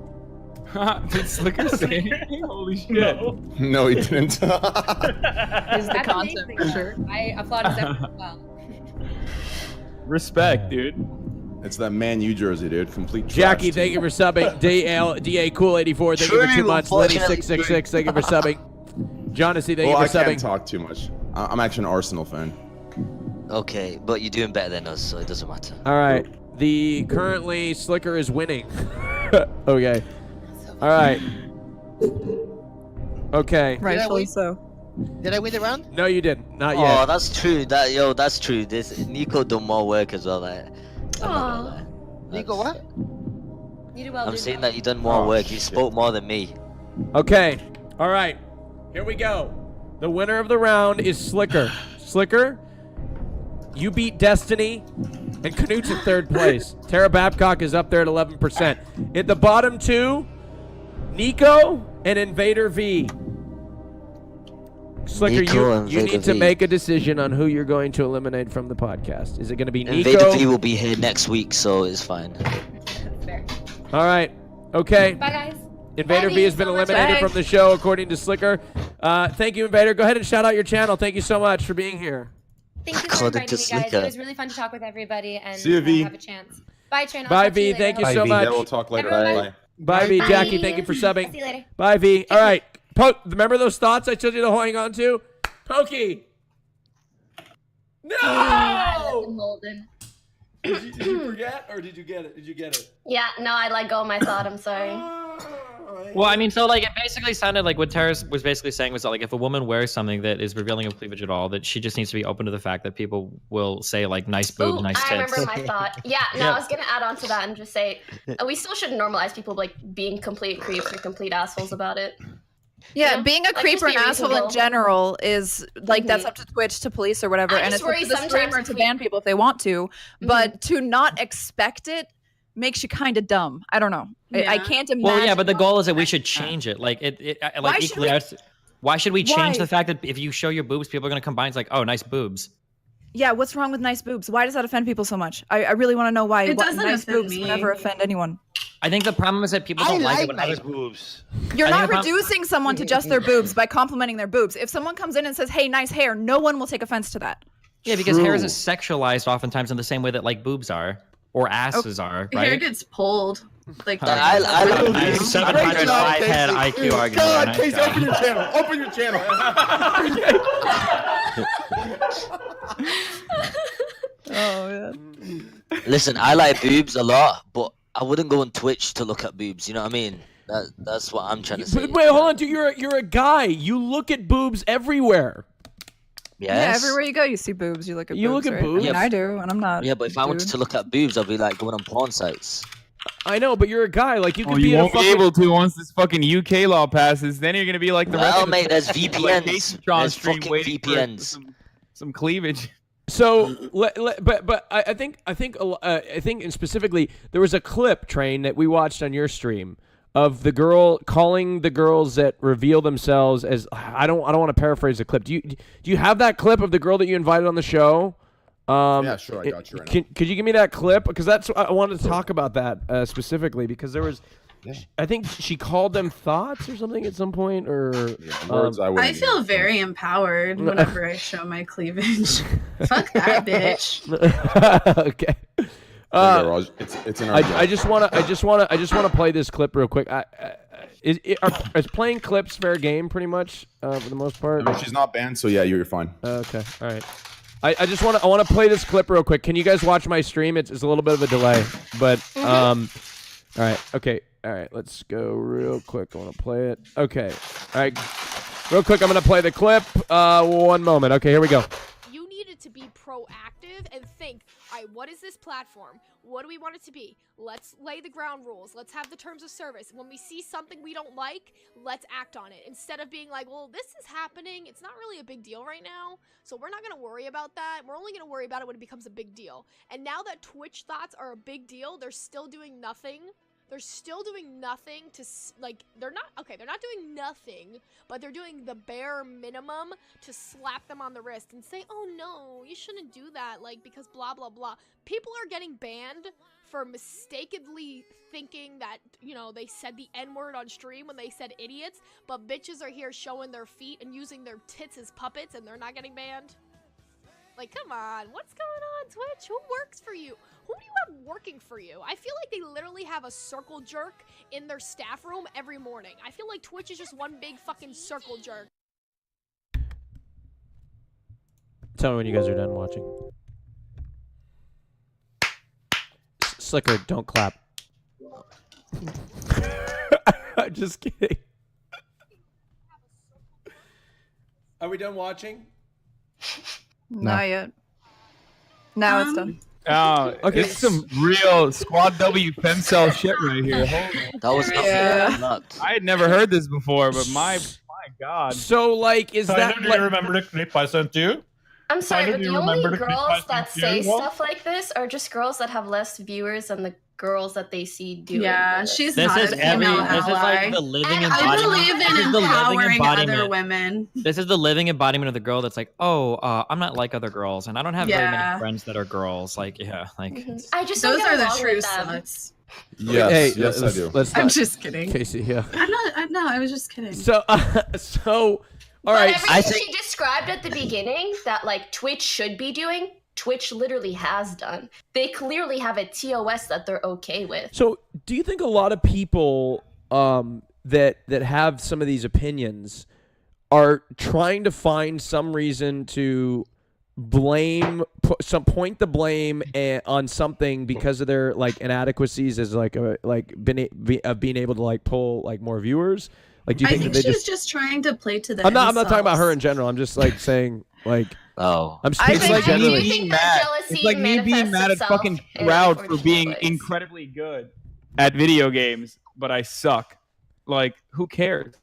Did Sliker say? Holy shit! No, he didn't. Is the content for sure. I applaud his effort as well. Respect, dude. It's that Man U jersey, dude. Complete trash, Jackie, dude. thank you for subbing. DA Cool 84, thank you for 2 months. Lenny 666, thank you for subbing. Jonassy, thank you I for subbing. can't talk too much. I'm actually an Arsenal fan. Okay, but you're doing better than us, so it doesn't matter. All right, currently Sliker is winning. Okay. All right. Okay. Rightfully so. Did I win the round? No, you didn't. Not Oh, yet. that's true. That's true. This Nico done more work as well. Like, Nico, what? You did well. I'm saying that you done more work. You spoke more than me. Okay. All right. Here we go. The winner of the round is Sliker. Sliker, you beat Destiny, and KNUT's in 3rd place. Tara Babcock is up there at 11%. At the bottom 2, Nico and Invader V. Sliker, you need to make a decision on who you're going to eliminate from the podcast. Is it going to be Nico? Invader V will be here next week, so it's fine. Fair. All right. Okay. Bye, guys. Invader Bye, V has been so much. eliminated Bye. from the show, according to Sliker. Thank you, Invader. Go ahead and shout out your channel. Thank you so much for being here. Thank you for inviting me, guys. It was really fun to talk with everybody and See you, V. have a chance. Bye, Trina. I'll Bye, talk to you V. Thank you later. so much. Yeah, we'll talk later. Everyone, Bye. Bye, V. Bye. Jackie, thank you for See subbing. you later. Bye, V. All right. Remember those thoughts I told you to hang on to? Pokey. No! Did you forget, or did you get it? Did you get it? Yeah, no, I let go of my thought. I'm sorry. Well, I mean, so like it basically sounded like what Tara was basically saying was that like if a woman wears something that is revealing of cleavage at all, that she just needs to be open to the fact that people will say like nice boob, Ooh, nice tits. I remember my thought. Yeah, no, Yeah. I was gonna add on to that and just say we still shouldn't normalize people like being complete creeps or complete assholes about it. Yeah, You know? being a Like, creep just or be an asshole in reasonable. general is like that's up to Twitch, to police, or whatever, I and just it's up worry to the sometimes streamer if to we- ban people if they want to. But to not expect it makes you kind of dumb. I don't know. I can't imagine. Well, yeah, but the goal is that we should change it. Like Why like should equally. we- Why should we change Why? the fact that if you show your boobs, people are going to combine? It's like, oh, nice boobs. Yeah, what's wrong with nice boobs? Why does that offend people so much? I really want to know why. It What doesn't nice offend boobs me. would never offend anyone. I think the problem is that people don't like it when nice other boobs. You're I think not the prob- reducing someone to just their boobs by complimenting their boobs. If someone comes in and says, "Hey, nice hair," no one will take offense to that. Yeah, because hair is sexualized oftentimes in the same way that like boobs are or asses are, right? Hair gets pulled. Like I love Nice boobs. 705 head IQ argument. God, Nice Casey, job. open your channel. Open your channel. Oh yeah. Listen, I like boobs a lot, but I wouldn't go on Twitch to look at boobs. You know what I mean? That's what I'm trying to say. But wait, hold on, dude. You're a guy. You look at boobs everywhere. Yes. Yeah, everywhere you go, you see boobs. You look at You boobs. look at right? boobs? I mean, Yeah. I do, and I'm not. Yeah, but if I wanted to look at boobs, I'd be like going on porn sites. I know, but you're a guy. Like you could Oh, be you in a won't be fucking. able to once this fucking UK law passes. Then you're gonna be like the rest Well, of the mate, there's like VPNs. Casey-tron There's stream fucking waiting for VPNs. some cleavage. So, but I think and specifically there was a clip, Train, that we watched on your stream of the girl calling the girls that reveal themselves as I don't want to paraphrase the clip. Do you have that clip of the girl that you invited on the show? Yeah, sure, I got you right now. Could you give me that clip? Because that's I wanted to talk about that specifically because there was. I think she called them thoughts or something at some point, or Words I I wouldn't feel very empowered whenever I show my cleavage. Fuck that bitch. Okay. It's in our I just want to play this clip real quick. Is playing clips fair game pretty much for the most part? I mean, she's not banned, so yeah, you're fine. Okay, all right. I just want to play this clip real quick. Can you guys watch my stream? It's a little bit of a delay, but all right, okay, all right. Let's go real quick. I want to play it. Okay, all right, real quick. I'm gonna play the clip. 1 moment. Okay, here we go. You needed to be proactive and think, all right, what is this platform? What do we want it to be? Let's lay the ground rules. Let's have the terms of service. When we see something we don't like, let's act on it. Instead of being like, well, this is happening. It's not really a big deal right now, so we're not going to worry about that. We're only going to worry about it when it becomes a big deal. And now that Twitch thoughts are a big deal, they're still doing nothing they're still doing nothing to they're not doing nothing, but they're doing the bare minimum to slap them on the wrist and say, oh no, you shouldn't do that, like, because blah blah blah. People are getting banned for mistakenly thinking that, you know, they said the N-word on stream when they said idiots, but bitches are here showing their feet and using their tits as puppets and they're not getting banned. Like, come on, what's going on, Twitch? Who works for you? Who do you have working for you? I feel like they literally have a circle jerk in their staff room every morning. I feel like Twitch is just one big fucking circle jerk. Tell me when you guys are done watching. Sliker, don't clap. I'm just kidding. Are we done watching? Not yet. Now it's done. Oh, okay. It's some real Squad W femcel shit right here. That was I had never heard this before, but my god. So, like, is Tyler, that? do you remember the clip I sent you? I'm sorry, Tyler, but do the you only remember the clip I girls sent that you? say Well, stuff like this are just girls that have less viewers than the girls that they see doing Yeah, this. she's This not is a female this is like ally. the living I embodiment. believe This in is the living empowering other embodiment. women. This is the living embodiment of the girl that's like, oh, I'm not like other girls, and I don't have very Yeah. many friends that are girls. Like, yeah, like I just don't Those get are the along true with them. sluts. Yes, Hey, yes, I let's- do. let's I'm not- just kidding. Casey, yeah. I'm not. No, I was just kidding. So, all right. But everything she described at the beginning that like Twitch should be doing, Twitch literally has done. They clearly have a TOS that they're okay with. So, do you think a lot of people that have some of these opinions are trying to find some reason to point the blame on something because of their like inadequacies as like being able to like pull like more viewers? Like, do you I think think that they she's just? just trying to play to the. I'm not talking about her in general. I'm just like saying like. Oh. I'm speaking It's like generally. me being mad. It's like me being mad at fucking Shroud for being incredibly good at video games, but I suck. Like, who cares?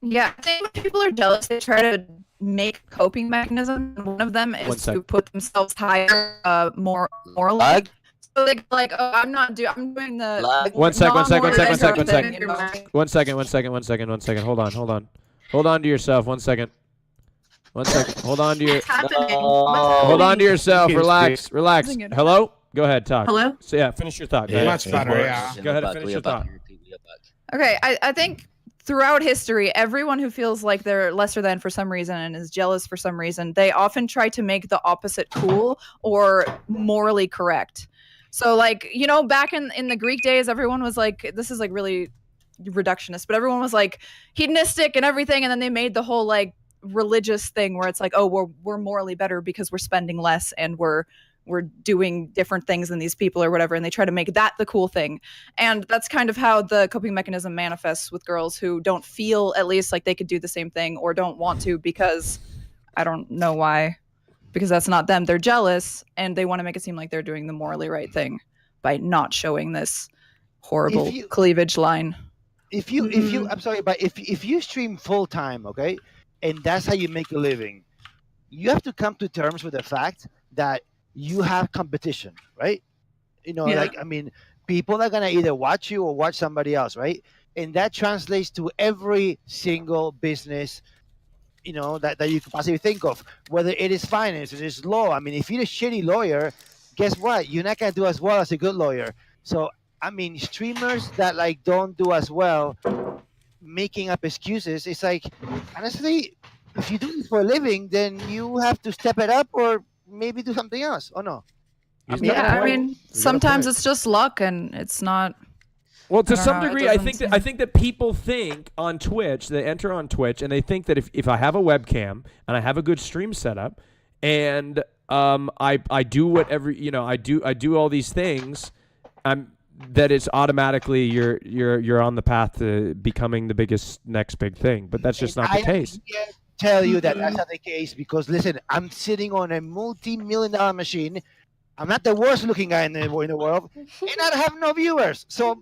Yeah, I think when people are jealous, they try to make a coping mechanism. And one of them One is sec. to put themselves higher, morally. Lag? So they're like, oh, I'm doing the. Lag? One sec. One second. Hold on to yourself. 1 second. Hold on to your. Hold on to yourself. Relax. Hello. Go ahead. Talk. Hello? So yeah, finish your thought. Go Yeah, ahead. much better, yeah. Go ahead and finish your thought. Okay, I think throughout history, everyone who feels like they're lesser than for some reason and is jealous for some reason, they often try to make the opposite cool or morally correct. So, like, you know, back in the Greek days, everyone was like, this is like really reductionist, but everyone was like hedonistic and everything, and then they made the whole like religious thing where it's like, oh, we're morally better because we're spending less and we're doing different things than these people or whatever, and they try to make that the cool thing. And that's kind of how the coping mechanism manifests with girls who don't feel at least like they could do the same thing or don't want to because I don't know why, because that's not them. They're jealous and they want to make it seem like they're doing the morally right thing by not showing this horrible cleavage line. If you I'm sorry, but if you stream full time, okay, and that's how you make a living, you have to come to terms with the fact that you have competition, right? You know, Yeah. like, I mean, people are gonna either watch you or watch somebody else, right? And that translates to every single business, you know, that you could possibly think of, whether it is finance, it is law. I mean, if you're a shitty lawyer, guess what? You're not gonna do as well as a good lawyer. So, I mean, streamers that like don't do as well, making up excuses, it's like, honestly, if you do this for a living, then you have to step it up or maybe do something else, or no? I mean, sometimes it's just luck and it's not. Well, to I don't some know, it degree, I doesn't think that people think on Twitch, they enter on Twitch, and they think that if I have a webcam and I have a good stream setup, and I do whatever, you know, I do all these things, that it's automatically you're on the path to becoming the biggest next big thing. But that's just not the case. Tell you that that's not the case, because listen, I'm sitting on a multi-million-dollar machine. I'm not the worst looking guy in the world, and I have no viewers. So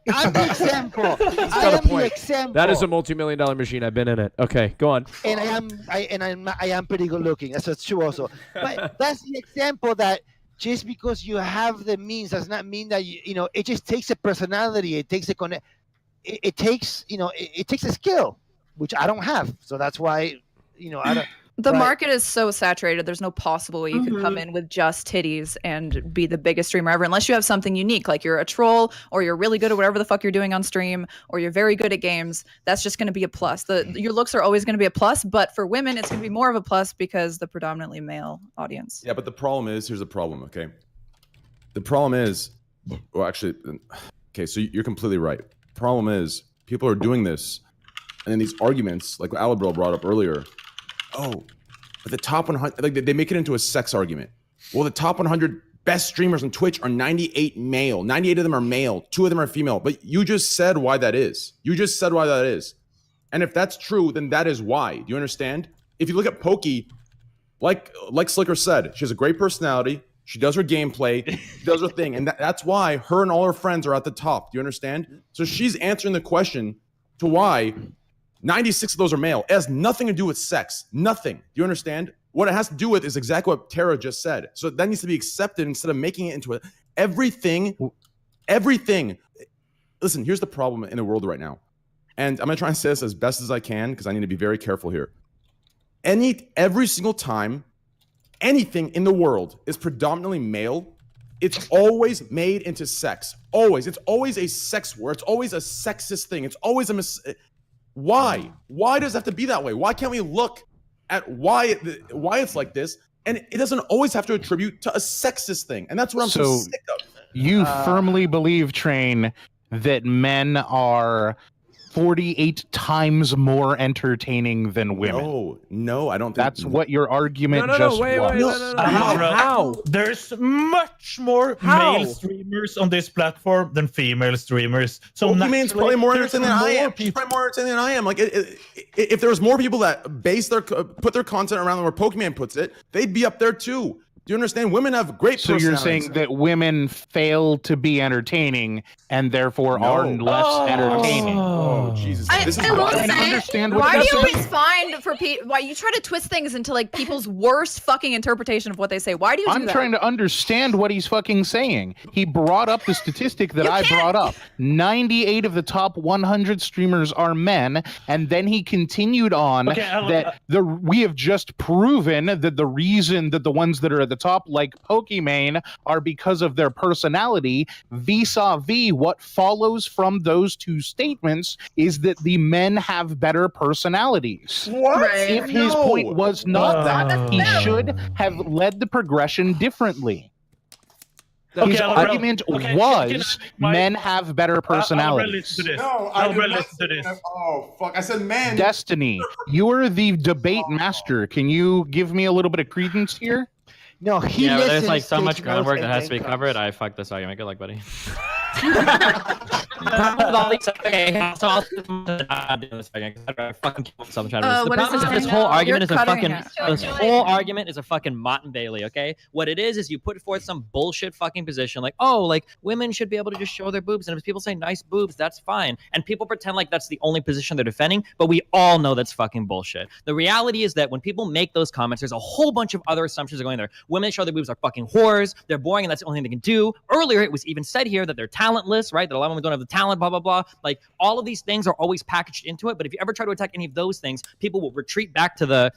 I'm the example. I am the example. That is a multi-million-dollar machine. I've been in it. Okay, go on. And I am pretty good looking. That's true also. But that's the example that just because you have the means does not mean that you know. It just takes a personality. It takes a connect. It takes it takes a skill, which I don't have. So that's why I don't. The market is so saturated. There's no possible way you could come in with just titties and be the biggest streamer ever, unless you have something unique, like you're a troll, or you're really good at whatever the fuck you're doing on stream, or you're very good at games. That's just going to be a plus. Your looks are always going to be a plus, but for women, it's going to be more of a plus because the predominantly male audience. Yeah, but the problem is, here's the problem. Okay, the problem is, well, actually, okay, so you're completely right. Problem is, people are doing this, and then these arguments, like Alabro brought up earlier. Oh, but the top 100, like they make it into a sex argument. Well, the top 100 best streamers on Twitch are 98 male. 98 of them are male. 2 of them are female. But you just said why that is. You just said why that is. And if that's true, then that is why. Do you understand? If you look at Poki, like SLIKER said, she has a great personality. She does her gameplay. She does her thing. And that's why her and all her friends are at the top. Do you understand? So she's answering the question to why 96 of those are male. It has nothing to do with sex. Nothing. Do you understand? What it has to do with is exactly what Tara just said. So that needs to be accepted instead of making it into everything. Listen, here's the problem in the world right now. And I'm going to try and say this as best as I can because I need to be very careful here. Every single time anything in the world is predominantly male, it's always made into sex. Always. It's always a sex war. It's always a sexist thing. It's always a Why? Why does it have to be that way? Why can't we look at why it's like this? And it doesn't always have to attribute to a sexist thing. And that's what I'm so sick of. You firmly believe, Train, that men are 48 times more entertaining than women. No, I don't think that's what your argument wait, was. How? There's much more male streamers on this platform than female streamers. So POKIMANE's probably more entertaining than I am. She's probably more entertaining than I am. Like, if there was more people that put their content around where Pokimane puts it, they'd be up there too. Do you understand? Women have great So you're saying that women fail to be entertaining and therefore are less entertaining. Oh, Jesus. I will say, understand what why do that's you about. always find why you try to twist things into like people's worst fucking interpretation of what they say? Why do you do I'm that? trying to understand what he's fucking saying. He brought up the statistic that I brought up. 98 of the top 100 streamers are men, and then he continued on we have just proven that the reason that the ones that are at the top, like Pokimane, are because of their personality. Vis-a-vis, what follows from those two statements is that the men have better personalities. What? Right. If his point was not that, he should have led the progression differently. His argument was men have better personalities. listen to this. Oh, fuck. I said men. Destiny, you're the debate master. Can you give me a little bit of credence here? No, but there's like so much groundwork that has to be covered. I fucked this argument. Good luck, buddy. This whole argument is a fucking Mott and Bailey. Okay, what it is you put forth some bullshit fucking position like, oh, like women should be able to just show their boobs, and if people say nice boobs, that's fine, and people pretend like that's the only position they're defending, but we all know that's fucking bullshit. The reality is that when people make those comments, there's a whole bunch of other assumptions that are going there. Women that show their boobs are fucking whores, they're boring, and that's the only thing they can do. Earlier, it was even said here that they're talentless, right? That a lot of women don't have the talent, blah, blah, blah. Like, all of these things are always packaged into it, but if you ever try to attack any of those things, people will retreat back to the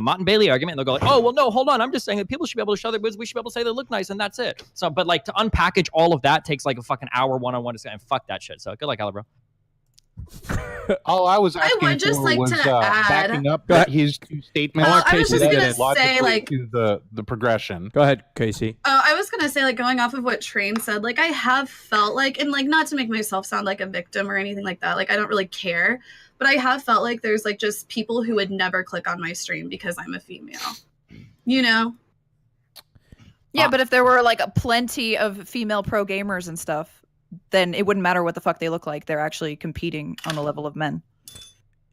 Mott and Bailey argument, and they'll go like, oh, well, no, hold on, I'm just saying that people should be able to show their boobs, we should be able to say they look nice, and that's it. So, but like, to unpackage all of that takes like a fucking hour one-on-one to say, and fuck that shit. So, good luck, Alabro. All I was asking would just for like was to add- backing up his two statements. I was just gonna say, like, to the progression. Go ahead, Casey. I was gonna say, like, going off of what Train said, like, I have felt like, and like, not to make myself sound like a victim or anything like that, like, I don't really care, but I have felt like there's like just people who would never click on my stream because I'm a female, you know? Yeah, but if there were like plenty of female pro gamers and stuff, then it wouldn't matter what the fuck they look like. They're actually competing on the level of men.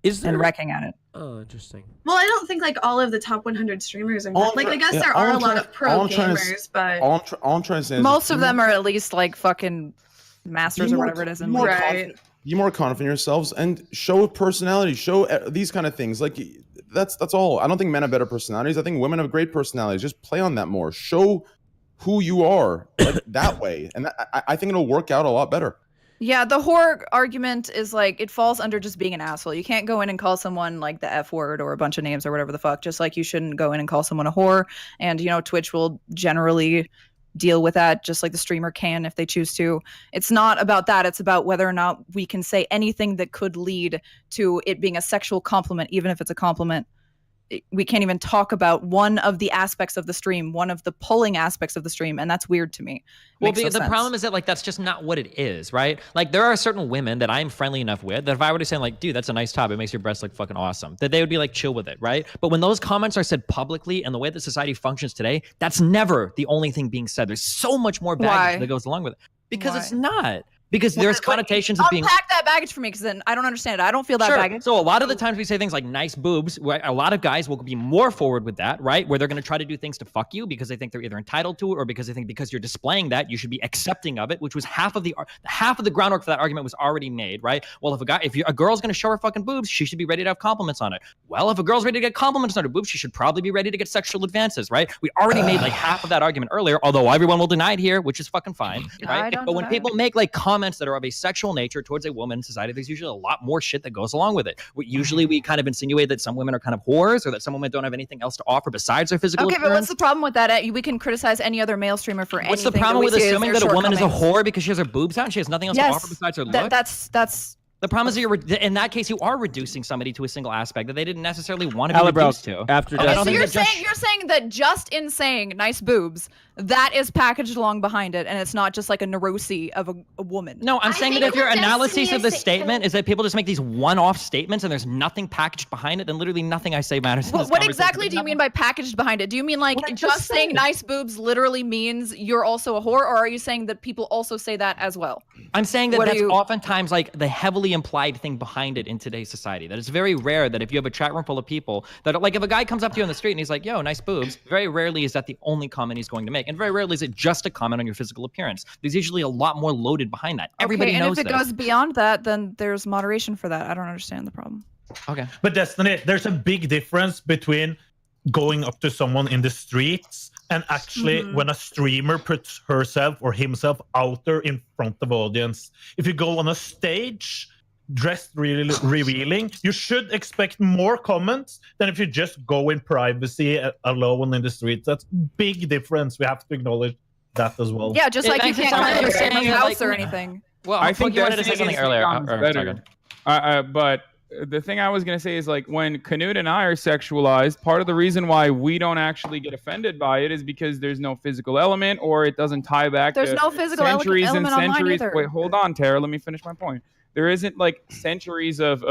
And wrecking at it. Oh, interesting. Well, I don't think like all of the top 100 streamers are like, I guess there are a lot of pro gamers, but all I'm trying to say is most of them are at least like fucking masters or whatever it is. Be more confident in yourselves and show personality, show these kind of things. Like, that's all. I don't think men have better personalities. I think women have great personalities. Just play on that more. Show who you are like that way, and I think it'll work out a lot better. Yeah, the whore argument is like, it falls under just being an asshole. You can't go in and call someone like the F word or a bunch of names or whatever the fuck, just like you shouldn't go in and call someone a whore. And, you know, Twitch will generally deal with that just like the streamer can if they choose to. It's not about that. It's about whether or not we can say anything that could lead to it being a sexual compliment, even if it's a compliment. We can't even talk about one of the aspects of the stream, one of the pulling aspects of the stream, and that's weird to me. Well, because the problem is that like that's just not what it is, right? Like there are certain women that I'm friendly enough with that if I were to say like, dude, that's a nice top, it makes your breasts look fucking awesome, that they would be like chill with it, right? But when those comments are said publicly and the way that society functions today, that's never the only thing being said. There's so much more baggage that goes along with it. Because it's not. Because there's connotations of being. Unpack that baggage for me, because then I don't understand it. I don't feel that baggage. So a lot of the times we say things like nice boobs, right? A lot of guys will be more forward with that, right? Where they're going to try to do things to fuck you because they think they're either entitled to it or because they think because you're displaying that you should be accepting of it, which was half of the groundwork for that argument was already made, right? Well, if a girl's going to show her fucking boobs, she should be ready to have compliments on it. Well, if a girl's ready to get compliments on her boobs, she should probably be ready to get sexual advances, right? We already made like half of that argument earlier, although everyone will deny it here, which is fucking fine, right? But when people make like comments that are of a sexual nature towards a woman in society, there's usually a lot more shit that goes along with it. Usually we kind of insinuate that some women are kind of whores or that some women don't have anything else to offer besides their physical appearance. But what's the problem with that? We can criticize any other male streamer for anything. What's the problem with assuming that a woman is a whore because she has her boobs out and she has nothing else to offer besides her look? That's the problem is that in that case you are reducing somebody to a single aspect that they didn't necessarily want to be reduced to. So you're saying that just in saying nice boobs, that is packaged along behind it, and it's not just like a neurosis of a woman. No, I'm saying that if your analysis of the statement is that people just make these one-off statements and there's nothing packaged behind it, then literally nothing I say matters. What exactly do you mean by packaged behind it? Do you mean like just saying nice boobs literally means you're also a whore, or are you saying that people also say that as well? I'm saying that that's oftentimes like the heavily implied thing behind it in today's society. That it's very rare that if you have a chat room full of people that like if a guy comes up to you on the street and he's like, yo, nice boobs, very rarely is that the only comment he's going to make. And very rarely is it just a comment on your physical appearance. There's usually a lot more loaded behind that. Everybody knows that. And if it goes beyond that, then there's moderation for that. I don't understand the problem. Okay. But Destiny, there's a big difference between going up to someone in the streets and actually when a streamer puts herself or himself out there in front of audience. If you go on a stage dressed really revealing, you should expect more comments than if you just go in privacy alone in the streets. That's big difference. We have to acknowledge that as well. Yeah, just like you can't come to your house or anything. Well, I think you wanted to say something earlier. But the thing I was going to say is like when KNUT and I are sexualized, part of the reason why we don't actually get offended by it is because there's no physical element or it doesn't tie back to no physical centuries and element centuries. Online Wait, hold on, Tara. Let me finish my point. There isn't like centuries of,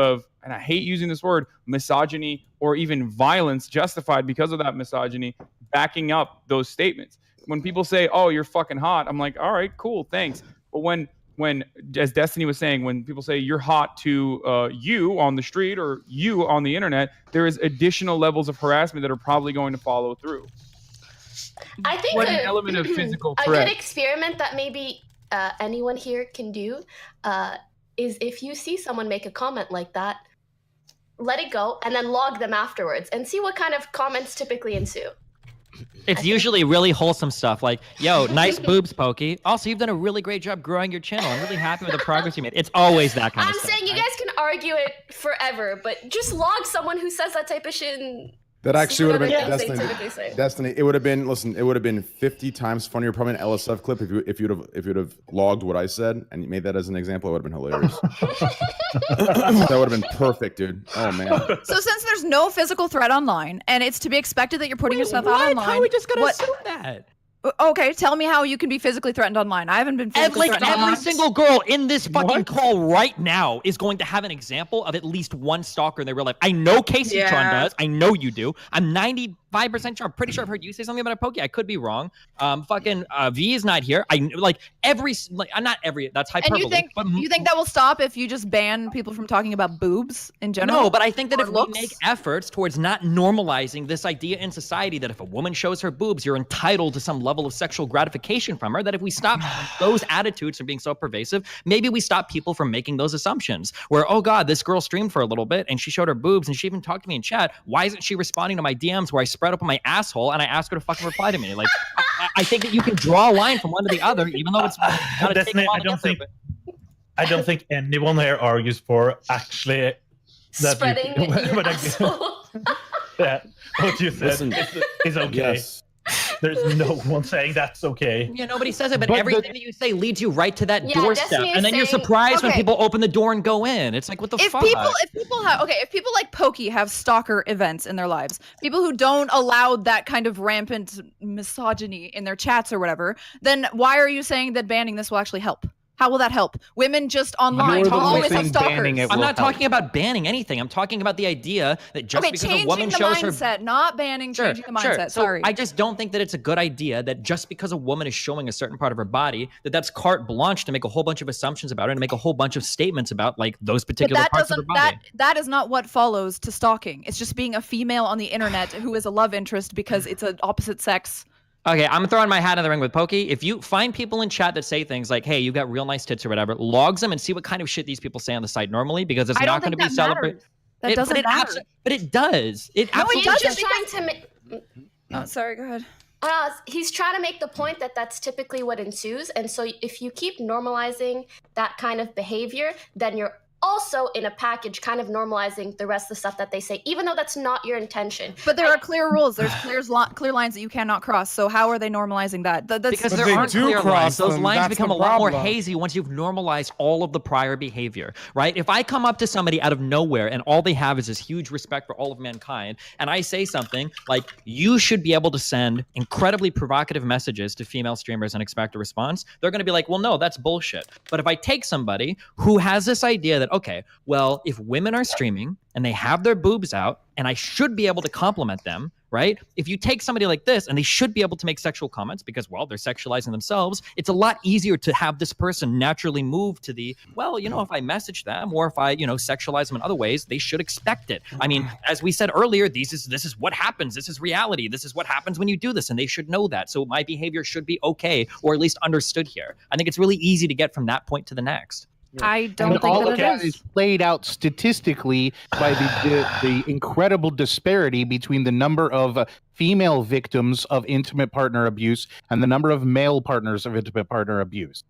and I hate using this word, misogyny or even violence justified because of that misogyny backing up those statements. When people say, oh, you're fucking hot, I'm like, all right, cool, thanks. But when as Destiny was saying, when people say you're hot to you on the street or you on the internet, there is additional levels of harassment that are probably going to follow through. I think an element of physical a threat. good experiment that maybe anyone here can do is if you see someone make a comment like that, let it go and then log them afterwards and see what kind of comments typically ensue. It's usually really wholesome stuff like, yo, nice boobs, Pokey. Also, you've done a really great job growing your channel. I'm really happy with the progress you made. It's always that kind of stuff. I'm saying you guys can argue it forever, but just log someone who says that type of shit and That actually would have been other things they typically say. Destiny. It would have been, listen, it would have been 50 times funnier, probably an LSF clip if you'd have logged what I said and you made that as an example. It would have been hilarious. That would have been perfect, dude. Oh man. So since there's no physical threat online and it's to be expected that you're putting yourself out online, how are we just gonna assume that? Okay, tell me how you can be physically threatened online. I haven't been physically threatened online. Every single girl in this fucking call right now is going to have an example of at least one stalker in their real life. I know Casey Tron does. I know you do. I'm 95% sure. I'm pretty sure I've heard you say something about a Pokey. I could be wrong. V is not here. I'm not every. That's hyperbole. And you think that will stop if you just ban people from talking about boobs in general? No, but I think that if we make efforts towards not normalizing this idea in society that if a woman shows her boobs, you're entitled to some level of sexual gratification from her, that if we stop those attitudes from being so pervasive, maybe we stop people from making those assumptions where, oh God, this girl streamed for a little bit and she showed her boobs and she even talked to me in chat. Why isn't she responding to my DMs where I spread open my asshole and I ask her to fucking reply to me? Like, I think that you can draw a line from one to the other, even though it's gotta take a while to get there, but- I don't think anyone here argues for actually that Spreading your asshole. Yeah, what you said Listen, is okay. Yes. There's no one saying that's okay. Yeah, nobody says it, but everything that you say leads you right to that Yeah, doorstep, Destiny is and then you're saying- surprised when Okay. people open the door and go in. It's like, what the If fuck? people like Pokey have stalker events in their lives, people who don't allow that kind of rampant misogyny in their chats or whatever, then why are you saying that banning this will actually help? How will that help? Women just online You're the will one always have saying stalkers. banning it I'm will not help. talking about banning anything. I'm talking about the idea that just Okay, because a changing woman the shows her mindset, not banning, changing the mindset. So Sorry. I just don't think that it's a good idea that just because a woman is showing a certain part of her body, that's carte blanche to make a whole bunch of assumptions about her and make a whole bunch of statements about like those But particular that parts of her doesn't body. that is not what follows to stalking. It's just being a female on the internet who is a love interest because it's an opposite sex. Okay, I'm throwing my hat in the ring with Pokey. If you find people in chat that say things like, hey, you got real nice tits or whatever, logs them and see what kind of shit these people say on the site normally, because it's I don't not going to think be that celebrated. matters. That doesn't matter. But it does. It No, absolutely he's does. just trying to make. Oh, sorry, go ahead. He's trying to make the point that that's typically what ensues, and so if you keep normalizing that kind of behavior, then you're also in a package kind of normalizing the rest of the stuff that they say, even though that's not your intention. But there are clear rules. There's clear lines that you cannot cross. So how are they normalizing that? That's Because But there they aren't do clear cross lines. Those them. lines That's become the a lot more problem. hazy once you've normalized all of the prior behavior, right? If I come up to somebody out of nowhere and all they have is this huge respect for all of mankind, and I say something like, you should be able to send incredibly provocative messages to female streamers and expect a response, they're going to be like, well, no, that's bullshit. But if I take somebody who has this idea that, okay, well, if women are streaming and they have their boobs out and I should be able to compliment them, right? If you take somebody like this and they should be able to make sexual comments because, well, they're sexualizing themselves, it's a lot easier to have this person naturally move to the, well, you know, if I message them or if I, you know, sexualize them in other ways, they should expect it. I mean, as we said earlier, this is what happens. This is reality. This is what happens when you do this, and they should know that. So my behavior should be okay, or at least understood here. I think it's really easy to get from that point to the next. I don't And think all that of it that is. is played out statistically by the incredible disparity between the number of female victims of intimate partner abuse and the number of male partners of intimate partner abuse.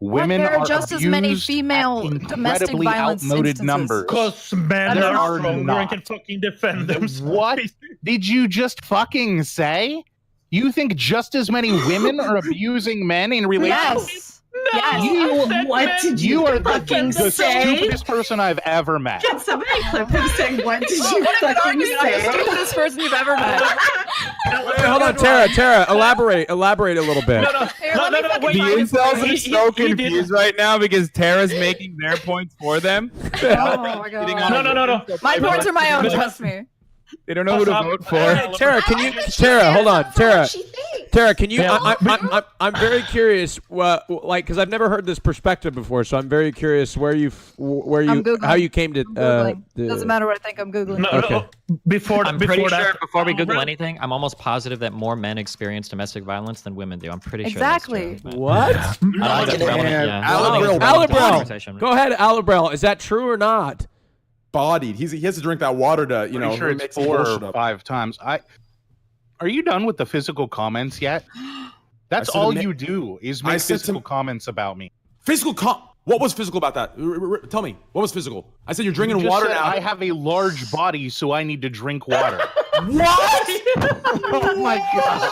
Women there are are just as many abused female at domestic incredibly violence outmoded instances. numbers. Because men There are are stronger not. and can fucking defend themselves. What did you just fucking say? You think just as many women are abusing men in relationships? Yes. You are the stupidest person I've ever met. Can somebody clip him saying, "What did you fucking I'm the say?" stupidest person you've ever met. Wait, hold on, Tara, elaborate a little bit. No, wait, The incels are he so didn't- confused right now because Tara's making their points for them. Oh my god. No. My points are my own, trust me. They don't know who to vote for. Hey, Tara, can you? Tara, hold on, Tara. Tara, can you? I'm very curious. Like, because I've never heard this perspective before, so I'm very curious I'm Googling. how you came to. Googling. Doesn't matter what I think. I'm googling. Okay. Before I'm pretty that, sure before we Google Right. anything, I'm almost positive that more men experience domestic violence than women do. I'm pretty Exactly. sure that's true. What? I think that's relevant, yeah. Alibrel. Go ahead, Alibrel. Is that true or not? Bodied. He has to drink that water to, you know, Pretty sure it it's makes 4 bullshit or up. 5 times. Are you done with the physical comments yet? That's I said all the you do is I make said physical comments about me. What was physical about that? Tell me. What was physical? I said you're drinking You just water said, now. I have a large body, so I need to drink water. What? Oh my god.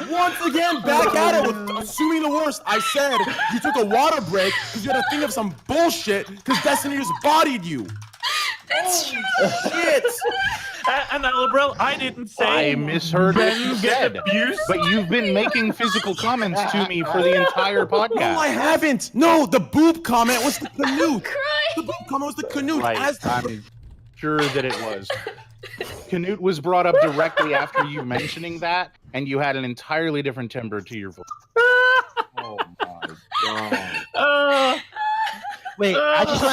Once again, back at it with assuming the worst. I said you took a water break because you had to think of some bullshit because Destiny just bodied you. That's true. Shit. And Alibrel, I didn't say I misheard what you men get said, abused. but you've been making physical comments to me for the entire podcast. No, I haven't. No, the boob comment was the Knut. The boob comment was the Knut. Right, I'm sure that it was. Knut was brought up directly after you mentioning that, and you had an entirely different timbre to your voice. Oh my god. Wait, I just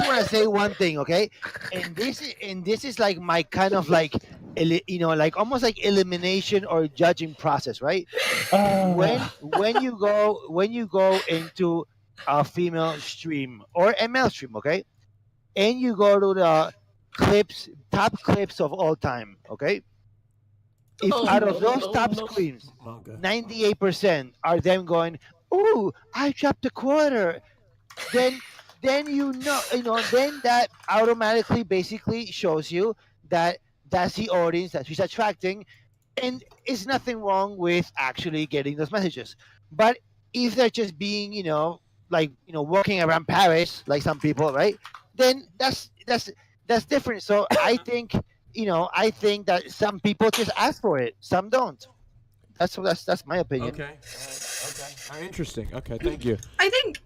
want to say one thing, okay? And this is like my kind of like, like almost like elimination or judging process, right? When you go into a female stream or a male stream, okay, and you go to the top clips of all time, okay, if out of those top screams, 98% are them going, "Ooh, I dropped a quarter," then then that automatically basically shows you that that's the audience that she's attracting, and it's nothing wrong with actually getting those messages. But if they're just being, walking around Paris like some people, right? Then that's different. So I think, that some people just ask for it, some don't. That's my opinion. Okay. Interesting. Okay, thank you. I think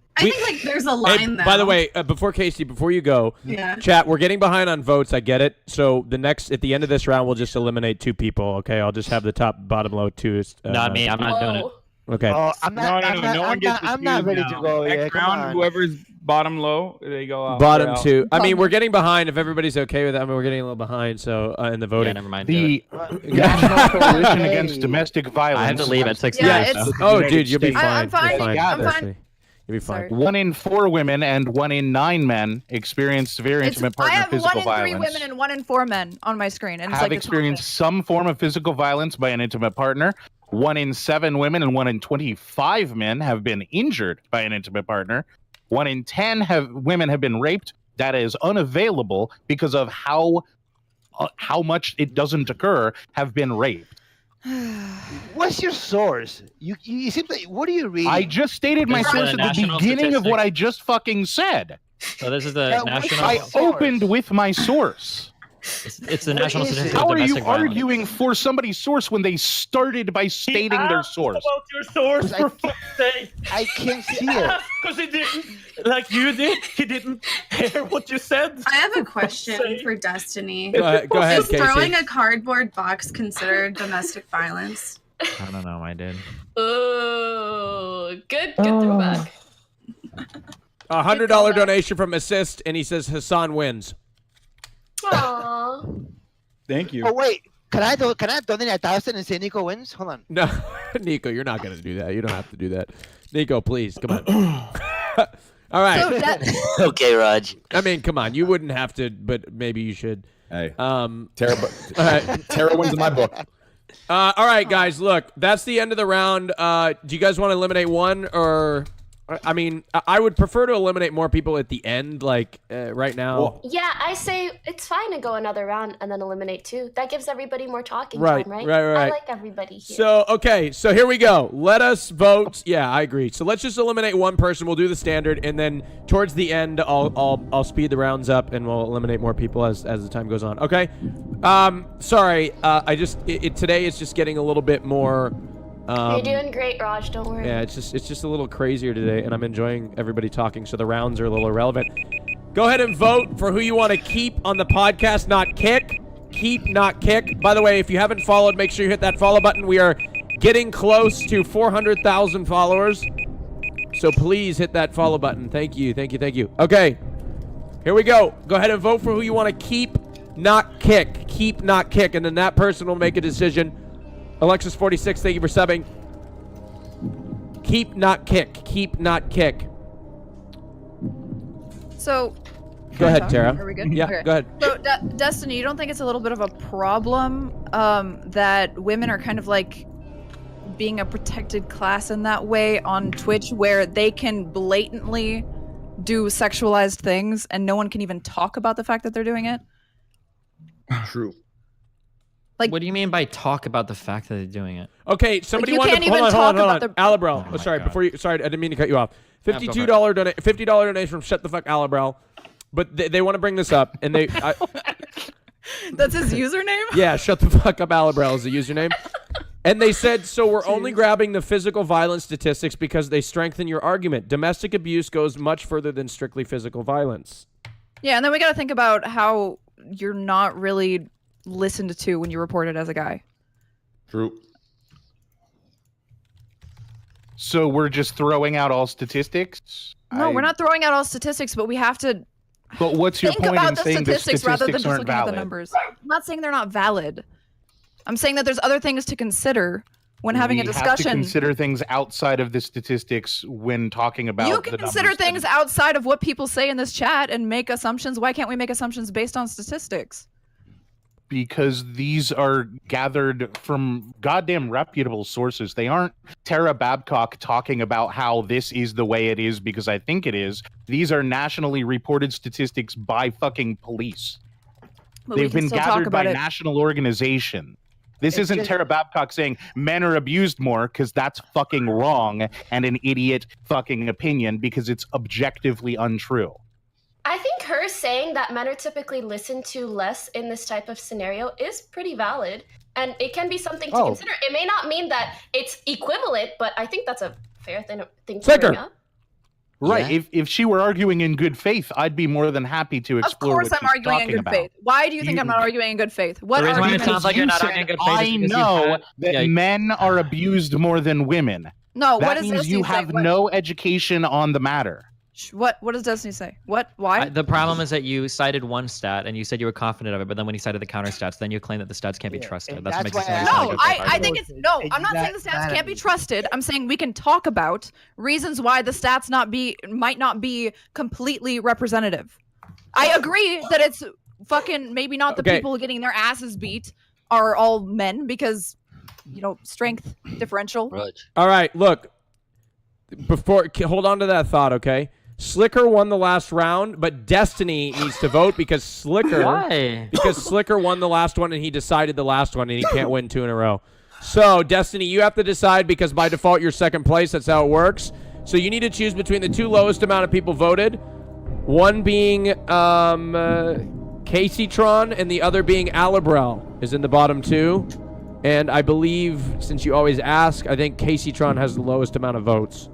like there's a line though. By the way, before Casey, before you go, Yeah. chat, we're getting behind on votes. I get it. So at the end of this round, we'll just eliminate 2 people. Okay, I'll just have the top, bottom, low 2. Not me. I'm not doing it. Okay. I'm not. No one gets to I'm not choose ready now. to go. Next Yeah, come round, on. whoever's bottom low, they go out. Bottom Out. 2. I mean, we're getting behind. If everybody's okay with that, I mean, we're getting a little behind. So in the voting. Yeah, never mind. The National Coalition Against Domestic Violence. I have to leave at 6. Yeah, it's- Oh, dude, you'll be fine. I'm fine. You're fine. I'm Trust fine. me. You'll be fine. 1 in 4 women and 1 in 9 men experience severe intimate I partner have 1 physical in 3 violence. women and 1 in 4 men on my screen, and it's Have like experienced some form of physical violence by an intimate partner. 1 in 7 women and 1 in 25 men have been injured by an intimate partner. 1 in 10 women have been raped. Data is unavailable because of how much it doesn't occur have been raped. What's your source? You seem like, what are you reading? I just stated my This is source the at the national beginning of statistic. what I just fucking said. So this is the Yeah, national. I opened with my source. It's the national is it? statistic How of are you domestic violence. arguing for somebody's source when they started by stating their source? About your source, I- for fuck's sake. I can't see it. Because he didn't, like you did, he didn't hear what you said. I have a question for Destiny. Go ahead, Is throwing Casey. a cardboard box considered domestic violence? I don't know. I did. Oh, good throwback. A $100 donation from Assist, and he says Hasan wins. Aww. Thank you. Oh wait, can I donate 1,000 and say Nico wins? Hold on. No, Nico, you're not going to do that. You don't have to do that. Nico, please, come on. All right. So that, Okay, Raj. I mean, come on. You wouldn't have to, but maybe you should. Hey, All Tara wins in my book. all right, guys. Look, that's the end of the round. Do you guys want to eliminate one, or? I mean, I would prefer to eliminate more people at the end, like right now. Well, Yeah, I say it's fine to go another round and then eliminate 2. That gives everybody more talking Right, time, right? right. I like everybody here. So, okay, so here we go. Let us vote. Yeah, I agree. So let's just eliminate one person. We'll do the standard, and then towards the end, I'll speed the rounds up, and we'll eliminate more people as the time goes on. Okay. Sorry. Today is just getting a little bit more. You're doing great, Raj. Don't worry. Yeah, it's just a little crazier today, and I'm enjoying everybody talking. So the rounds are a little irrelevant. Go ahead and vote for who you want to keep on the podcast, not kick. Keep, not kick. By the way, if you haven't followed, make sure you hit that follow button. We are getting close to 400,000 followers. So please hit that follow button. Thank you, thank you, thank you. Okay, here we go. Go ahead and vote for who you want to keep, not kick. Keep, not kick. And then that person will make a decision. Alexis46, thank you for subbing. Keep, not kick. Keep, not kick. so. Go ahead, Tara. Are we good? Yeah, Okay. go ahead. So, Destiny, you don't think it's a little bit of a problem that women are kind of like being a protected class in that way on Twitch, where they can blatantly do sexualized things and no one can even talk about the fact that they're doing it? True. Like, what do you mean by talk about the fact that they're doing it? Okay, somebody you wanted can't to hold even on, talk hold on. about the- Alabrel. Oh Sorry, my before you. Sorry, I didn't mean to cut you off. Yeah, go $50 donation from Shut the Fuck Alabrel. But they want to bring this up, and they. That's his username? Yeah, Shut the Fuck Up Alabrel is the username. And they said, so we're only grabbing the physical violence statistics because they strengthen your argument. Domestic abuse goes much further than strictly physical violence. Yeah, and then we got to think about how you're not really listened to when you report it as a guy. True. So we're just throwing out all statistics? No, we're not throwing out all statistics, but we have to But what's your think point about in the saying the statistics rather than statistics just aren't looking at the valid? numbers. I'm not saying they're not valid. I'm saying that there's other things to consider when having a We have to discussion. consider things outside of the statistics when talking about You can the consider numbers. things outside of what people say in this chat and make assumptions. Why can't we make assumptions based on statistics? because these are gathered from goddamn reputable sources. They aren't Tara Babcock talking about how this is the way it is because I think it is. These are nationally reported statistics by fucking police. But we They've can been still talk gathered by about it. national organization. This It's isn't just- Tara Babcock saying men are abused more, because that's fucking wrong and an idiot fucking opinion because it's objectively untrue. I think her saying that men are typically listened to less in this type of scenario is pretty valid, and it can be something to consider. It may not mean that it's equivalent, but I think that's a fair thing to bring up. Right. Yeah. If she were arguing in good faith, I'd be more than happy to Of explore course, what I'm she's arguing in talking good about. faith. Why do you think I'm not arguing in good faith? What The reason why it argument? sounds like you're not You arguing in said, good faith is I because know you've that had- men are abused more than women. No, that what does means you Destiny say? have no education on the matter. What does Destiny say? What? Why? The problem is that you cited one stat and you said you were confident of it, but then when you cited the counter stats, then you claim that the stats can't be trusted. and That's what that's makes it why I sound No, like a good I think it's no. I'm not saying the stats can't be trusted. I'm saying we can talk about reasons why the stats might not be completely representative. I agree that it's fucking maybe not the Okay. people getting their asses beat are all men because strength differential. All right, look. Hold on to that thought, okay? SLIKER won the last round, but Destiny needs to vote because SLIKER won the last one and he decided the last one and he can't win 2 in a row. So, Destiny, you have to decide because by default you're second place. That's how it works. So you need to choose between the 2 lowest amount of people voted. One being Caseytron and the other being Alibrel is in the bottom 2. And I believe, since you always ask, I think Caseytron has the lowest amount of votes.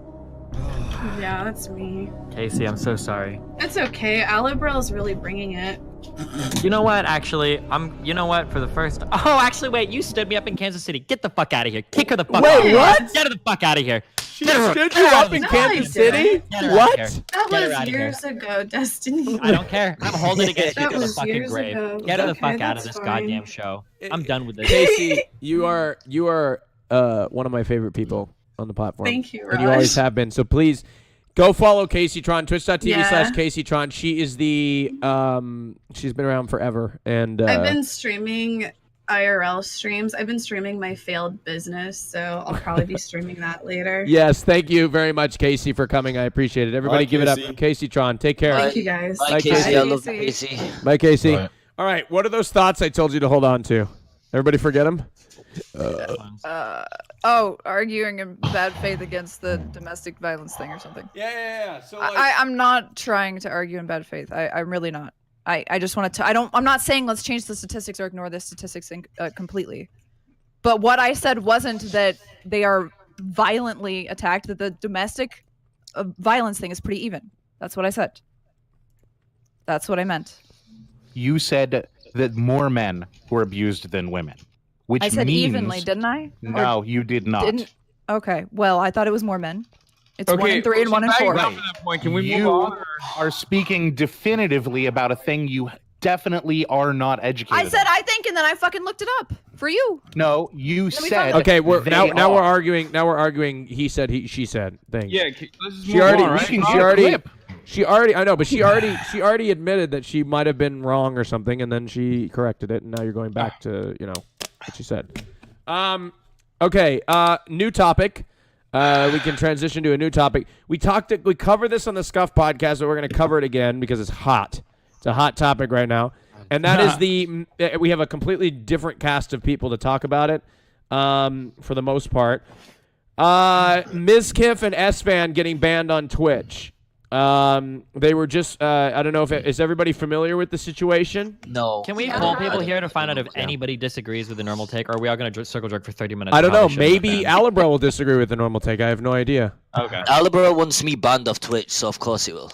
Yeah, that's me. Casey, I'm so sorry. It's okay. Alibrel's really bringing it. You know what? Actually, you know what? For the first. Oh, actually, wait. You stood me up in Kansas City. Get the fuck out of here. Kick her the fuck out. Wait, what? Get her the fuck out of here. She stood you up in Kansas City? What? That Get her was outta here. years ago, Destiny. I don't care. I'm holding it against you That to the was fucking years grave. ago. Get her the Okay, fuck out of that's this fine. goddamn show. I'm done with this. Casey, you are one of my favorite people on the platform. Thank you, And you Raj. always have been. So please go follow Caseytron, Yeah. twitch.tv/Caseytron. She is she's been around forever. And I've been streaming IRL streams. I've been streaming my failed business, so I'll probably be streaming that later. yes, thank you very much, Casey, for coming. I appreciate it. Everybody Bye, give it up Casey. for Caseytron. Take care. Thank you guys. Bye, Casey. I love you, Casey. Bye, Casey. Bye. All right, what are those thoughts I told you to hold on to? Everybody forget them? Arguing in bad faith against the domestic violence thing or something. Yeah. So I'm not trying to argue in bad faith. I'm really not. I just want to. I'm not saying let's change the statistics or ignore the statistics completely. But what I said wasn't that they are violently attacked. That the domestic violence thing is pretty even. That's what I said. That's what I meant. You said that more men were abused than women, which I said means... evenly, didn't I? No, you did not. Didn't? Okay. Well, I thought it was more men. It's 1 Okay, in 3 and 1 in 4. Right. That point, can we move You on? are speaking definitively about a thing you definitely are not educated I said on. I think, and then I fucking looked it up for you. No, you me said... okay, we're they now we're are. arguing. Now we're arguing. He said. She said. Thing. Yeah, let's just She move already. on, right? She already. I know, but she already admitted that she might have been wrong or something, and then she corrected it, and now you're going back to what she said. Okay. New topic. We can transition to a new topic. We covered this on the Scuff podcast, but we're going to cover it again because it's hot. It's a hot topic right now, and that is we have a completely different cast of people to talk about it. For the most part, Ms. Kiff and S-Fan getting banned on Twitch. They were just I don't know if is everybody familiar with the situation? No. Can we poll people here to find out if anybody disagrees with the normal take, or are we all going to circle jerk for 30 minutes? I don't on how know. they should have Maybe been banned? Alibra will disagree with the normal take. I have no idea. Okay. Alibra wants me banned off Twitch, so of course he will.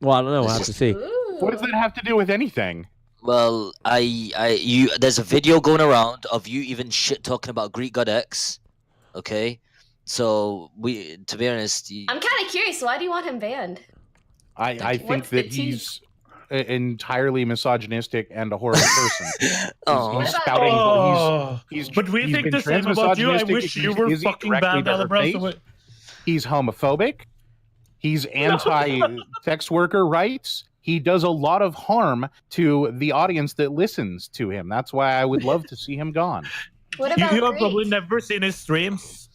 Well, I don't know. We'll have to see. What does that have to do with anything? Well, there's a video going around of you even shit talking about Greek God X. Okay, so to be honest, I'm kind of curious. Why do you want him banned? I think what's the that he's entirely misogynistic and a horrible person. Oh. He's What about- spouting. He's But we he's think been the same about you. I transmisogynistic. wish you He's were using fucking directly banned, to her Alibra. face. He's homophobic. He's anti-sex worker rights. he does a lot of harm to the audience that listens to him. That's why I would love to see him gone. What about You have Greek? probably never seen his streams.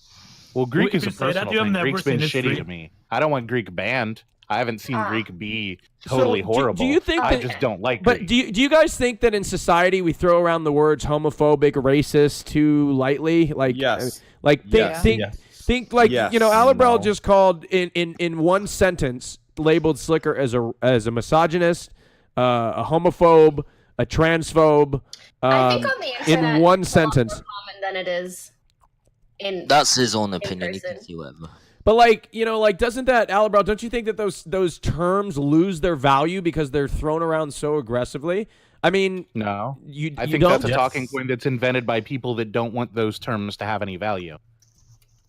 Well, Greek If is a you say that, personal you have thing. never Greek's been seen his shitty stream. to me. I don't want Greek banned. I haven't seen Greek be So, totally do- horrible. do you think I that- just don't like But Greek. do you guys think that in society we throw around the words homophobic, racist too lightly? Like Yes. Like think Yes. think Yes. think like Yes. Alabrel No. just called in one sentence labeled Sliker as a misogynist, a homophobe, a transphobe. I think on the internet, in one it's a lot more sentence. common than it is in. That's his own opinion. You can person. see whatever. But doesn't that Alabrel? Don't you think that those terms lose their value because they're thrown around so aggressivly? I mean, No. you I you think don't? that's a talking point that's invented by people that don't want those terms to have any value.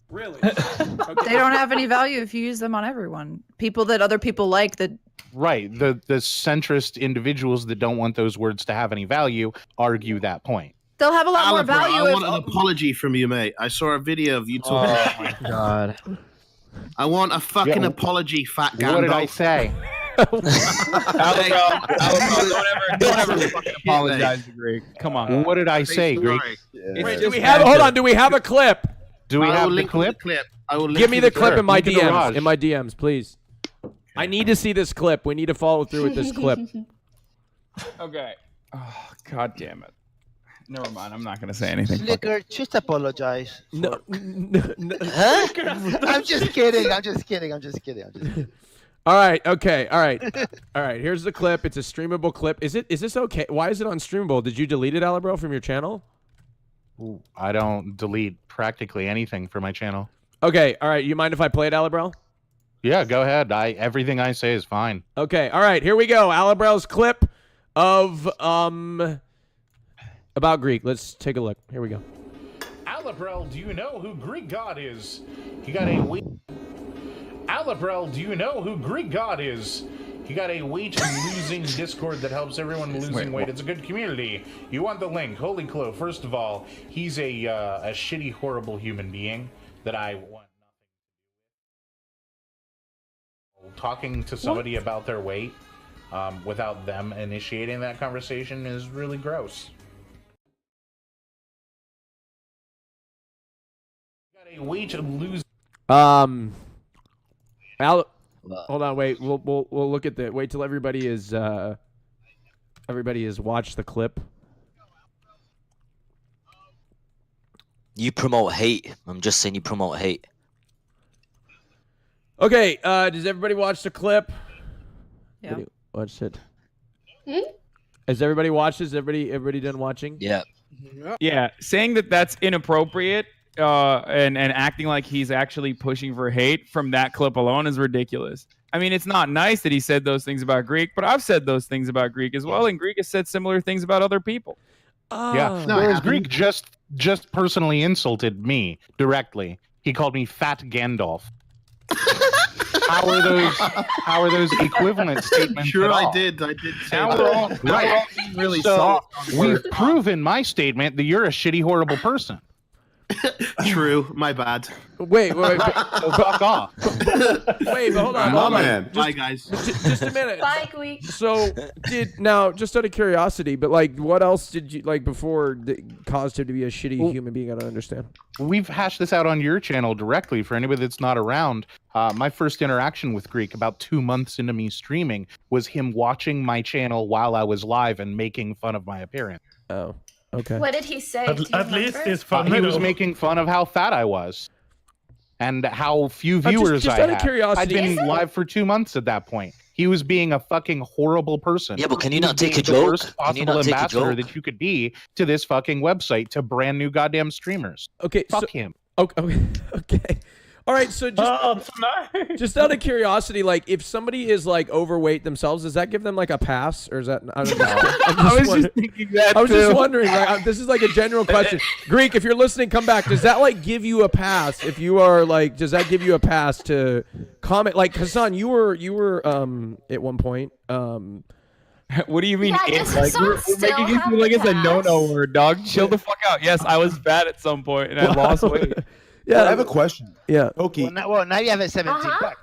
Really? They don't have any value if you use them on everyone. People that other people like that. Right. The centrist individuals that don't want those words to have any value argue that point. They'll have a lot more Alabrel, value I if. want an apology from you, mate. I saw a video of you Oh talking. my god. I want a fucking Yeah, apology, fat Gandalf. What did I say? Don't ever fucking apologize to Greek. Come on. What did I say, Greek? Wait, do we have? Hold on. Do we have a clip? Do we I will have the link you clip? I will link Give me you the clip in my Link in the DMs. garage. In my DMs, please. I need to see this clip. We need to follow through with this clip. Okay. Oh, God damn it. Never mind. I'm not gonna say anything. Fuck it. Sliker, just apologize. No, Huh? I'm just kidding. I'm just kidding. I'm just kidding. I'm just kidding. All right. Okay. All right. All right. Here's the clip. It's a streamable clip. Is this okay? Why is it unstreamable? Did you delete it, Alabrel, from your channel? Ooh, I don't delete practically anything from my channel. Okay. All right. You mind if I play it, Alabrel? Yeah, go ahead. Everything I say is fine. Okay. All right. Here we go. Alabrel's clip of about Greek. Let's take a look. Here we go. Alabrel, do you know who Greek god is? He got a weight. Alabrel, do you know who Greek god is? He got a weight losing Discord that helps everyone losing weight. It's a good community. You want the link? Holy Clo. First of all, he's a shitty, horrible human being that I want nothing. Talking to somebody about their weight without them initiating that conversation is really gross. A way to lose. Hold on, wait. We'll look at the. Wait till everybody is watched the clip. You promote hate. I'm just saying you promote hate. Okay. Does everybody watch the clip? Yeah. Everybody watched it. Has everybody watched this? Everybody done watching? Yeah. Yeah, saying that that's inappropriate and acting like he's actually pushing for hate from that clip alone is ridiculous. I mean, it's not nice that he said those things about Greek, but I've said those things about Greek as well, and Greek has said similar things about other people. Yeah. No, Whereas I Greek just personally insulted me directly. He called me fat Gandalf. How are those equivalent statements? Sure, at all? I did say Now that. we're all Right. really soft. We've proven my statement that you're a shitty, horrible person. True, my bad. Wait. So fuck off. Wait, but hold on. My Hold on. man. Bye, guys. Just a minute. Bye, Greek. So just out of curiosity, but like, what else did you like before that caused him to be a shitty human being? I don't understand. We've hashed this out on your channel directly for anybody that's not around. My first interaction with Greek about 2 months into me streaming was him watching my channel while I was live and making fun of my appearance. Oh, okay. What did he say? At least it's fun. He was making fun of how fat I was and how few Just viewers out I of had. curiosity- I'd been Is it? live for 2 months at that point. He was being a fucking horrible person. Yeah, but can you He not was take being a joke? The worst Can you possible not take a ambassador joke? that you could be to this fucking website to brand new goddamn streamers. Okay. Fuck him. Okay. All right. So just out of curiosity, like, if somebody is like overweight themselves, does that give them like a pass, or is that? I don't know. I was just thinking that I was too. just wondering. Like, this is like a general question. Greek, if you're listening, come back. Does that like give you a pass? If you are like, does that give you a pass to comment? Like, Hasan, you were at one point. What do you mean? Yeah, it's does like Hasan we're still making it have seem like the it's a no-no pass? word, dog. Chill the fuck out. Yes, I was fat at some point and I lost weight. Yeah, I have a question. Yeah. Pokey, Well, now you have a 17 Uh-huh. pack.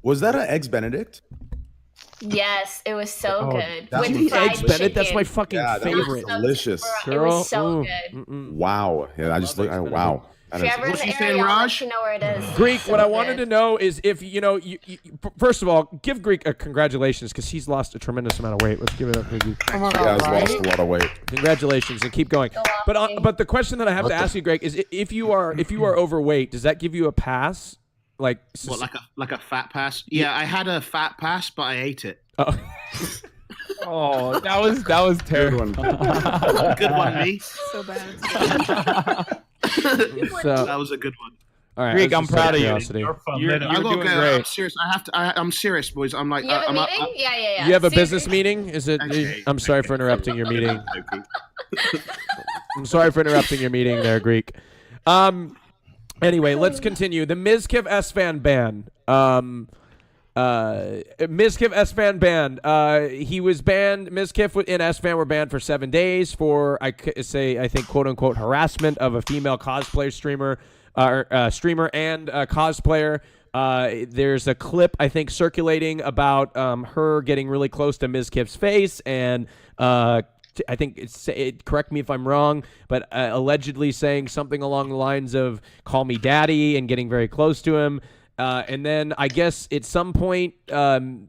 was that an Eggs Benedict? Yes, it was so good. that's With fried Eggs Benedict, that's chicken. my fucking Yeah, that was favorite. delicious. It was so good. Wow. Yeah, I just look. Wow. If you're ever in the area, I'll let you know where it is. Greek, So what I good. wanted to know is if you first of all, give Greek a congratulations because he's lost a tremendous amount of weight. Let's give it up for Greek. Yeah, he's lost a lot of weight. Congratulations and keep going. But the question that I have to ask you, Greg, is if you are overweight, does that give you a pass? Like What, like a fat pass? Yeah, I had a fat pass, but I ate it. Oh. Oh, that was terrible. Good one, me. So bad. That was a good one. All right, Greek, that's I'm just proud of you. curiosity. You're I gotta doing go. great. I'm serious. I have to. I'm serious, boys. I'm like. You have a meeting? Yeah. You have a Seriously. business meeting? Is it? I'm sorry for interrupting your meeting. I'm sorry for interrupting your meeting there, Greek. Anyway, let's continue. The Mizkiff S-Fan ban. Mizkiff S-Fan banned. He was banned. Mizkiff and S-Fan were banned for 7 days for, I think, quote unquote, harassment of a female cosplay streamer and cosplayer. There's a clip, I think, circulating about her getting really close to Mizkiff's face and I think correct me if I'm wrong, but allegedly saying something along the lines of "call me daddy" and getting very close to him. And then I guess at some point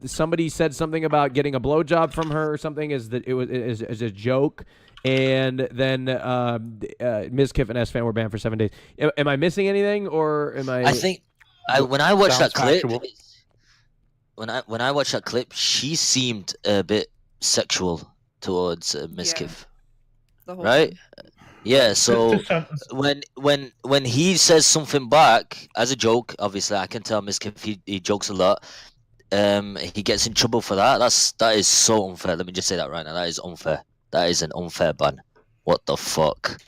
somebody said something about getting a blowjob from her or something as a joke. And then Mizkiff and S-Fan were banned for 7 days. Am I missing anything, or am I? I think when I watched that clip, factual. when I watched that clip, she seemed a bit sexual towards Mizkiff, right? Yeah. So when he says something back as a joke, obviously I can tell Mizkiff he jokes a lot. He gets in trouble for that. That is so unfair. Let me just say that right now. That is unfair. That is an unfair ban. What the fuck?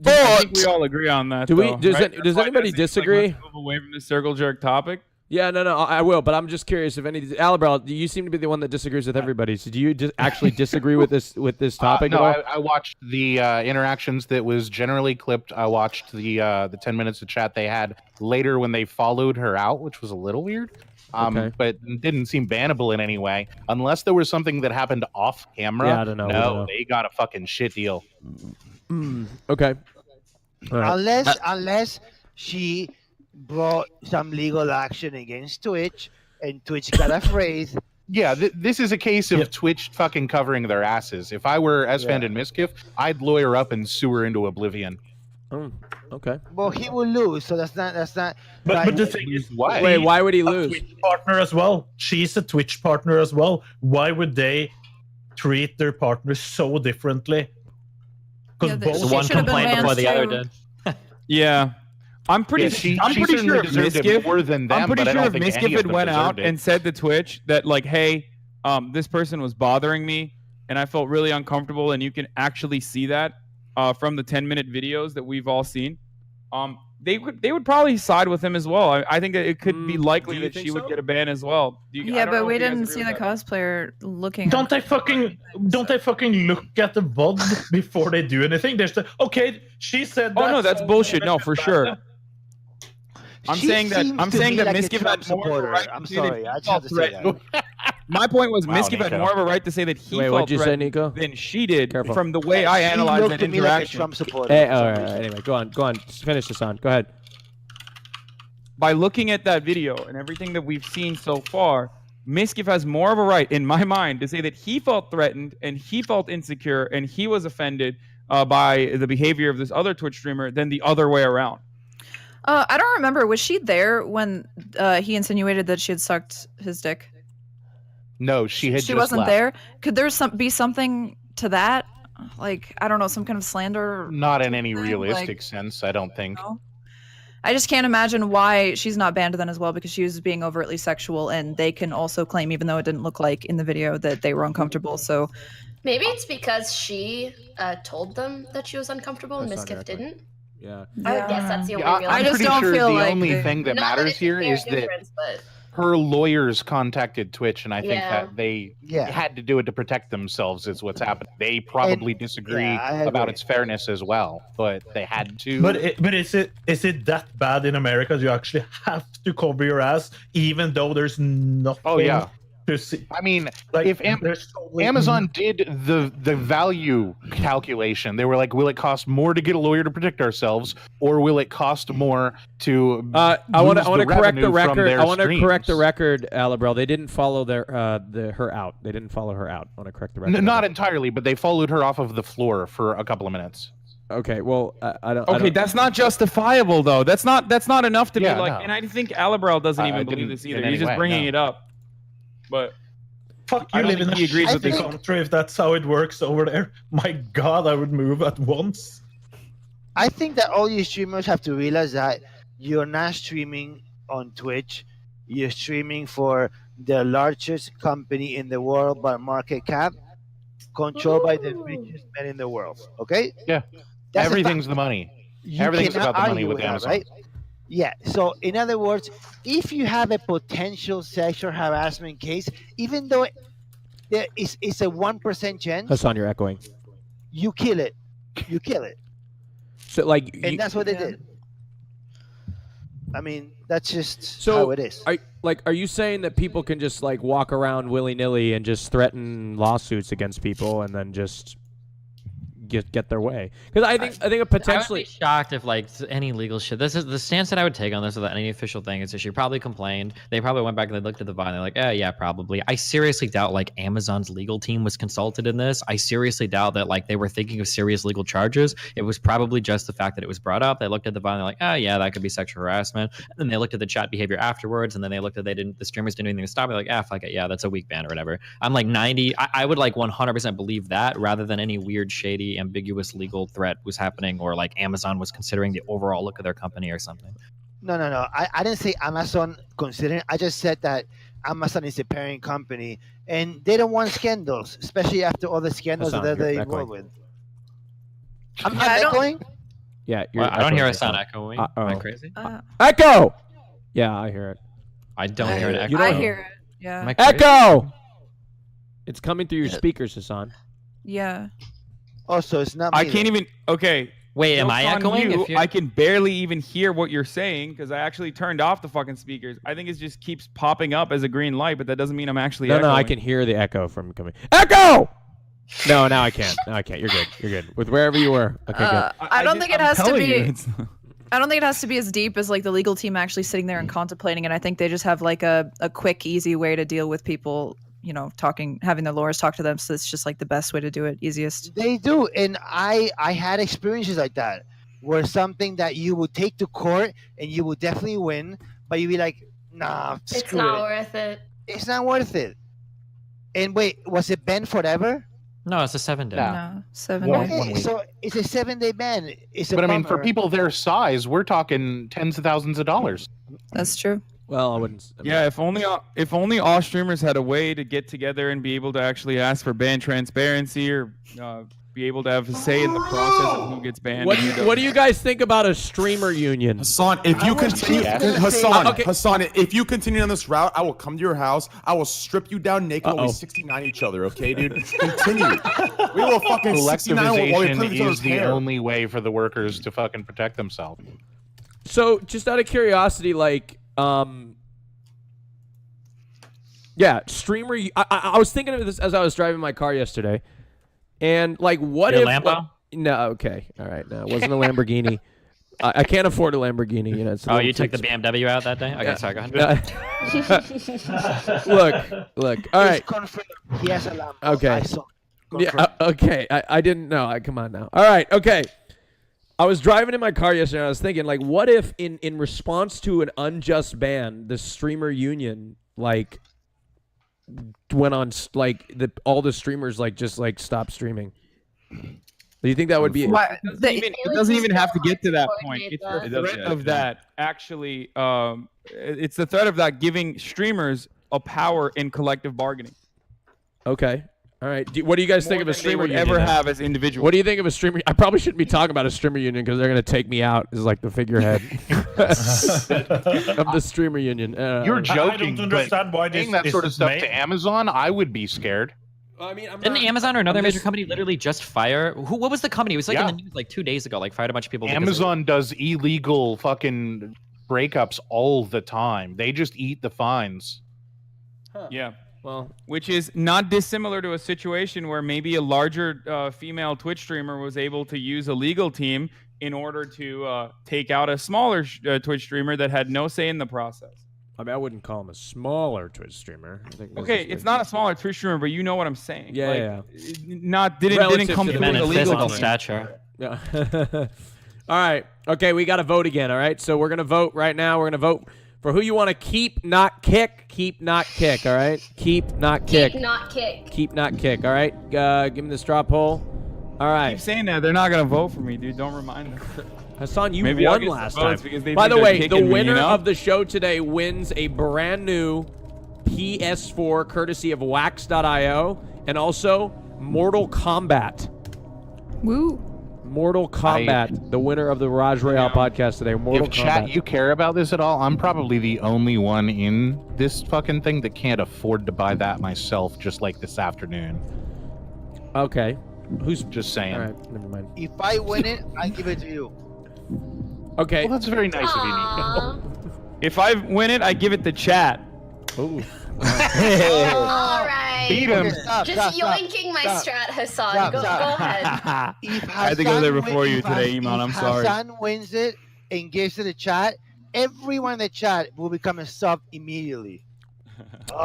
I think we all agree on that. Does anybody disagree? Let's move away from the circle jerk topic. Yeah, no, I will, but I'm just curious if any. Alabrel, you seem to be the one that disagrees with everybody. So do you actually disagree with this topic? No, at all? I watched the interactions that was generally clipped. I watched the 10 minutes of chat they had later when they followed her out, which was a little weird. Okay. But didn't seem bannable in any way, unless there was something that happened off camera. Yeah, I don't know. No, they got a fucking shit deal. Okay. All right. Unless she brought some legal action against Twitch and Twitch got afraid. Yeah, this is a case of Twitch fucking covering their asses. If I were S-Fan and Mizkiff, I'd lawyer up and sue her into oblivion. Okay. Well, he will lose, so that's not. But the thing is, Wait, why would he lose? Twitch partner as well. She's a Twitch partner as well. Why would they treat their partners so differently? Because So one complained before the other did. Yeah. I'm pretty sure if Mizkiff, more than them, I'm pretty but I sure don't if think any Mizkiff of had them went out deserved it. and said to Twitch that like, hey, this person was bothering me and I felt really uncomfortable, and you can actually see that from the 10-minute videos that we've all seen, they would probably side with him as well. I think that it could be likely that she would get a ban as well. Yeah, but we didn't see the cosplayer looking. Don't they fucking look at the VOD before they do anything? There's okay, she said that. Oh no, that's bullshit. No, for sure. I'm She saying that seems to me like a Mizkiff Trump had more of a supporter. right I'm to say that sorry, he I just felt have to say threatened. that. My point was Wow, Mizkiff had Nico. more of a right to say that he Wait, felt what'd you say, threatened Nico? than she did. Careful. From the way I She analyzed looked that to me like a interaction. Trump supporter. Hey, for all some right. reason. Anyway, go on. Just finish this on. Go ahead. By looking at that video and everything that we've seen so far, Mizkiff has more of a right, in my mind, to say that he felt threatened and he felt insecure and he was offended by the behavior of this other Twitch streamer than the other way around. I don't remember. Was she there when he insinuated that she had sucked his dick? No, she had. She just wasn't left. there. Could there be something to that? Like, I don't know, some kind of slander? Not in any Like, realistic sense, I don't think. No? I just can't imagine why she's not banned then as well, because she was being overtly sexual, and they can also claim, even though it didn't look like in the video, that they were uncomfortable. So Maybe it's because she told them that she was uncomfortable and That's not Mizkiff gonna didn't. Yeah. I would guess that's the only real. I I'm just pretty don't sure feel the like only they- thing that Not that matters it's a here fair is that difference, but her lawyers contacted Twitch, and I think Yeah. that they Yeah. had to do it to protect themselves. Is what's happened. They probably disagree yeah, I about agree. its fairness as well, but they had to. But is it that bad in America? You actually have to cover your ass, even though there's nothing. Oh, yeah. I mean, Like, if there's totally- Amazon did the value calculation, they were like, will it cost more to get a lawyer to protect ourselves, or will it cost more to? I want to correct the revenue from record. their I want to streams? correct the record, Alabrel. They didn't follow her out. They didn't follow her out. I want to correct the record. Not entirely, but they followed her off of the floor for a couple of minutes. Okay, well, I don't. Okay, that's not justifiable though. That's not enough to be like. no. And I think Alabrel doesn't I even believe didn't this in either. any He's just way, bringing no. it up. But Fuck, I you don't live in think a he agrees with this. country if that's how it works over there. My God, I would move at once. I think that all you streamers have to realize that you're not streaming on Twitch. You're streaming for the largest company in the world by market cap, controlled by the richest men in the world. Okay? Yeah. That's a Everything's fact. the money. You Everything's cannot about the money argue with that, Amazon. right? Yeah. So, in other words, if you have a potential sexual harassment case, even though there is a 1% chance, Hasan, you're echoing. you kill it. You kill it. So like, And that's what they did. I mean, that's just so how it is. Are you saying that people can just like walk around willy nilly and just threaten lawsuits against people and then just get their way? Because I think a potentially I would be shocked if like any legal shit. This is the stance that I would take on this without any official thing. Is that she probably complained. They probably went back and they looked at the file and they're like, yeah, probably. I seriously doubt like Amazon's legal team was consulted in this. I seriously doubt that like they were thinking of serious legal charges. It was probably just the fact that it was brought up. They looked at the file and they're like, yeah, that could be sexual harassment. And then they looked at the chat behavior afterwards, and then they looked at the streamers didn't do anything to stop it. Like, fuck it, yeah, that's a weak ban or whatever. I'm like 90. I would like 100% believe that rather than any weird, shady, ambiguous legal threat was happening, or like Amazon was considering the overall look of their company or something. No. I didn't say Amazon considering. I just said that Amazon is a parent company, and they don't want scandals, especially after all the scandals Hasan, that they're you're involved with. echoing. I'm not echoing. Yeah, Well, I don't hear a sound echoing. echoing. Am I crazy? Echo. Yeah, I hear it. I don't hear an echo. You don't I hear it. Yeah. Am I crazy? Echo. It's coming through your speakers, Hasan. Yeah. Also, it's not. I can't even. Okay. Wait, am joke's I on echoing? you, If you're- I can barely even hear what you're saying because I actually turned off the fucking speakers. I think it just keeps popping up as a green light, but that doesn't mean I'm actually No, echoing. I can hear the echo from coming. Echo. No, now I can't. Now I can't. You're good. You're good. With wherever you were. Okay, good. I don't think it has to telling be. you, it's not- I don't think it has to be as deep as like the legal team actually sitting there and contemplating it. I think they just have like a quick, easy way to deal with people, having their lawyers talk to them. So it's just like the best way to do it, easiest. They do, and I had experiences like that, where something that you would take to court and you would definitely win, but you'd be like, nah, It's screw not it. worth it. It's not worth it. And wait, was it banned forever? No, it's a 7 day. No, 7 One- days. one Okay, week. so it's a 7-day ban. It's a But I mean, for bummer. people their size, we're talking tens of thousands of dollars. That's true. Well, I wouldn't. Yeah, if only all streamers had a way to get together and be able to actually ask for ban transparency or be able to have a say in the process of who gets banned. What and do who you, what do doesn't. you guys think about a streamer union? Hasan, if you continue, Okay. Hasan, if you continue on this route, I will come to your house. I will strip you down naked while we 69 each other. Okay, dude? Continue. We will fucking 69 while we play with each Collectivization other's is the hair. only way for the workers to fucking protect themselves. So, just out of curiosity, like, yeah, streamer. I was thinking of this as I was driving my car yesterday, and like, what Your if? Lambo? No, okay, all right, no, it wasn't a Lamborghini. I can't afford a Lamborghini. It's a Oh, little you took too the BMW out that day? Okay, Yeah. sorry, go ahead. Look. All right. It's confirmed. He has a Lambo. Okay. I saw it. Yeah. Confirmed. Okay. I didn't know. Come on now. All right. Okay. I was driving in my car yesterday. And I was thinking, like, what if in response to an unjust ban, the streamer union like went on like all the streamers like just like stopped streaming? Do you think that would be? Why, It doesn't even have to get to that point. It's It the does, threat of that actually. It's the threat of that giving streamers a power in collective bargaining. Okay. All right. What do you guys think of a More than they streamer would union? ever then? have as individuals. What do you think of a streamer? I probably shouldn't be talking about a streamer union because they're gonna take me out as like the figurehead of the streamer union. You're joking, don't understand but why this saying that is sort of stuff made. to Amazon, I would be scared. I mean, I'm Didn't not- Amazon or another I'm major just- company literally just fire? What was the company? It was like Yeah. in the news like 2 days ago, like fired a bunch of people. because Amazon does illegal fucking breakups all the time. They just eat the fines. Yeah. Well, which is not dissimilar to a situation where maybe a larger female Twitch streamer was able to use a legal team in order to take out a smaller Twitch streamer that had no say in the process. I mean, I wouldn't call him a smaller Twitch streamer. I think Okay, it's not a smaller Twitch streamer, but you know what I'm saying. Yeah, like, yeah. Didn't come through men the in legal physical team. stature. Yeah. All right. Okay, we got to vote again. All right. So we're gonna vote right now. We're gonna vote for who you want to keep, not kick. Keep, not kick. All right. Keep, not kick. Keep, not kick. Keep, not kick. All right. Give me the straw poll. All right. Keep saying that. They're not gonna vote for me, dude. Don't remind them. Hassan, you Maybe I'll won get some last votes time. because they By think the they're way, the kicking me, winner you know? of the show today wins a brand new PS4 courtesy of Wax.io and also Mortal Kombat. Woo. Mortal Kombat, the winner of the Raj Royale podcast today. Mortal If Kombat. chat, you care about this at all, I'm probably the only one in this fucking thing that can't afford to buy that myself, just like this afternoon. Okay. Who's just saying? All right, never mind. If I win it, I give it to you. Okay. Well, that's very nice of you, Nico. If I win it, I give it to chat. Ooh. All right. Beat him. Just yoinking my strat, Hassan. Go ahead. If I had to go there Hassan before you if today, Iman. I'm sorry. Hassan wins it and gives it to the chat, everyone in the chat will become a sub immediately.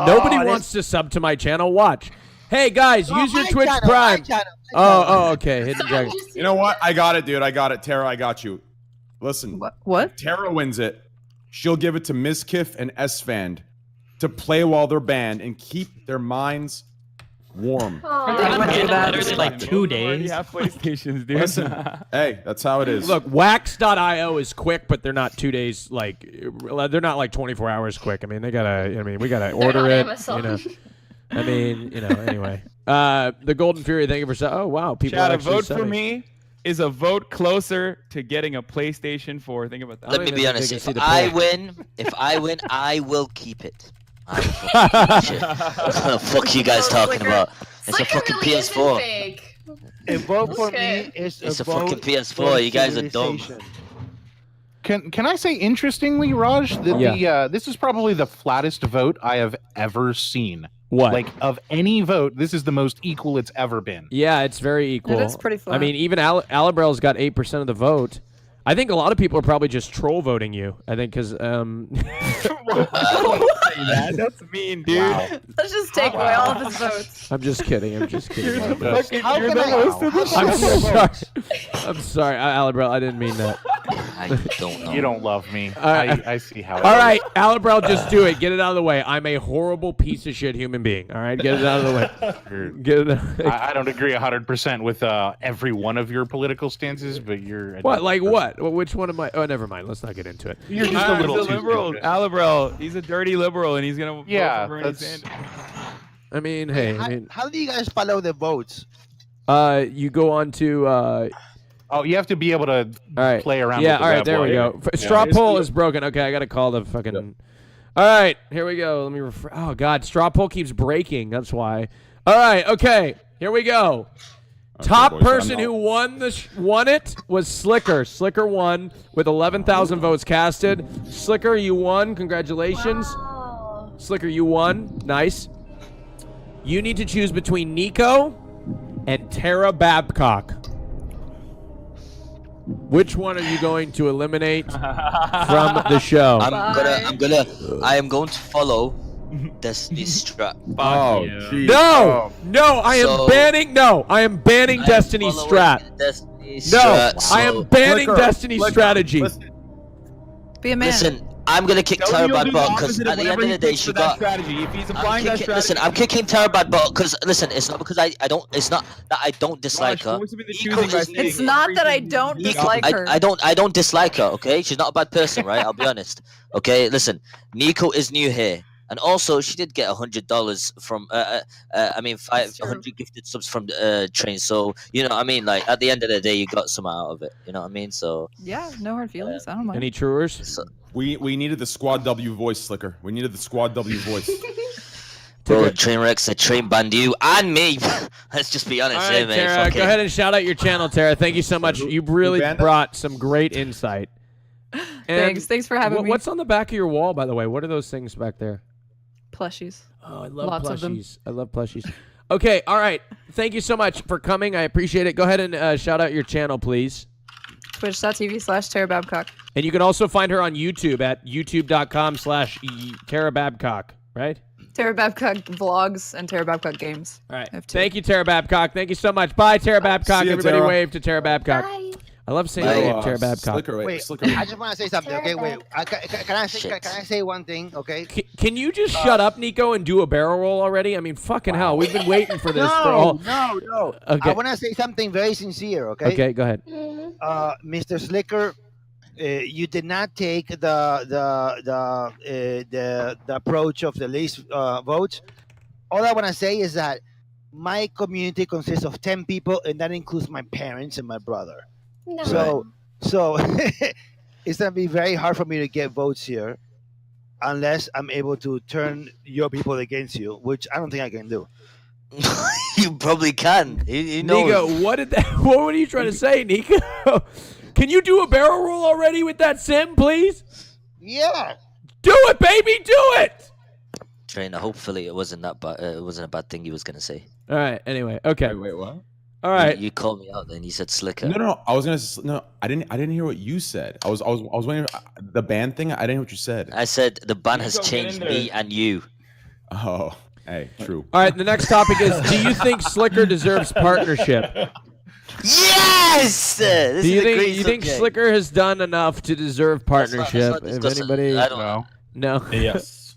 Nobody Oh, wants to sub to my channel. Watch. Hey, guys, use your my Twitch channel, Prime. my channel. Oh, okay. Hidden Dragon. You know what? I got it, dude. I got it. Tara, I got you. Listen. What? If Tara wins it, she'll give it to Ms. Kiff and S-Fand to play while they're banned and keep their minds warm. There's like 2 days. You have PlayStations, dude. Listen, hey, that's how it is. Look, Wax.io is quick, but they're not 2 days. Like, they're not like 24 hours quick. I mean, we gotta order on it. Amazon. You know. I mean, anyway. The Golden Fury, thank you for oh wow, people Chat, are a actually vote for subbing. me is a vote closer to getting a PlayStation 4. Think about that. Let me be honest. If I win, I will keep it. I will fucking keep it. What the fuck you guys talking about? It's a fucking PS4. A vote for me is It's a vote fucking for PS4. You guys are dumb. civilization. Can I say interestingly, Raj, that this is probably the flattest vote I have ever seen. What? Like, of any vote, this is the most equal it's ever been. Yeah, it's very equal. It is pretty flat. I mean, even Alibrel's got 8% of the vote. I think a lot of people are probably just troll voting you. I think because That's mean, dude. Let's just take away all of his votes. I'm just kidding. I'm just kidding. You're the host of this I'm show. sorry. I'm sorry, Alibrel. I didn't mean that. I don't know. You don't love me. right. I see how. All right, Alibrel, just do it. Get it out of the way. I'm a horrible piece of shit human being. All right, get it out of the way. Get it. I don't agree 100% with every one of your political stances, but you're What? Like what? Which one am I? Oh, never mind. Let's not get into it. You're just a little he's too liberal. stupid. Alibrel, he's a dirty liberal, and he's gonna vote Yeah, for Bernie that's- Sanders. I mean, hey, I mean, How do you guys follow the votes? you go on to. Oh, you have to be able to All right. play around. Yeah, with the all right, web there we wire. go. Straw poll is broken. Okay, I got to call the fucking... All right, here we go. Let me Oh, God, straw poll keeps breaking. That's why. All right, okay, here we go. Top boys, person I'm who won it was SLIKER. SLIKER won with 11,000 votes casted. SLIKER, you won. Congratulations. Wow. SLIKER, you won. Nice. You need to choose between Nico and Tara Babcock. Which one are you going to eliminate from the show? I am going to follow Destiny's Strat. Oh, geez. No, I am banning Destiny's following Strat. Destiny's No, Strat, I am so- banning Flicker, Destiny's Flicker, strategy. listen. Be a man. Listen, I'm gonna kick Tell Tara him you'll Bad do Butt because opposite at the end whatever of he the day picks she for that got. strategy. If he's applying that strategy, Listen, I'm kicking Tara Bad Butt because listen, it's not because I don't. It's not that I don't dislike her. It's not that I don't dislike her. I don't dislike her. Okay, she's not a bad person, right? I'll be honest. Okay, listen, Nico is new here, and also she did get $100 from. 500 gifted subs from Train. So you know, what I mean, like at the end of the day, you got some out of it. You know what I mean? So Yeah, no hard feelings. I don't mind. Any truers? so, We needed the Squad W voice, Slicker. We needed the Squad W voice. bro, Trainwreck's a train banned you and me. Let's just be honest All here, right, man. Tara, Fuck go it. ahead and shout out your channel, Tara. Thank you so much. You really banned it? brought some great insight. And Thanks for having me. What's on the back of your wall, by the way? What are those things back there? Plushies. Oh, I love Lots of them. plushies. I love plushies. Okay, all right. Thank you so much for coming. I appreciate it. Go ahead and shout out your channel, please. Twitch.tv/TaraBabcock. And you can also find her on YouTube at youtube.com/Tara Babcock, right? Tara Babcock vlogs and Tara Babcock games. All right. Thank you, Tara Babcock. Thank you so much. Bye, Tara Babcock. See ya, Everybody Tara. wave to Tara Babcock. Bye. I love saying Bye. the name Tara Babcock. Sliker, Wait, Sliker. I just want to say something, okay? Wait, can I say one thing, okay? Can you just shut up, Nico, and do a barrel roll already? I mean, fucking hell. We've been waiting for this for all... No. Okay. I want to say something very sincere, okay? Okay, go ahead. Mr. Sliker, you did not take the approach of the least votes. All I want to say is that my community consists of 10 people, and that includes my parents and my brother. No. So it's gonna be very hard for me to get votes here, unless I'm able to turn your people against you, which I don't think I can do. You probably can. He knows. Nico, what were you trying to say, Nico? Can you do a barrel roll already with that sim, please? Yeah. Do it, baby, do it. Trainer, hopefully it wasn't that bad. It wasn't a bad thing he was gonna say. All right. Anyway, okay. Wait, what? All right. You called me out, then you said Sliker. No. I was gonna. No, I didn't hear what you said. I was waiting. The ban thing. I didn't hear what you said. I said the ban has changed me and you. Oh, hey, true. All right. The next topic is: do you think Sliker deserves partnership? Yes. This Do you is a think great you think subject. Sliker has done enough to deserve partnership? not If discussing- anybody, I don't know. No. Yes.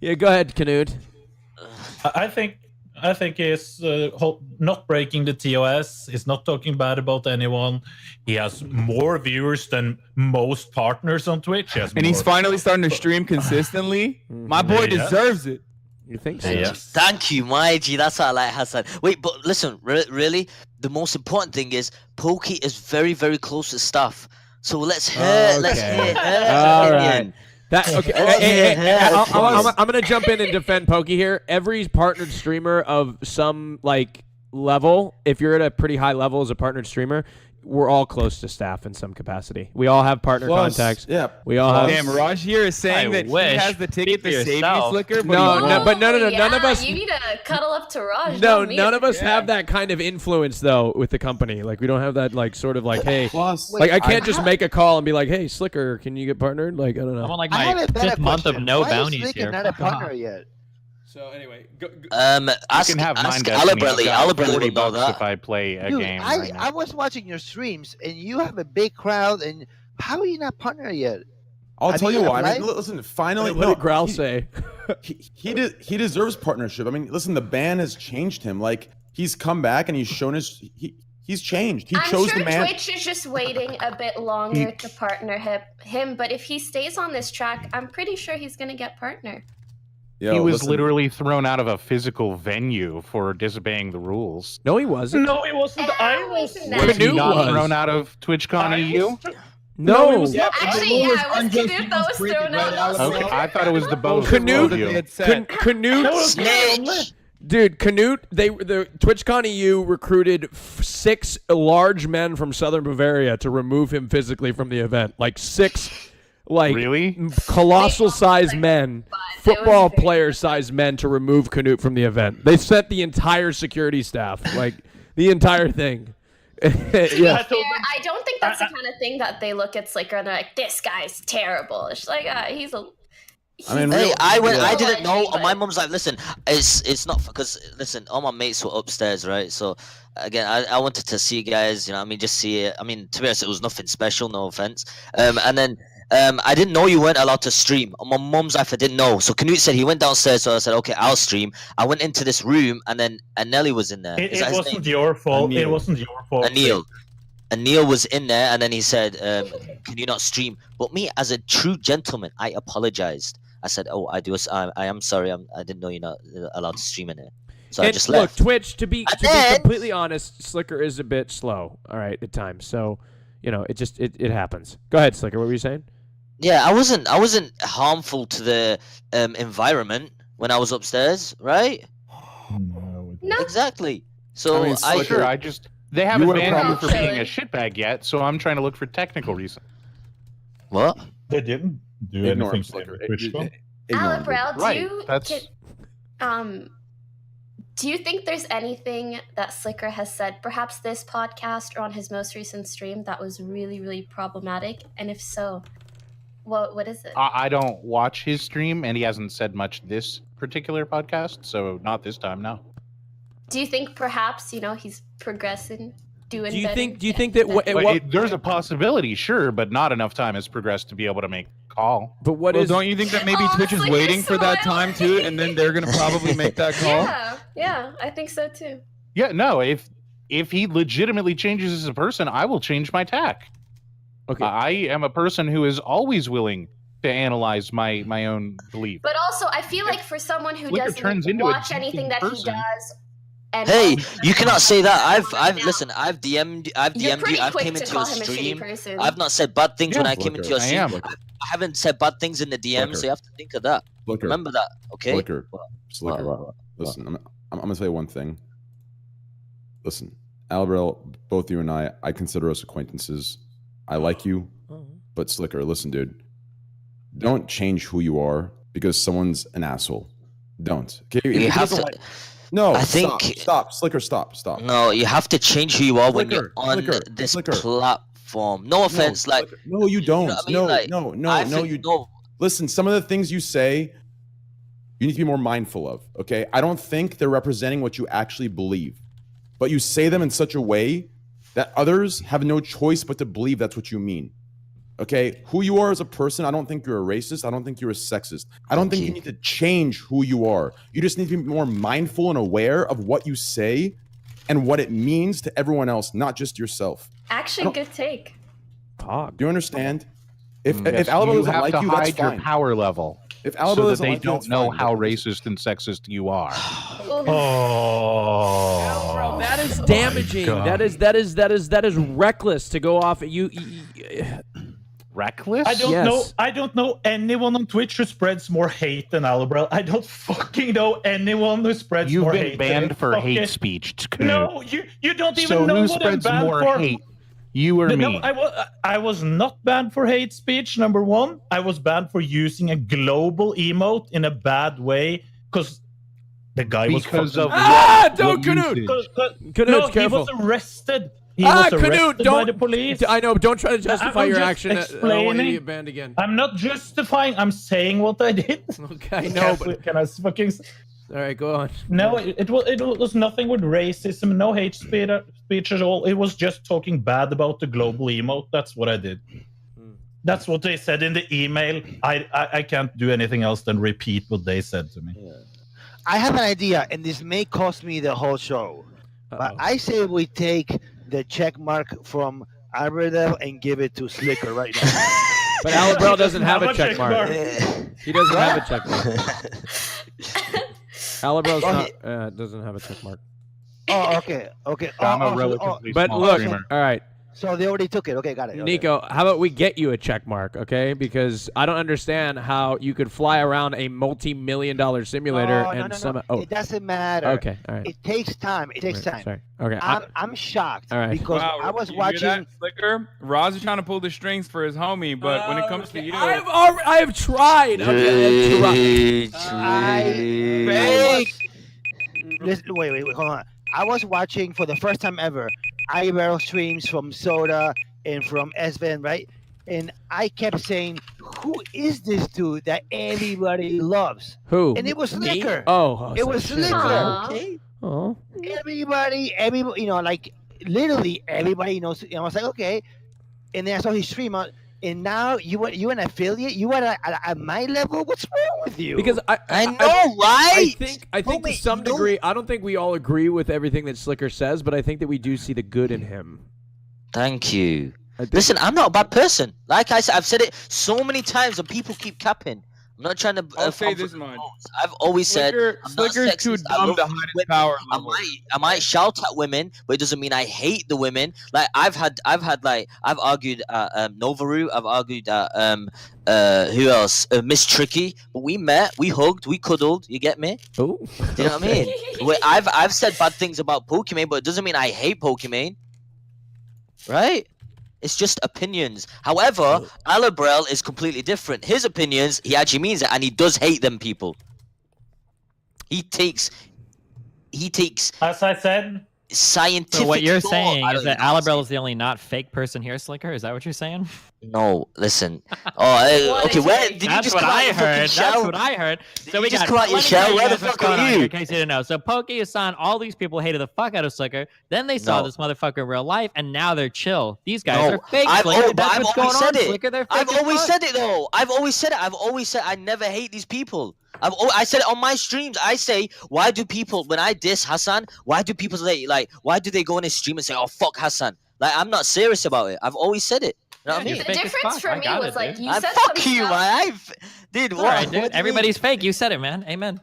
Yeah. Go ahead, Knut. I think he's not breaking the TOS. He's not talking bad about anyone. He has more viewers than most partners on Twitch. And he's finally starting to stream consistently. My boy Yeah. deserves it. You think so? Yes. Thank you, my G. That's how I like Hasan. Wait, but listen, really, the most important thing is Pokey is very, very close to staff. So let's hear, let's hear her All opinion. right. That okay. I'm gonna jump in and defend Pokey here. Every partnered streamer of some like level, if you're at a pretty high level as a partnered streamer, we're all close to staff in some capacity. We all have partner contacts. Yeah. We all have. Damn, Raj here is saying I that he wish. has the ticket Speak to for save you, yourself. Sliker. But No, he no, won't. but no, none Yeah, of us. You need to cuddle up to Raj. No, not me. none of us have that kind of influence though with the company. Like we don't have that like sort of like, hey, Plus, like I can't just make a call and be like, hey, Sliker, can you get partnered? Like I don't know. I'm on like I have my a better fifth month of question. no Why bounties is Sliker here. not a partner yet? So anyway, go. Ask, You can have mine, ask Destiny. I've Alibrelli. got Alibrelli 40 will know bucks that. if I play a Dude, game I right now. I was watching your streams, and you have a big crowd, and how are you not partner yet? I'll Have tell you you why. I mean, applied? listen. Finally, What did Growl say? he deserves partnership. I mean, listen, the ban has changed him. Like he's come back and he's shown he's changed. He I'm chose sure the man. Twitch is just waiting a bit longer to partner him, but if he stays on this track, I'm pretty sure he's gonna get partner. Yo, he was listen, literally thrown out of a physical venue for disobeying the rules. No, he wasn't. No, it wasn't. I was. Was Was he Knut not was. thrown out of TwitchCon EU? No, it was not. Actually, yeah, it was Knut that was thrown out. Okay, I thought it was the both Knut- of you. Knut, dude, Knut, the TwitchCon EU recruited 6 large men from Southern Bavaria to remove him physically from the event. Like 6, like Really? colossal sized men, football player sized men to remove Knut from the event. They sent the entire security staff, like the entire thing. To be Yeah. fair, I don't think that's the kind of thing that they look at Sliker and they're like, "This guy's terrible." It's like, he's a. I mean, Hey, real- I didn't know. But- My mum's like, listen, it's not because listen, all my mates were upstairs, right? So again, I wanted to see you guys, you know, what I mean, just see it. I mean, to be honest, it was nothing special, no offense. And then I didn't know you weren't allowed to stream. On my mum's life, I didn't know. So Knut said he went downstairs, so I said, okay, I'll stream. I went into this room, and then Nelly was in there. Is It that his wasn't name? your fault. Anil. It wasn't your fault. Anil was in there, and then he said, "Can you not stream?" But me, as a true gentleman, I apologized. I said, "Oh, I do. I am sorry. I didn't know you're not allowed to stream in it." So I And just look, left. Twitch, to be then- completely honest, Sliker is a bit slow, all right, at times. So, you know, it happens. Go ahead, Sliker. What were you saying? Yeah, I wasn't harmful to the environment when I was upstairs, right? No. Exactly. So I mean, Sliker, I just they haven't would've banned you probably- for being a shitbag yet, so I'm trying to look for technical reasons. What? They didn't do Ignore him, anything. Sliker. to TwitchCon. Ignore him, dude. Alibrel, do Right, you that's- can, Do you think there's anything that SLIKER has said, perhaps this podcast or on his most recent stream, that was really, really problematic? And if so, what is it? I don't watch his stream, and he hasn't said much this particular podcast, so not this time, no. Do you think perhaps, he's progressing, doing Do you better? think that there's a possibility, sure, but not enough time has progressed to be able to make a call. But don't you think that maybe Twitch is waiting for that time too, and then they're gonna probably make that call? Yeah, I think so too. Yeah, no, if he legitimately changes as a person, I will change my tack. Okay. I am a person who is always willing to analyze my own belief. But also, I feel like for someone who SLIKER turns doesn't into a watch decent anything that person. he does, and Hey, you cannot say that. I've DM'd You're you. pretty I've quick came to into call your him a shitty stream. person. I've not said bad things when I came into your I stream. am. I haven't said bad things in the DM, so you have to think of that. Remember that, okay? SLIKER. Listen, I'm gonna tell you one thing. Listen, Albrel, both you and I consider us acquaintances. I like you, but SLIKER, listen, dude. Don't change who you are because someone's an asshole. Don't. Okay? You have to. No, I think. Stop, SLIKER, stop. No, you have to change who you are when SLIKER, you're on SLIKER, this SLIKER. platform. No offense, like. No, you don't. You know what I mean? Like, I No, think- you don't. Listen, some of the things you say, you need to be more mindful of, okay? I don't think they're representing what you actually believe, but you say them in such a way that others have no choice but to believe that's what you mean, okay? Who you are as a person, I don't think you're a racist. I don't think you're a sexist. I don't think you need to change who you are. You just need to be more mindful and aware of what you say and what it means to everyone else, not just yourself. Actually, good take. Do you understand? If Yes, Alabama you doesn't have like to you, that's hide your fine. power level. If so Alabama that doesn't they like you, don't that's know fine. how racist and sexist you are. Oh, that is damaging. God. That is reckless to go off. You reckless? I don't know anyone on Twitch who spreads more hate than Alibrel. I don't fucking know anyone who spreads You've more been hate. banned for fucking... hate speech. No, you don't even so know who what I'm spreads banned more for. hate? You or No, me? I was not banned for hate speech. Number one, I was banned for using a global emote in a bad way because the guy was Because of don't Knut. Knut, No, he careful. was arrested. He was arrested Knut, by don't. the police. I know. Don't try to justify I'm your just action. I don't want you to explaining. get banned again. I'm not justifying. I'm saying what I did. Okay, I know, but Can I fucking? All right, go on. No, it was nothing with racism, no hate speech at all. It was just talking bad about the global emote. That's what I did. That's what they said in the email. I can't do anything else than repeat what they said to me. I have an idea, and this may cost me the whole show. But I say we take the check mark from Albert and give it to SLIKER right now. But Alibrel doesn't have a check mark. He doesn't have a check mark. Alibrel's not doesn't have a check mark. Oh, okay. I'm a relatively But small look, streamer. all right. So they already took it. Okay, got it. Okay. Nico, how about we get you a check mark, okay? Because I don't understand how you could fly around a multi-million-dollar simulator and No. It doesn't matter. Okay, all right. It takes time. It takes time. Sorry. Okay. I'm shocked All right. because Wow, I was you hear watching. that, SLIKER? Roz is trying to pull the strings for his homie, but when it comes to you, I have tried. Okay, Listen, wait, hold on. I was watching for the first time ever IRL streams from Soda and from Sven, right? And I kept saying, "Who is this dude that everybody loves?" Who? And it was Me? SLIKER. Oh, it was SLIKER. Okay. Oh. Everybody, like literally everybody knows. And I was like, okay. And then I saw his stream out. And now you an affiliate? You are at my level? What's wrong with you? Because I know, right? I think to some degree, I don't think we all agree with everything that SLIKER says, but I think that we do see the good in him. Thank you. Listen, I'm not a bad person. Like I said, I've said it so many times, and people keep capping. I'm not trying to. I'll say this much. I've always said I'm not SLIKER's too sexist. I dumb love to hide his women. power level. I might shout at women, but it doesn't mean I hate the women. Like I've argued Novaru. I've argued who else? Miss Tricky. But we met, we hugged, we cuddled. You get me? Oh, do you know what I mean? I've said bad things about Pokimane, but it doesn't mean I hate Pokimane. Right? It's just opinions. However, Alibrel is completely different. His opinions, he actually means it, and he does hate them people. He takes. As I said. Scientific. So what you're thought. saying is that Alibrel is the only not fake person here, Sliker? Is that what you're saying? No, listen. Oh, okay. Where did you That's just what come out I your fucking heard. shell? That's what I heard. So we just got. come out your let me shell? tell Where the guys what's fuck going are on you? here, in case you didn't know. So Pokey, Hasan, all these people hated the fuck out of Sliker. Then they saw No. this motherfucker in real life, and now they're chill. These guys No, are fake. I've Sliker. That's what's going always on, said it. Sliker. They're fake I've as always fuck. said it though. I've always said it. I never hate these people. I said it on my streams. I say, why do people, when I diss Hasan, why do people say, like, why do they go on his stream and say, oh fuck Hasan? Like, I'm not serious about it. I've always said it. You know what I mean? The difference for me was like you said fuck some you, stuff. man. Dude, All what? right, dude. What do you Everybody's fake. You said it, man. Amen.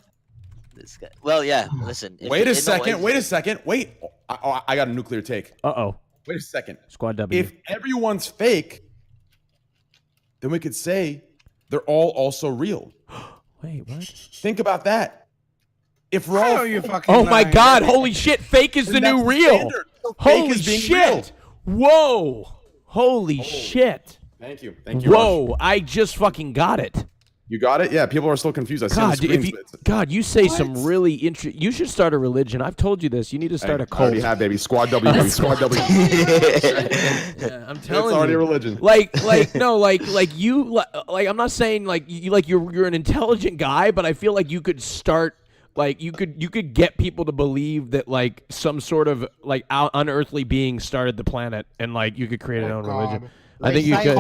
This guy. Well, yeah. Listen. Wait a second. Wait a second. Wait. I got a nuclear take. Uh-oh. Wait a second. Squad W. If everyone's fake, then we could say they're all also real. Wait, what? Think about that. If we're I all know you fucking Oh my lying. God! Holy shit! Fake is the Then new that's real. standard. So fake Holy is being shit! Whoa! Holy shit! Thank you. Thank you. Whoa! Raj. I just fucking got it. You got it? Yeah, people are still confused. I see God, the if screens. you, but it's- God, you say some really interesting. You should start a religion. I've told you this. You need to start a I cult. already have, baby. Squad W, baby. Squad W. Yeah, I'm telling It's already you. a religion. Like you, I'm not saying you're an intelligent guy, but I feel like you could start. Like you could get people to believe that like some sort of like unearthly being started the planet, and like you could create your own religion. I think you could.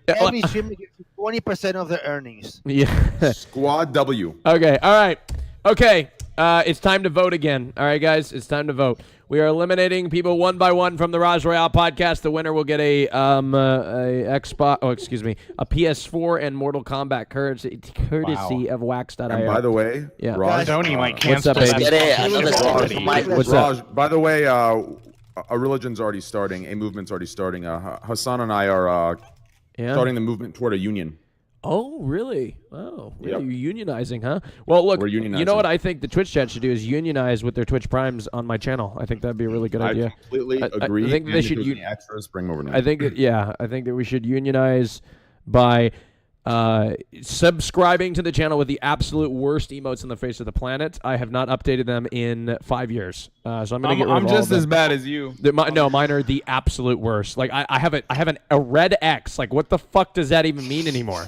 Every streamer gives you 20% of their earnings. Yeah. Squad W. Okay. All right. Okay. It's time to vote again. All right, guys. It's time to vote. We are eliminating people one by one from the Raj Royale podcast. The winner will get a Xbox. Oh, excuse me, a PS4 and Mortal Kombat courtesy of Wax.io. And by the way, yeah, Raj, Tony might what's up, cancel baby? that. What's Raj, up? by the way, a religion's already starting. A movement's already starting. Hasan and I are Yeah? starting the movement toward a union. Oh, really? Oh, really? Yep. You're unionizing, huh? Well, look, We're you know unionizing. what I think the Twitch chat should do is unionize with their Twitch Primes on my channel. I think that'd be a really good idea. I completely agree. I think and they if should. there's any extras, bring them over now. I think that I think that we should unionize by subscribing to the channel with the absolute worst emotes on the face of the planet. I have not updated them in 5 years, so I'm gonna get rid of I'm all just of them. as bad as you. No, mine are the absolute worst. Like I have a red X. Like what the fuck does that even mean anymore?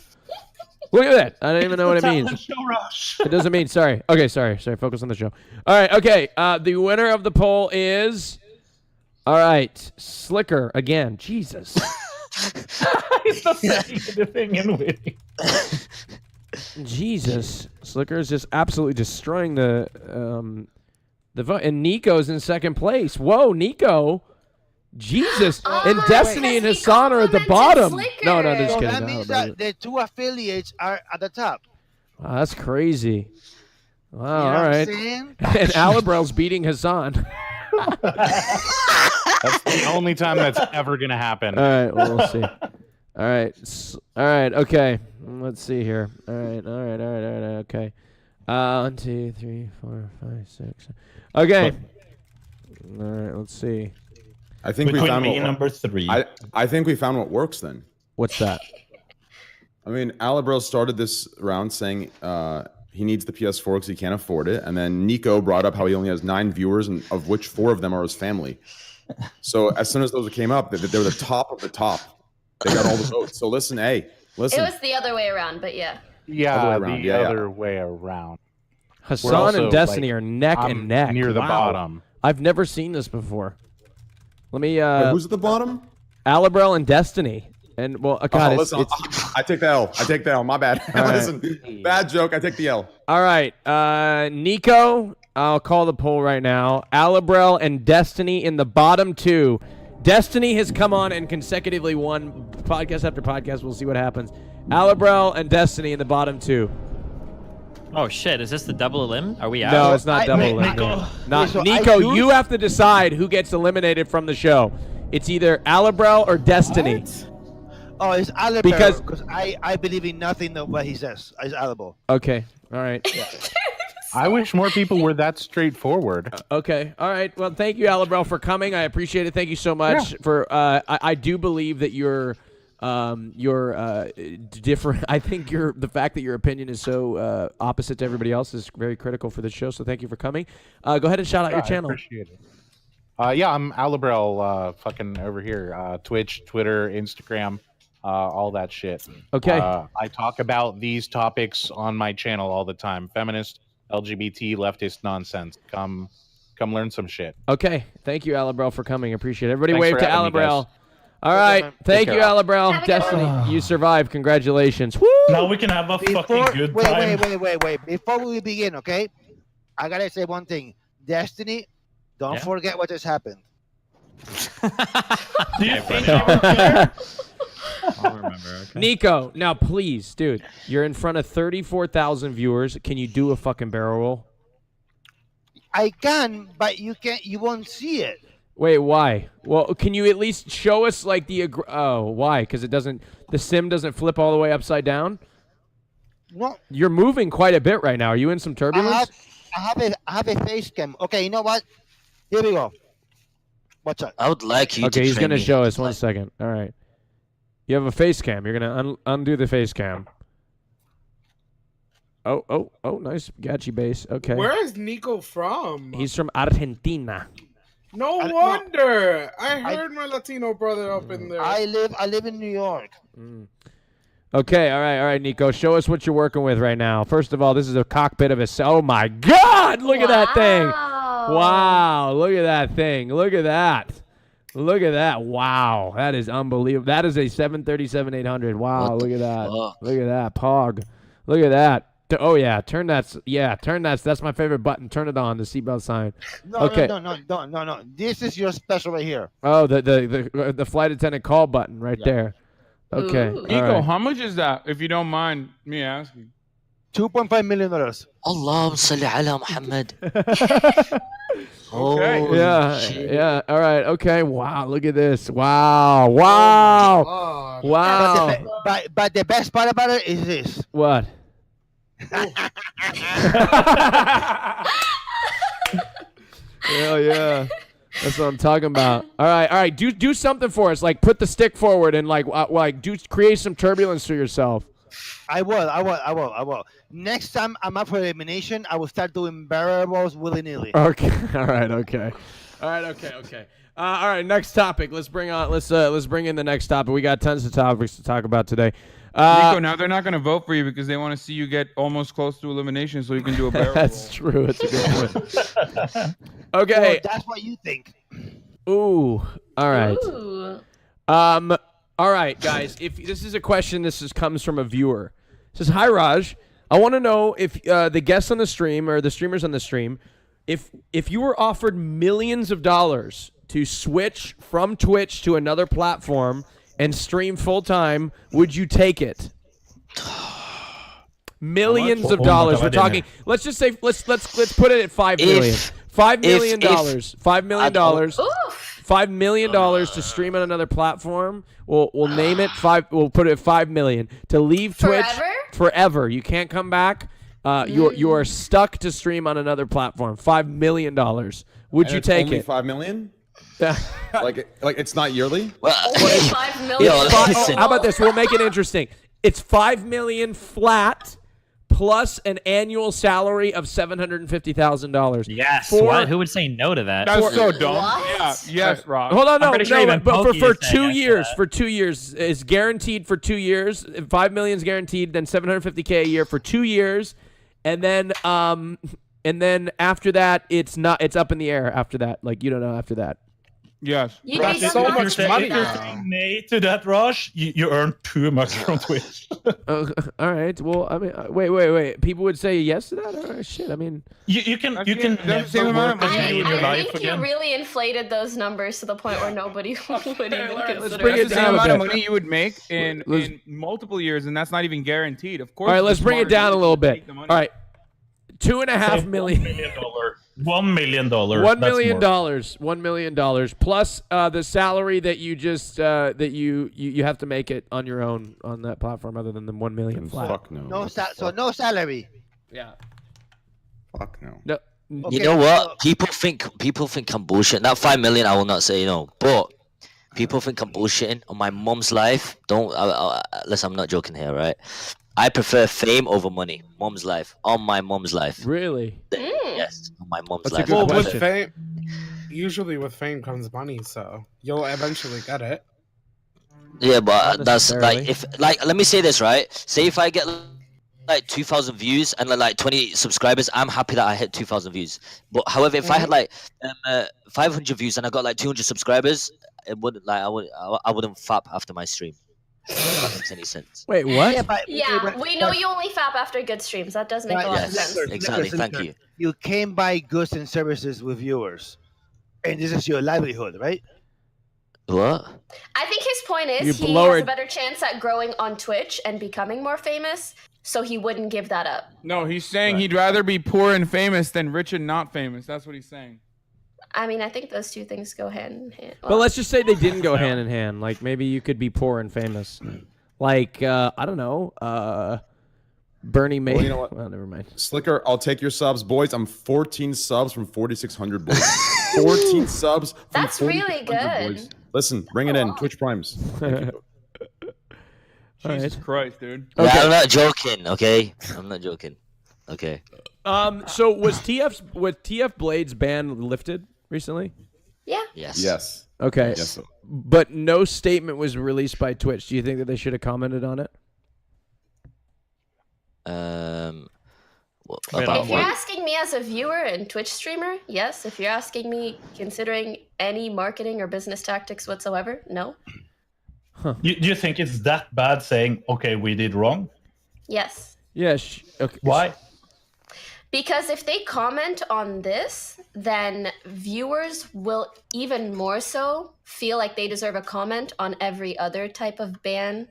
Look at that. I don't even know what it means. It doesn't mean. Sorry. Okay. Sorry. Focus on the show. All right. Okay. The winner of the poll is. All right. SLIKER again. Jesus. He's not saying anything and winning. Jesus. SLIKER is just absolutely destroying the vote, and Nico's in second place. Whoa, Nico. Jesus. And Destiny and Hasan are at the bottom. No, just So kidding. that No, means no, that the two affiliates are at the top. Wow, that's crazy. Wow, You know all what I'm right. saying? And Alibrel's beating Hasan. That's the only time that's ever gonna happen. All right, well, we'll see. All right, okay. Let's see here. All right, okay. 1, 2, 3, 4, 5, 6. Okay. All right, let's see. I think we Between found me what, and number 3. I think we found what works then. What's that? I mean, Alibrel started this round saying he needs the PS4 because he can't afford it, and then Nico brought up how he only has 9 viewers, and of which 4 of them are his family. So as soon as those came up, they were the top of the top. They got all the votes. So listen. It Listen. was the other way around, but yeah. Yeah, Other way around, the yeah, yeah. other way around. Hasan also, and Destiny like, are neck I'm and neck. near the Wow. bottom. I've never seen this before. Let me. Wait, who's at the bottom? Alibrel and Destiny. And well, God, listen, I take the L. I take the L. My bad. All right. Listen, bad joke. I take the L. All right, Nico, I'll call the poll right now. Alibrel and Destiny in the bottom 2. Destiny has come on and consecutively won podcast after podcast. We'll see what happens. Alibrel and Destiny in the bottom 2. Oh shit! Is this the double elim? Are we out? No, it's not double elimination. Not Nico. You have to decide who gets eliminated from the show. It's either Alibrel or Destiny. Oh, it's Alibrel Because- because I believe in nothing of what he says. It's Alibrel. Okay. All right. I wish more people were that straightforward. Okay. All right. Well, thank you, Alibrel, for coming. I appreciate it. Thank you so much for. I do believe that you're your different. I think the fact that your opinion is so opposite to everybody else is very critical for the show. So thank you for coming. Go ahead and shout out your channel. I appreciate it. Yeah, I'm Alibrel, fucking over here. Twitch, Twitter, Instagram, all that shit. Okay. I talk about these topics on my channel all the time. Feminist, LGBT, leftist nonsense. Come learn some shit. Okay. Thank you, Alibrel, for coming. Appreciate it. Everybody Thanks wave for to having me, Alibrel. guys. All right. Thank you, care. Alibrel. Destiny, you survived. Congratulations. Woo! Now we can have a fucking good time. Wait. Before we begin, okay? I gotta say one thing. Destiny, don't forget what just happened. Do you think you would care? I'll remember. Okay. Nico, now please, dude, you're in front of 34,000 viewers. Can you do a fucking barrel roll? I can, but you can't. You won't see it. Wait, why? Well, can you at least show us like the why? Because the sim doesn't flip all the way upside down? No. You're moving quite a bit right now. Are you in some turbulence? I have a face cam. Okay, you know what? Here we go. Watch out. I would like you to Okay, he's train gonna me. show us. 1 second. All right. You have a face cam. You're gonna undo the face cam. Oh, nice gachi base. Okay. Where is Nico from? He's from Argentina. No wonder. I heard my Latino brother up in there. I live in New York. Okay, all right, Nico. Show us what you're working with right now. First of all, this is a cockpit of a. Oh my God! Look at that thing! Wow! Look at that thing! Look at that! Look at that! Wow! That is unbelievable. That is a 737-800. Wow! Look at that! Look at that! Pog! Look at that! Oh yeah! Turn that! Yeah! Turn that! That's my favorite button. Turn it on. The seatbelt sign. No, Okay. no. This is your special right here. Oh, the flight attendant call button right there. Okay. all Nico, right. how much is that, if you don't mind me asking? $2.5 million. Allahumma salli ala Muhammad. Okay. Yeah. All right. Okay. Wow. Look at this. Wow. Wow. Wow. But the best part about it is this. What? Hell yeah. That's what I'm talking about. All right. Do something for us. Like put the stick forward and create some turbulence for yourself. I will. Next time I'm up for elimination, I will start doing variables willy-nilly. Okay. All right. Okay. All right. Next topic. Let's bring in the next topic. We got tons of topics to talk about today. Nico, now they're not going to vote for you because they want to see you get almost close to elimination so you can do a barrel That's true. That's a good point. Okay. Well, that's what you think. Ooh. All right. Ooh. All right, guys. If this is a question, comes from a viewer. It says, "Hi, Raj. I want to know if the guests on the stream or the streamers on the stream, if you were offered millions of dollars to switch from Twitch to another platform and stream full time, would you take it?" Millions of dollars. We're talking. Let's just say let's put it at $5 million. $5 million. $5 million. $5 million to stream on another platform. We'll name it five. We'll put it at $5 million to leave Twitch forever. You can't come back. You are stuck to stream on another platform. $5 million. Would you take it? $5 million? like it's not yearly. Well, $5 million. How about this? We'll make it interesting. It's $5 million flat plus an annual salary of $750,000. Yes. What? Who would say no to that? That's so dumb. Yeah. Yes, Rob. Hold on, I'm but for 2 years, that. for 2 years, it's guaranteed for 2 years. $5 million is guaranteed, then $750K a year for 2 years, and then after that, it's up in the air. After that, like you don't know after that. Yes. That's so much money. If you're saying nay to that, Raj, you earn too much from Twitch. All right. Well, I mean, wait. People would say yes to that. Or shit. I mean, you can never work as you in your life I think again. you really inflated those numbers to the point where nobody would even consider bring it. it That's the down same a amount of bit. money you would make in multiple years, and that's not even guaranteed. Of course. all right. Let's the bring it smarter down a you little take bit. the All money. right. $2.5 million. $1 million. $1 million. $1 million plus the salary that you just that you have to make it on your own on that platform, other than the $1 million flat. Fuck no. So no salary. Yeah. Fuck no. No. You know what? People think I'm bullshit. That $5 million, I will not say no. But people think I'm bullshitting on my mom's life. Listen, I'm not joking here, right? I prefer fame over money. Mom's life. On my mom's life. Really? Yes, on my mom's That's a life. good Well, with question. fame, usually with fame comes money, so you'll eventually get it. Yeah, but Not that's necessarily. like let me say this, right? Say if I get like 2,000 views and like 20 subscribers, I'm happy that I hit 2,000 views. But however, if I had like 500 views and I got like 200 subscribers, it wouldn't like I wouldn't fap after my stream. If that makes any sense. Wait, what? Yeah, we know you only fap after good streams. That does make a lot of Yes, sense. exactly. Thank you. You can buy goods and services with viewers, and this is your livelihood, right? What? I think his point You is he lowered- has a better chance at growing on Twitch and becoming more famous, so he wouldn't give that up. No, he's saying he'd rather be poor and famous than rich and not famous. That's what he's saying. I mean, I think those two things go hand in hand. But let's just say they didn't go hand in hand. Like maybe you could be poor and famous. Like I don't know, Bernie Madoff. Well, you know what? Well, never mind. Sliker, I'll take your subs, boys. I'm 14 subs from 4,600 boys. 14 subs. From That's really 4,600 good. boys. Listen, bring it in. Twitch Primes. Jesus Christ, dude. Yeah, Okay. I'm not joking. Okay, I'm not joking. Okay. So was TF Blade's ban lifted recently? Yeah. Yes. Yes. Okay. Yes. Sir. But no statement was released by Twitch. Do you think that they should have commented on it? About If you're what? asking me as a viewer and Twitch streamer, yes. If you're asking me considering any marketing or business tactics whatsoever, no. Do you think it's that bad saying, okay, we did wrong? Yes. Yes. Okay. Why? Because if they comment on this, then viewers will even more so feel like they deserve a comment on every other type of ban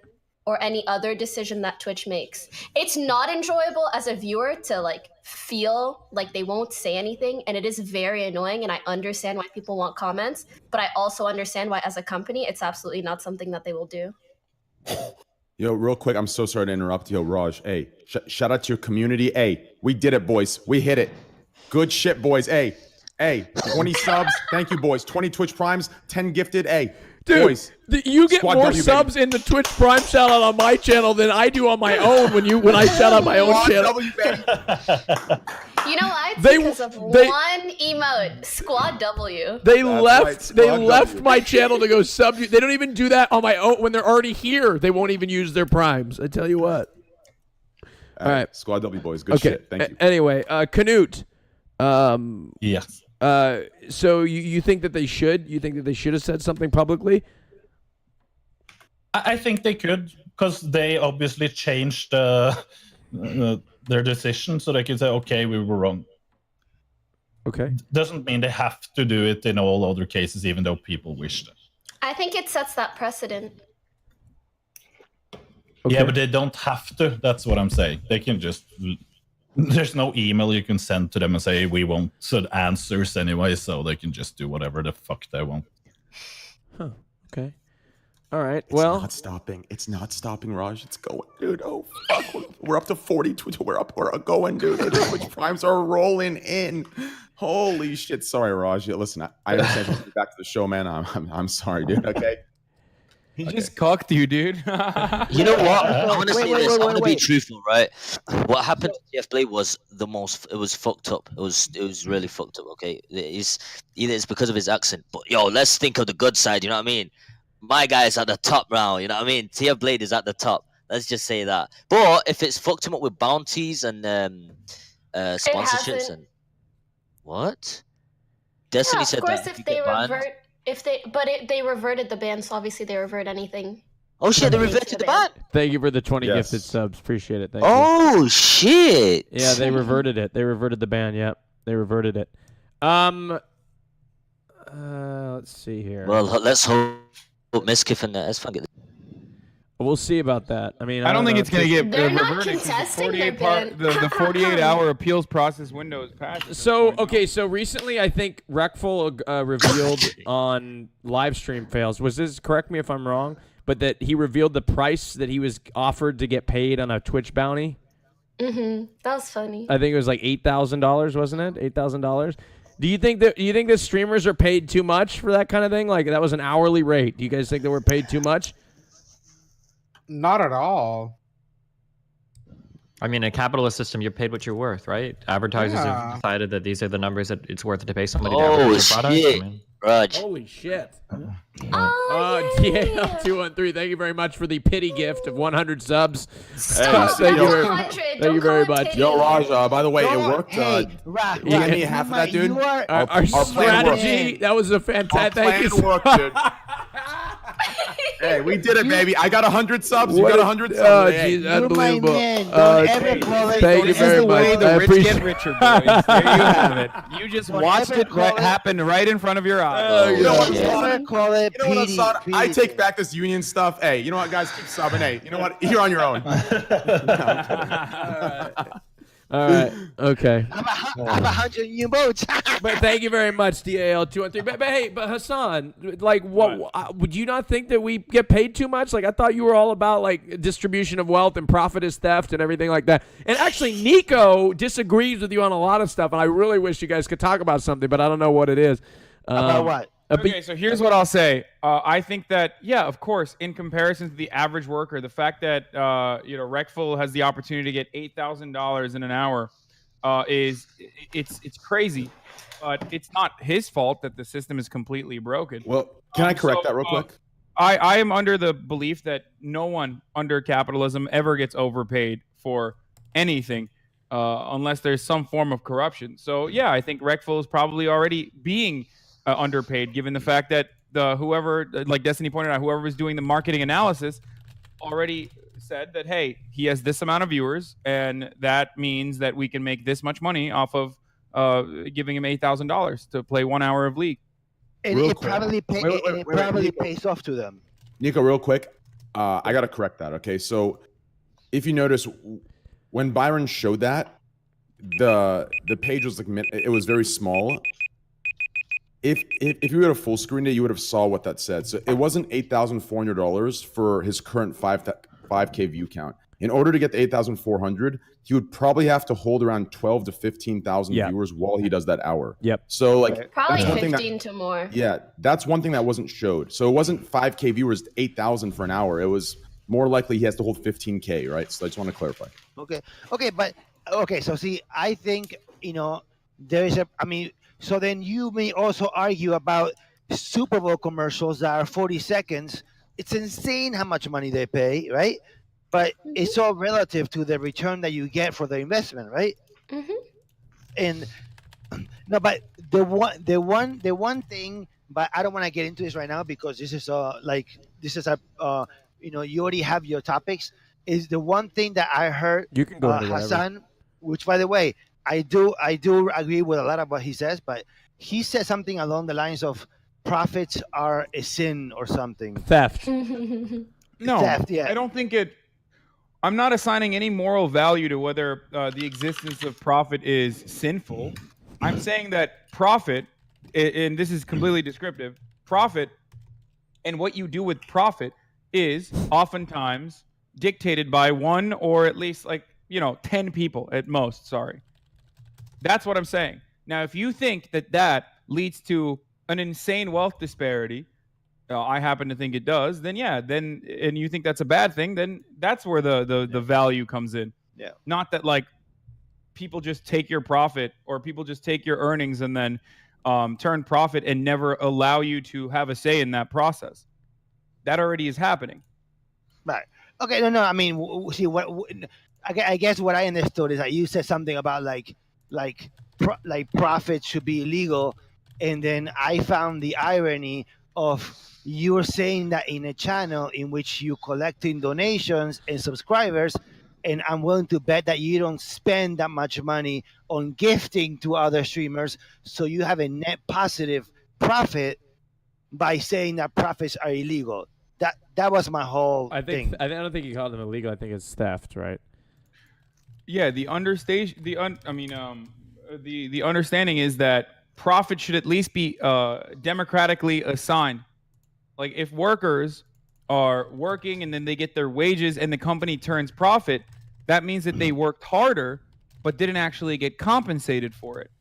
or any other decision that Twitch makes. It's not enjoyable as a viewer to like feel like they won't say anything, and it is very annoying, and I understand why people want comments, but I also understand why as a company it's absolutely not something that they will do. Yo, real quick, I'm so sorry to interrupt. Yo, Raj, hey, shout out to your community. Hey, we did it, boys. We hit it. Good shit, boys. Hey, 20 subs. Thank you, boys. 20 Twitch Primes, 10 gifted. Hey, Dude, boys. You get Squad more W, subs in the Twitch Prime shout out on my channel than I do on my own when I shout out my own Squad channel. W, baby. You know why? It's They- because of they- one emote, Squad W. They That's left. right, They Squad left W. my channel to go sub. They don't even do that on my own when they're already here. They won't even use their primes. I tell you what. All right. Squad W, boys. Good Okay. shit. Thank you. Anyway, Knut. Yes. So you think that they should? You think that they should have said something publicly? I think they could, because they obviously changed their decision, so they could say, okay, we were wrong. Okay. Doesn't mean they have to do it in all other cases, even though people wished it. I think it sets that precedent. Yeah, but they don't have to. That's what I'm saying. They can just... There's no email you can send to them and say, we want answers anyway, so they can just do whatever the fuck they want. Huh. Okay. All right. It's Well, not stopping. It's not stopping, Raj. It's going, dude. Oh fuck, we're up to 40. We're going, dude. The Twitch Primes are rolling in. Holy shit. Sorry, Raj. Yeah, listen, I understand. You want back to the show, man. I'm sorry, dude. Okay. He just cocked you, dude. You know what? I want to say this. I want to be truthful, right? What happened to TF Blade was it was fucked up. It was really fucked up. Okay, it's because of his accent. But yo, let's think of the good side. You know what I mean? My guy's at the top now. You know what I mean? TF Blade is at the top. Let's just say that. But if it's fucked him up with bounties and sponsorships hasn't. and what? Destiny Yeah, of said course, that if they get banned. revert, they reverted the ban, so obviously they revert anything. Oh shit! They Remains reverted the ban. ban. thank you for the 20 Yes. gifted subs. Appreciate it. Thank you. Oh shit! Yeah, they reverted it. They reverted the ban. Yep, they reverted it. Let's see here. Well, let's hope Miskiff and Esfan get. We'll see about that. I mean, I don't think know it's going to get They're not reverted 'cause contesting the their 48 ban. the 48-hour appeals process window is passed. So okay, so recently I think Reckful revealed on live stream fails. Was this, correct me if I'm wrong, but that he revealed the price that he was offered to get paid on a Twitch bounty? That was funny. I think it was like $8,000, wasn't it? $8,000. else. Do you think that streamers are paid too much for that kind of thing? Like that was an hourly rate. Do you guys think that we're paid too much? Not at all. I mean, in a capitalist system, you're paid what you're worth, right? Advertisers Yeah. have decided that these are the numbers that it's worth to pay somebody to Oh advertise a product. shit, I mean, Raj. Holy shit. Oh, DAL213, thank you very much for the pity gift of 100 subs. Hey, Thank you very, 100. thank Don't you very call it much. pity. Yo, Raj, by the way, it worked. Hey, Raj, you give me half of that, dude? Our plan strategy, worked. that was a Our fantastic. plan Thank you. worked, dude. Hey, we did it, baby. I got 100 subs. You What got a- 100 subs. Oh, Hey. jeez, unbelievable. Thank you very much. The I rich appreciate get richer, boys. There you have it. You just watched it happen right in front of your eyes. You know what, Never call it You know what, PD, Hassan? I take back this union stuff. Hey, you know what, guys? Keep subbing. Hey, you know what? You're on your own. All right. Okay. I'm 100 new votes. But thank you very much, DAL213. But hey, but Hassan, like, what would you not think that we get paid too much? Like, I thought you were all about like distribution of wealth and profit is theft and everything like that. And actually, Nico disagrees with you on a lot of stuff, and I really wish you guys could talk about something, but I don't know what it is. About what? Okay, so here's what I'll say. I think that, yeah, of course, in comparison to the average worker, the fact that Reckful has the opportunity to get $8,000 in an hour it's crazy. But it's not his fault that the system is completely broken. Well, can I correct that real quick? I am under the belief that no one under capitalism ever gets overpaid for anything unless there's some form of corruption. So, yeah, I think Reckful is probably already being underpaid, given the fact that whoever, like Destiny pointed out, whoever was doing the marketing analysis already said that, hey, he has this amount of viewers, and that means that we can make this much money off of giving him $8,000 to play 1 hour of League. And Real it quick. probably, Wait, pays off to them. Nico, real quick, I got to correct that, okay? So if you notice, when Byron showed that, the page was like, it was very small. If you would have full screened it, you would have saw what that said. So it wasn't $8,400 for his current 5K view count. In order to get the 8,400, he would probably have to hold around 12 to 15,000 viewers while he does that hour. Yep. So like Probably that's one thing 15 to more. Yeah, that's one thing that wasn't showed. So it wasn't 5K viewers, 8,000 for an hour. It was more likely he has to hold 15K, right? So I just want to clarify. Okay. So see, I think there is so then you may also argue about Super Bowl commercials that are 40 seconds. It's insane how much money they pay, right? But it's all relative to the return that you get for the investment, right? Mm-hmm. And no, but the one thing, but I don't want to get into this right now because this is you already have your topics. Is the one thing that I heard You can go into whatever. Hasan, which by the way, I do agree with a lot of what he says, but he said something along the lines of profits are a sin or something. Theft. No, Theft, yeah. I don't think it. I'm not assigning any moral value to whether the existence of profit is sinful. I'm saying that profit, and this is completely descriptive, profit and what you do with profit is oftentimes dictated by one or at least 10 people at most. Sorry. That's what I'm saying. Now, if you think that leads to an insane wealth disparity, I happen to think it does, then yeah, and you think that's a bad thing, then that's where the value comes in. Yeah. Not that people just take your profit or people just take your earnings and then turn profit and never allow you to have a say in that process. That already is happening. Right. Okay. No. I mean, see what I guess what I understood is that you said something about like profit should be illegal, and then I found the irony of you're saying that in a channel in which you're collecting donations and subscribers, and I'm willing to bet that you don't spend that much money on gifting to other streamers, so you have a net positive profit by saying that profits are illegal. That was my whole thing. I don't think you called them illegal. I think it's theft, right? Yeah, the understanding is that profit should at least be democratically assigned. Like if workers are working and then they get their wages and the company turns profit, that means that they worked harder but didn't actually get compensated for it.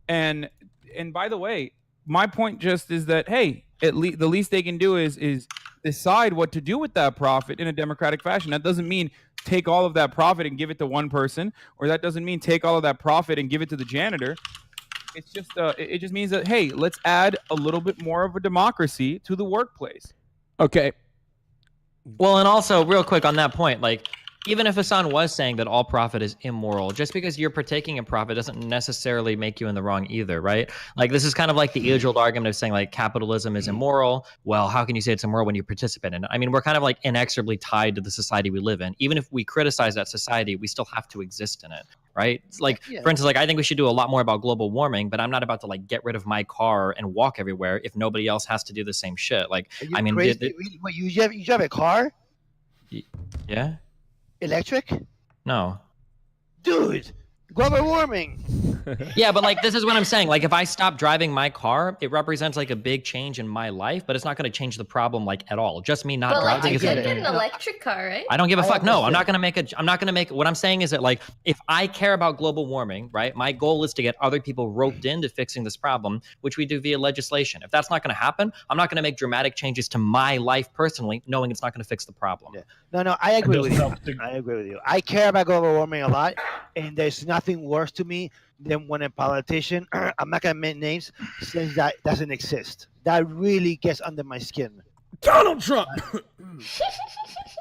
And and by the way, my point just is that, hey, the least they can do is decide what to do with that profit in a democratic fashion. That doesn't mean take all of that profit and give it to one person, or that doesn't mean take all of that profit and give it to the janitor. It's just it just means that, hey, let's add a little bit more of a democracy to the workplace. Okay. Well, and also real quick on that point, like, even if Hasan was saying that all profit is immoral, just because you're partaking in profit doesn't necessarily make you in the wrong either, right? Like, this is kind of like the age-old argument of saying, like, capitalism is immoral. Well, how can you say it's immoral when you participate in it? I mean, we're kind of, like, inexorably tied to the society we live in. Even if we criticize that society, we still have to exist in it, right? It's like, for instance, like, I think we should do a lot more about global warming, but I'm not about to, like, get rid of my car and walk everywhere if nobody else has to do the same shit. Like, I mean... What, you have a car? Yeah? Electric? No. Dude, global warming. Yeah, but like, this is what I'm saying. Like, if I stop driving my car, it represents like a big change in my life, but it's not going to change the problem like at all. Just me not But like, driving. you could get an electric car, right? I don't give a fuck. No, I'm not going to make what I'm saying is that, like, if I care about global warming, right, my goal is to get other people roped into fixing this problem, which we do via legislation. If that's not going to happen, I'm not going to make dramatic changes to my life personally, knowing it's not going to fix the problem. Yeah. No, I agree with you. I agree with you. I care about global warming a lot, and there's nothing worse to me than when a politician, I'm not going to mention names, says that doesn't exist. That really gets under my skin. Donald Trump!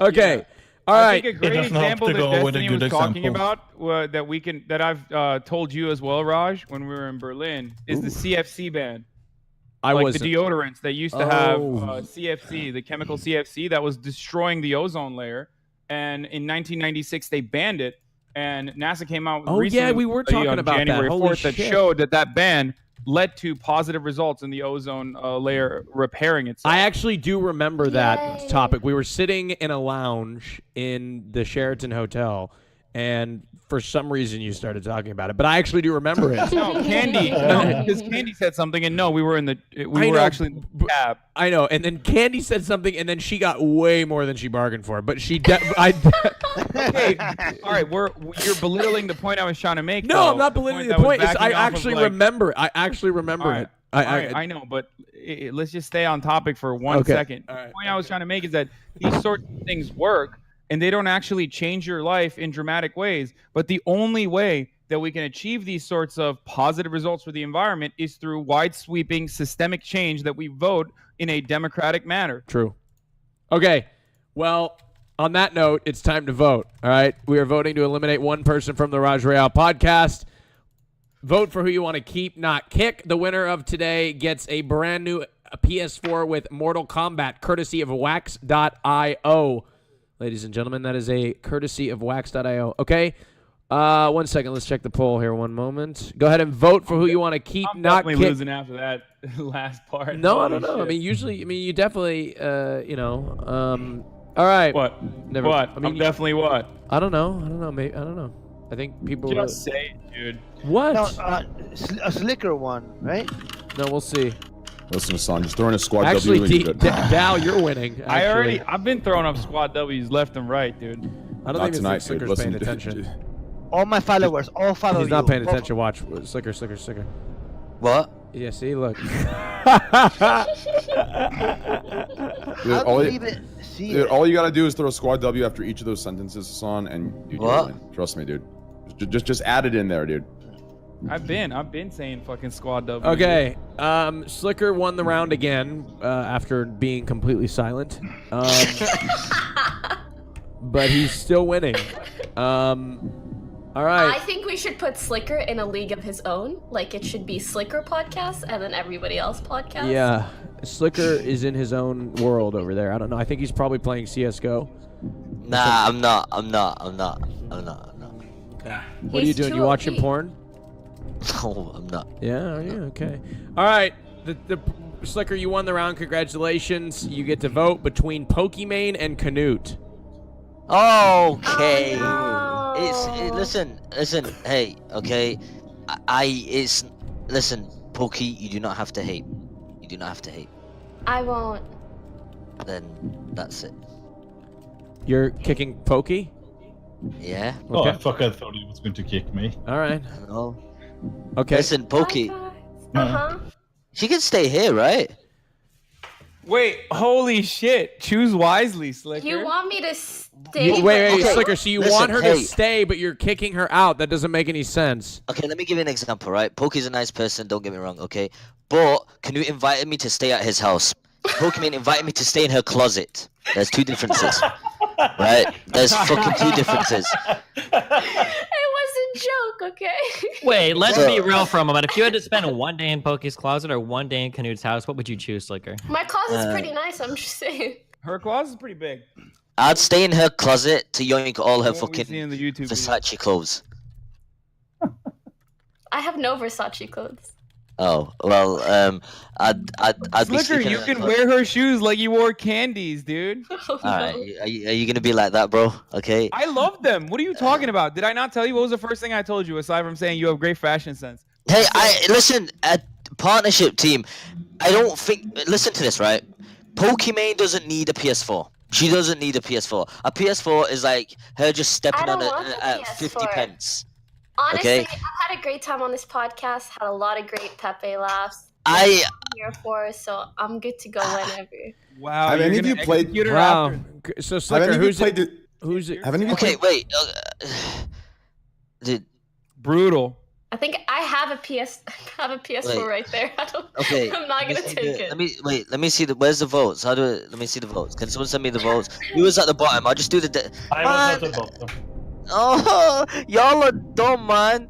Okay. All right. I think a great example that Destiny was talking about, that I've told you as well, Raj, when we were in Berlin, is the CFC ban. The deodorants that used to have CFC, the chemical CFC that was destroying the ozone layer. And in 1996, they banned it. And NASA came out recently we were talking on about January that. 4th that showed that ban led to positive results in the ozone layer repairing itself. I actually do remember that topic. We were sitting in a lounge in the Sheraton Hotel, and for some reason you started talking about it. But I actually do remember it. No, Candy. No, because Candy said something, and no, we were actually in the cab. I know, and then Candy said something, and then she got way more than she bargained for. But she, Okay, all right, you're belittling the point I was trying to make. No, though. I'm not belittling the point. I actually remember. I actually remember it. I know, but let's just stay on topic for one second. The point I was trying to make is that these sorts of things work, and they don't actually change your life in dramatic ways. But the only way that we can achieve these sorts of positive results for the environment is through wide-sweeping systemic change that we vote in a democratic manner. True. Okay. Well, on that note, it's time to vote. All right. We are voting to eliminate one person from the Raj Royale podcast. Vote for who you want to keep, not kick. The winner of today gets a brand new PS4 with Mortal Kombat, courtesy of wax.io. Ladies and gentlemen, that is a courtesy of wax.io. Okay. 1 second. Let's check the poll here. One moment. Go ahead and vote for who you want to keep, I'm not kick. definitely losing after that last part. No, I don't know. I mean, you definitely, all right. What? Never. What? I mean, I'm definitely what? I don't know. Maybe, I don't know. I think people. Just say it, dude. What? No, a SLIKER one, right? No, we'll see. Listen, son, just throwing a squad Actually, W. Actually, Dal, you're winning. I've been throwing up squad W's left and right, dude. I don't think it's SLIKER's paying attention. All my followers, all follow you. He's not paying attention. Watch. SLIKER. What? Yeah, see, look. Dude, all you gotta do is throw squad W after each of those sentences, son, and you win. Trust me, dude. Just add it in there, dude. I've been saying fucking squad W. Okay. SLIKER won the round again after being completely silent. But he's still winning. All right. I think we should put SLIKER in a league of his own. Like, it should be SLIKER podcast and then everybody else podcast. Yeah. SLIKER is in his own world over there. I don't know. I think he's probably playing CSGO. Nah, I'm not. Okay. What are you doing? You watching porn? No, I'm not. Yeah, are you? Okay. All right. The SLIKER, you won the round. Congratulations. You get to vote between POKIMANE and KNUT. Okay. Listen. Hey, okay. Listen, Pokey. You do not have to hate. I won't. Then that's it. You're kicking Pokey? Yeah. Oh, Okay. fuck! I thought he was going to kick me. All right. No. Okay. Listen, Pokey. She can stay here, right? Wait, holy shit! Choose wisely, Sliker. You want me to stay? Wait, Sliker. So you want her to hey. stay, but you're kicking her out. That doesn't make any sense. Okay, let me give you an example, right? Pokey's a nice person, don't get me wrong, okay? But KNUT invited me to stay at his house. Pokimane invited me to stay in her closet. There's two differences. Right? There's fucking two differences. It was a joke, okay? Wait, let's be real for a moment. If you had to spend one day in Pokey's closet or one day in KNUT's house, what would you choose, Sliker? My closet's pretty nice, I'm just saying. Her closet's pretty big. I'd stay in her closet to yoink all her What we fucking see in the YouTube Versace clothes. I have no Versace clothes. Oh, well, I'd be Sliker, sleeping you in her can closet. wear her shoes like you wore candies, dude. Alright, are you gonna be like that, bro? Okay. I love them. What are you talking about? Did I not tell you? What was the first thing I told you aside from saying you have great fashion sense? Hey, listen, a partnership team. I don't think. Listen to this, right? Pokimane doesn't need a PS4. She doesn't need a PS4. A PS4 is like her just stepping on it at 50 pence. Honestly, Okay? I've had a great time on this podcast, had a lot of great Pepe laughs. I'm here for, so I'm good to go whenever. Wow. Have you're any of you gonna played? execute her Wow. after. So Have any Sliker, of you played? who's it? Have any of you Okay, played? wait. Dude, Brutal. I think I have a PS4 Wait. right there. okay. I'm not gonna take it. Let me see where's the votes? Let me see the votes. Can someone send me the votes? Who was at the bottom? I'll just do the. I was at the bottom. Oh, y'all are dumb, man.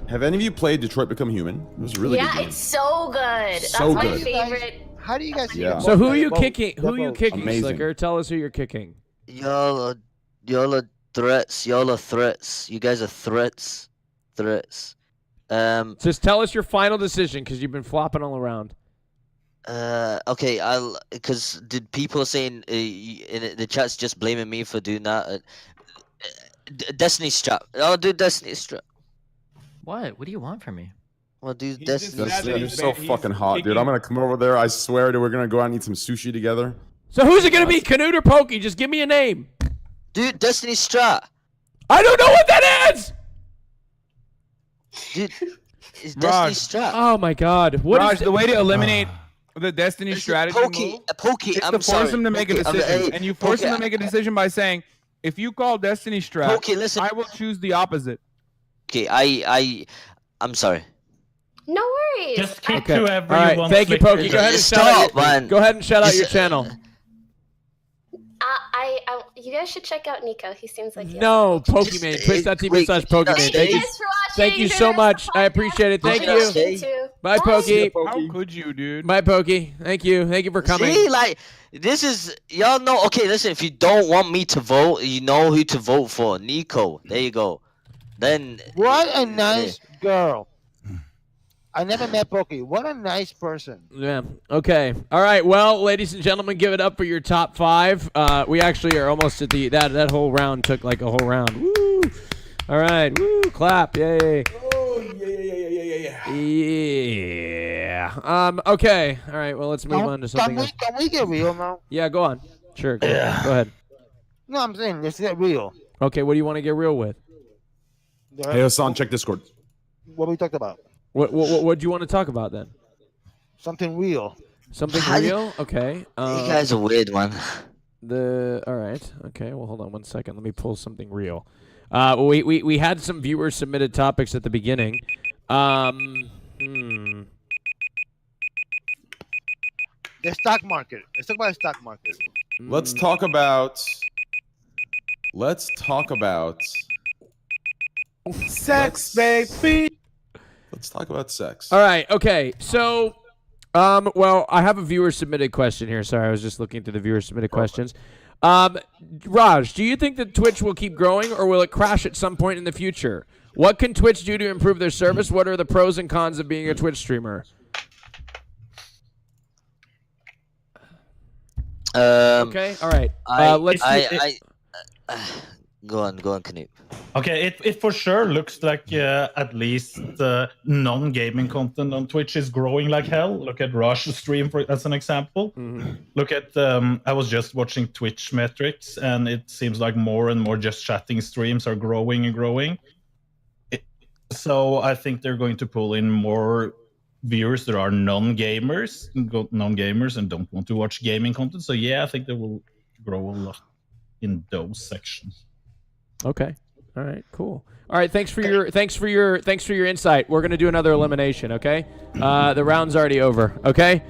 Have any of you played Detroit Become Human? It was a really good Yeah, game. it's so good. So That's my good. favorite. How do you guys? Yeah. So who are you kicking? Who are you kicking, Amazing. Sliker? Tell us who you're kicking. Y'all are threats. Y'all are threats. You guys are threats. Threats. Just tell us your final decision, because you've been flopping all around. Okay, because did people saying in the chat's just blaming me for doing that? Destiny Strap. I'll do Destiny Strap. What? What do you want from me? Well, do Destiny. You're so fucking hot, dude. I'm gonna come over there. I swear to. We're gonna go out and eat some sushi together. So who's it gonna be, KNUT or Pokey? Just give me a name. Dude, Destiny Strat. I don't know what that is. Dude, it's Destiny Strat. Oh my God! What Raj, is the way to eliminate the Destiny strategy move is to force them to make a decision, and you force them to make a decision by saying, "If you call Destiny Strat, I will choose the opposite." Okay, I'm sorry. No worries. Just kick Okay. whoever All right. you want. Thank you, Pokey. Go ahead and shout out. man. Go ahead and shout out your channel. You guys should check out Nico. He seems like No, Pokimane. Twitch.tv/Pokimane. Thank you so much. I appreciate it. Thank you. Bye, Pokey. How could you, dude? Bye, Pokey. Thank you. Thank you for coming. See, like, this is, y'all know, okay, listen, if you don't want me to vote, you know who to vote for. Nico. There you go. Then. What a nice girl. I never met Pokey. What a nice person. Yeah. Okay. All right. Well, ladies and gentlemen, give it up for your top 5. We actually are almost at the that whole round took like a whole round. Woo! All right. Woo! Clap. Yay! Oh yeah. Yeah. Okay. All right. Well, let's move on to something else. Can we get real now? Yeah. Go on. Sure. Go ahead. No, I'm saying let's get real. Okay. What do you want to get real with? Hey, Hasan, check Discord. What we talked about? What do you want to talk about then? Something real. Something real? Okay. You guys are weird, man. All right. Okay. Well, hold on 1 second. Let me pull something real. We had some viewer submitted topics at the beginning. The stock market. Let's talk about the stock market. Let's talk about sex, baby. Let's talk about sex. All right. Okay. So, well, I have a viewer submitted question here. Sorry, I was just looking through the viewer submitted questions. Raj, do you think that Twitch will keep growing, or will it crash at some point in the future? What can Twitch do to improve their service? What are the pros and cons of being a Twitch streamer? Okay. All right. Let's. Go on, KNUT. Okay, it for sure looks like at least non-gaming content on Twitch is growing like hell. Look at RAJJ stream as an example. Look at I was just watching Twitch metrics, and it seems like more and more just chatting streams are growing and growing. So I think they're going to pull in more viewers that are non-gamers and don't want to watch gaming content. So yeah, I think they will grow a lot in those sections. Okay. All right. Cool. All right. Thanks for your insight. We're gonna do another elimination. Okay. The round's already over. Okay.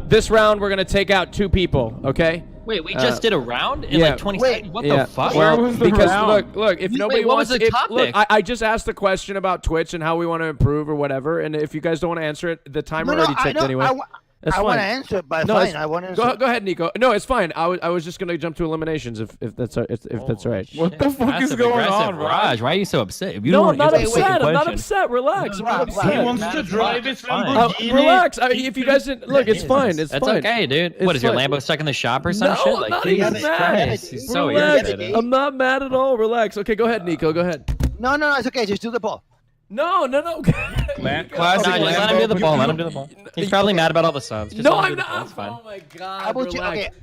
This round we're gonna take out 2 people. Okay. Wait, we just did a round in like 20 seconds? What the fuck? Well, Where was the because round? look, if nobody what wants was the topic? Look, I just asked the question about Twitch and how we want to improve or whatever, and if you guys don't want to answer it, the timer already ticked anyway. I want to answer it, but fine. I want to answer. Go ahead, Nico. No, it's fine. I was just gonna jump to eliminations if that's all right. What the fuck is going on, Raj? Why are you so upset? If you No, I'm don't not want to answer the upset. I'm not question- upset. Relax. I'm not upset. He wants to drive his Lamborghini. Relax. If you guys didn't look, it's fine. It's That's fine. okay, dude. It's What is your fine. Lambo stuck in the shop or some No, shit? I'm Like, not Jesus even mad. Christ, he's so Relax. irritated. I'm not mad at all. Relax. Okay, go ahead, Nico. Go ahead. No, it's okay. Just do the ball. No. Classic Let him do the ball. Let him do the ball. He's probably mad about all the subs. Just No, let him I'm do the ball. not. It's fine. Oh my god. I will Relax.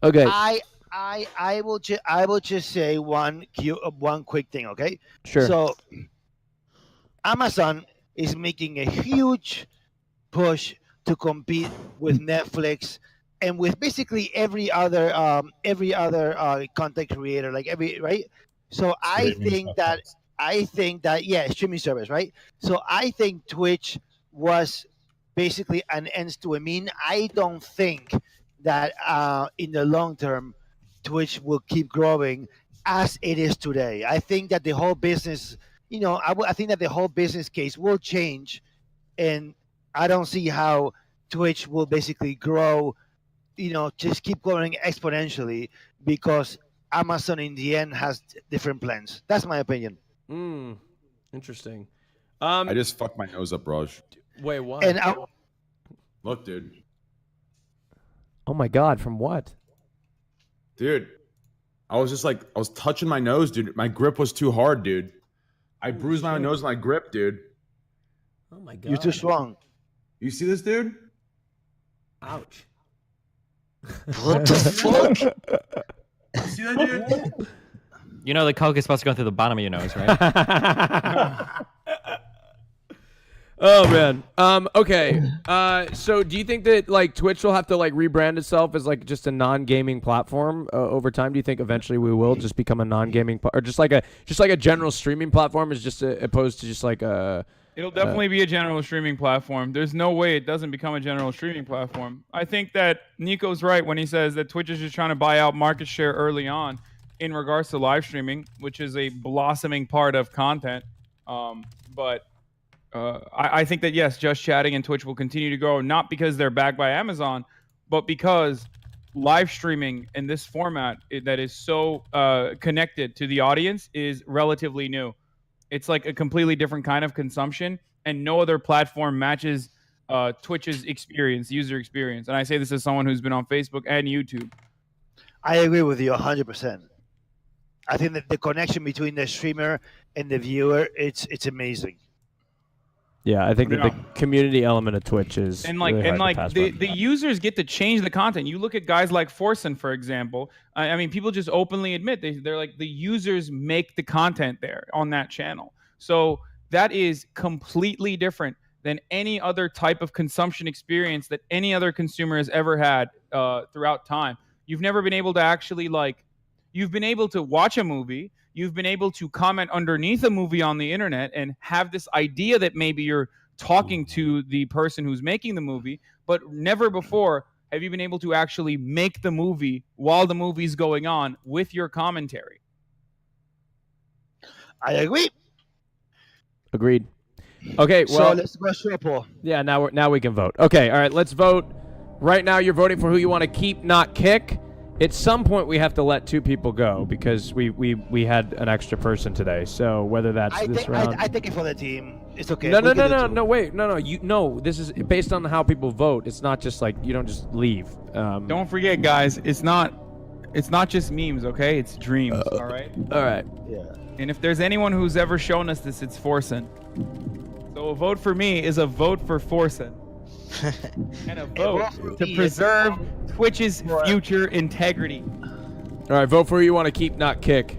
okay. Okay. I will just say one quick thing, okay? Sure. So Amazon is making a huge push to compete with Netflix and with basically every other content creator, like right? So I think that yeah, streaming service, right? So I think Twitch was basically an ends to a mean. I don't think that in the long term, Twitch will keep growing as it is today. I think that the whole business, I think that the whole business case will change, and I don't see how Twitch will basically grow, just keep growing exponentially because Amazon in the end has different plans. That's my opinion. Interesting. I just fucked my nose up, Raj. Wait, what? And Look, dude. Oh my god, from what? Dude, I was touching my nose, dude. My grip was too hard, dude. I bruised my nose with my grip, dude. Oh my god. You're too strong. You see this, dude? Ouch. What the fuck? You see that, dude? You know the coke is supposed to go through the bottom of your nose, right? Oh man. Okay. So do you think that like Twitch will have to like rebrand itself as like just a non-gaming platform over time? Do you think eventually we will just become a non-gaming or just like a general streaming platform is just opposed to just like a It'll definitely be a general streaming platform. There's no way it doesn't become a general streaming platform. I think that Nico's right when he says that Twitch is just trying to buy out market share early on in regards to live streaming, which is a blossoming part of content. I think that, yes, Just Chatting and Twitch will continue to grow, not because they're backed by Amazon, but because live streaming in this format that is so connected to the audience is relatively new. It's like a completely different kind of consumption, and no other platform matches Twitch's experience, user experience. And I say this as someone who's been on Facebook and YouTube. I agree with you 100%. I think that the connection between the streamer and the viewer, it's amazing. Yeah, I think that the community element of Twitch is the users get to change the content. You look at guys like Forsen, for example. I mean, people just openly admit they're like the users make the content there on that channel. So that is completely different than any other type of consumption experience that any other consumer has ever had throughout time. You've never been able to actually you've been able to watch a movie. You've been able to comment underneath a movie on the internet and have this idea that maybe you're talking to the person who's making the movie, but never before have you been able to actually make the movie while the movie's going on with your commentary. I agree. Agreed. Okay, well, so let's go to a poll. Yeah, now we can vote. Okay, all right, let's vote. Right now, you're voting for who you want to keep, not kick. At some point, we have to let 2 people go because we had an extra person today. So whether that's this round, I take it for the team. It's okay. No, wait, no. This is based on how people vote. It's not just like you don't just leave. Don't forget, guys. It's not just memes, okay? It's dreams. All right. All right. Yeah. And if there's anyone who's ever shown us this, it's Forsen. So a vote for me is a vote for Forsen. And a vote to preserve Twitch's future integrity. All right, vote for who you want to keep, not kick.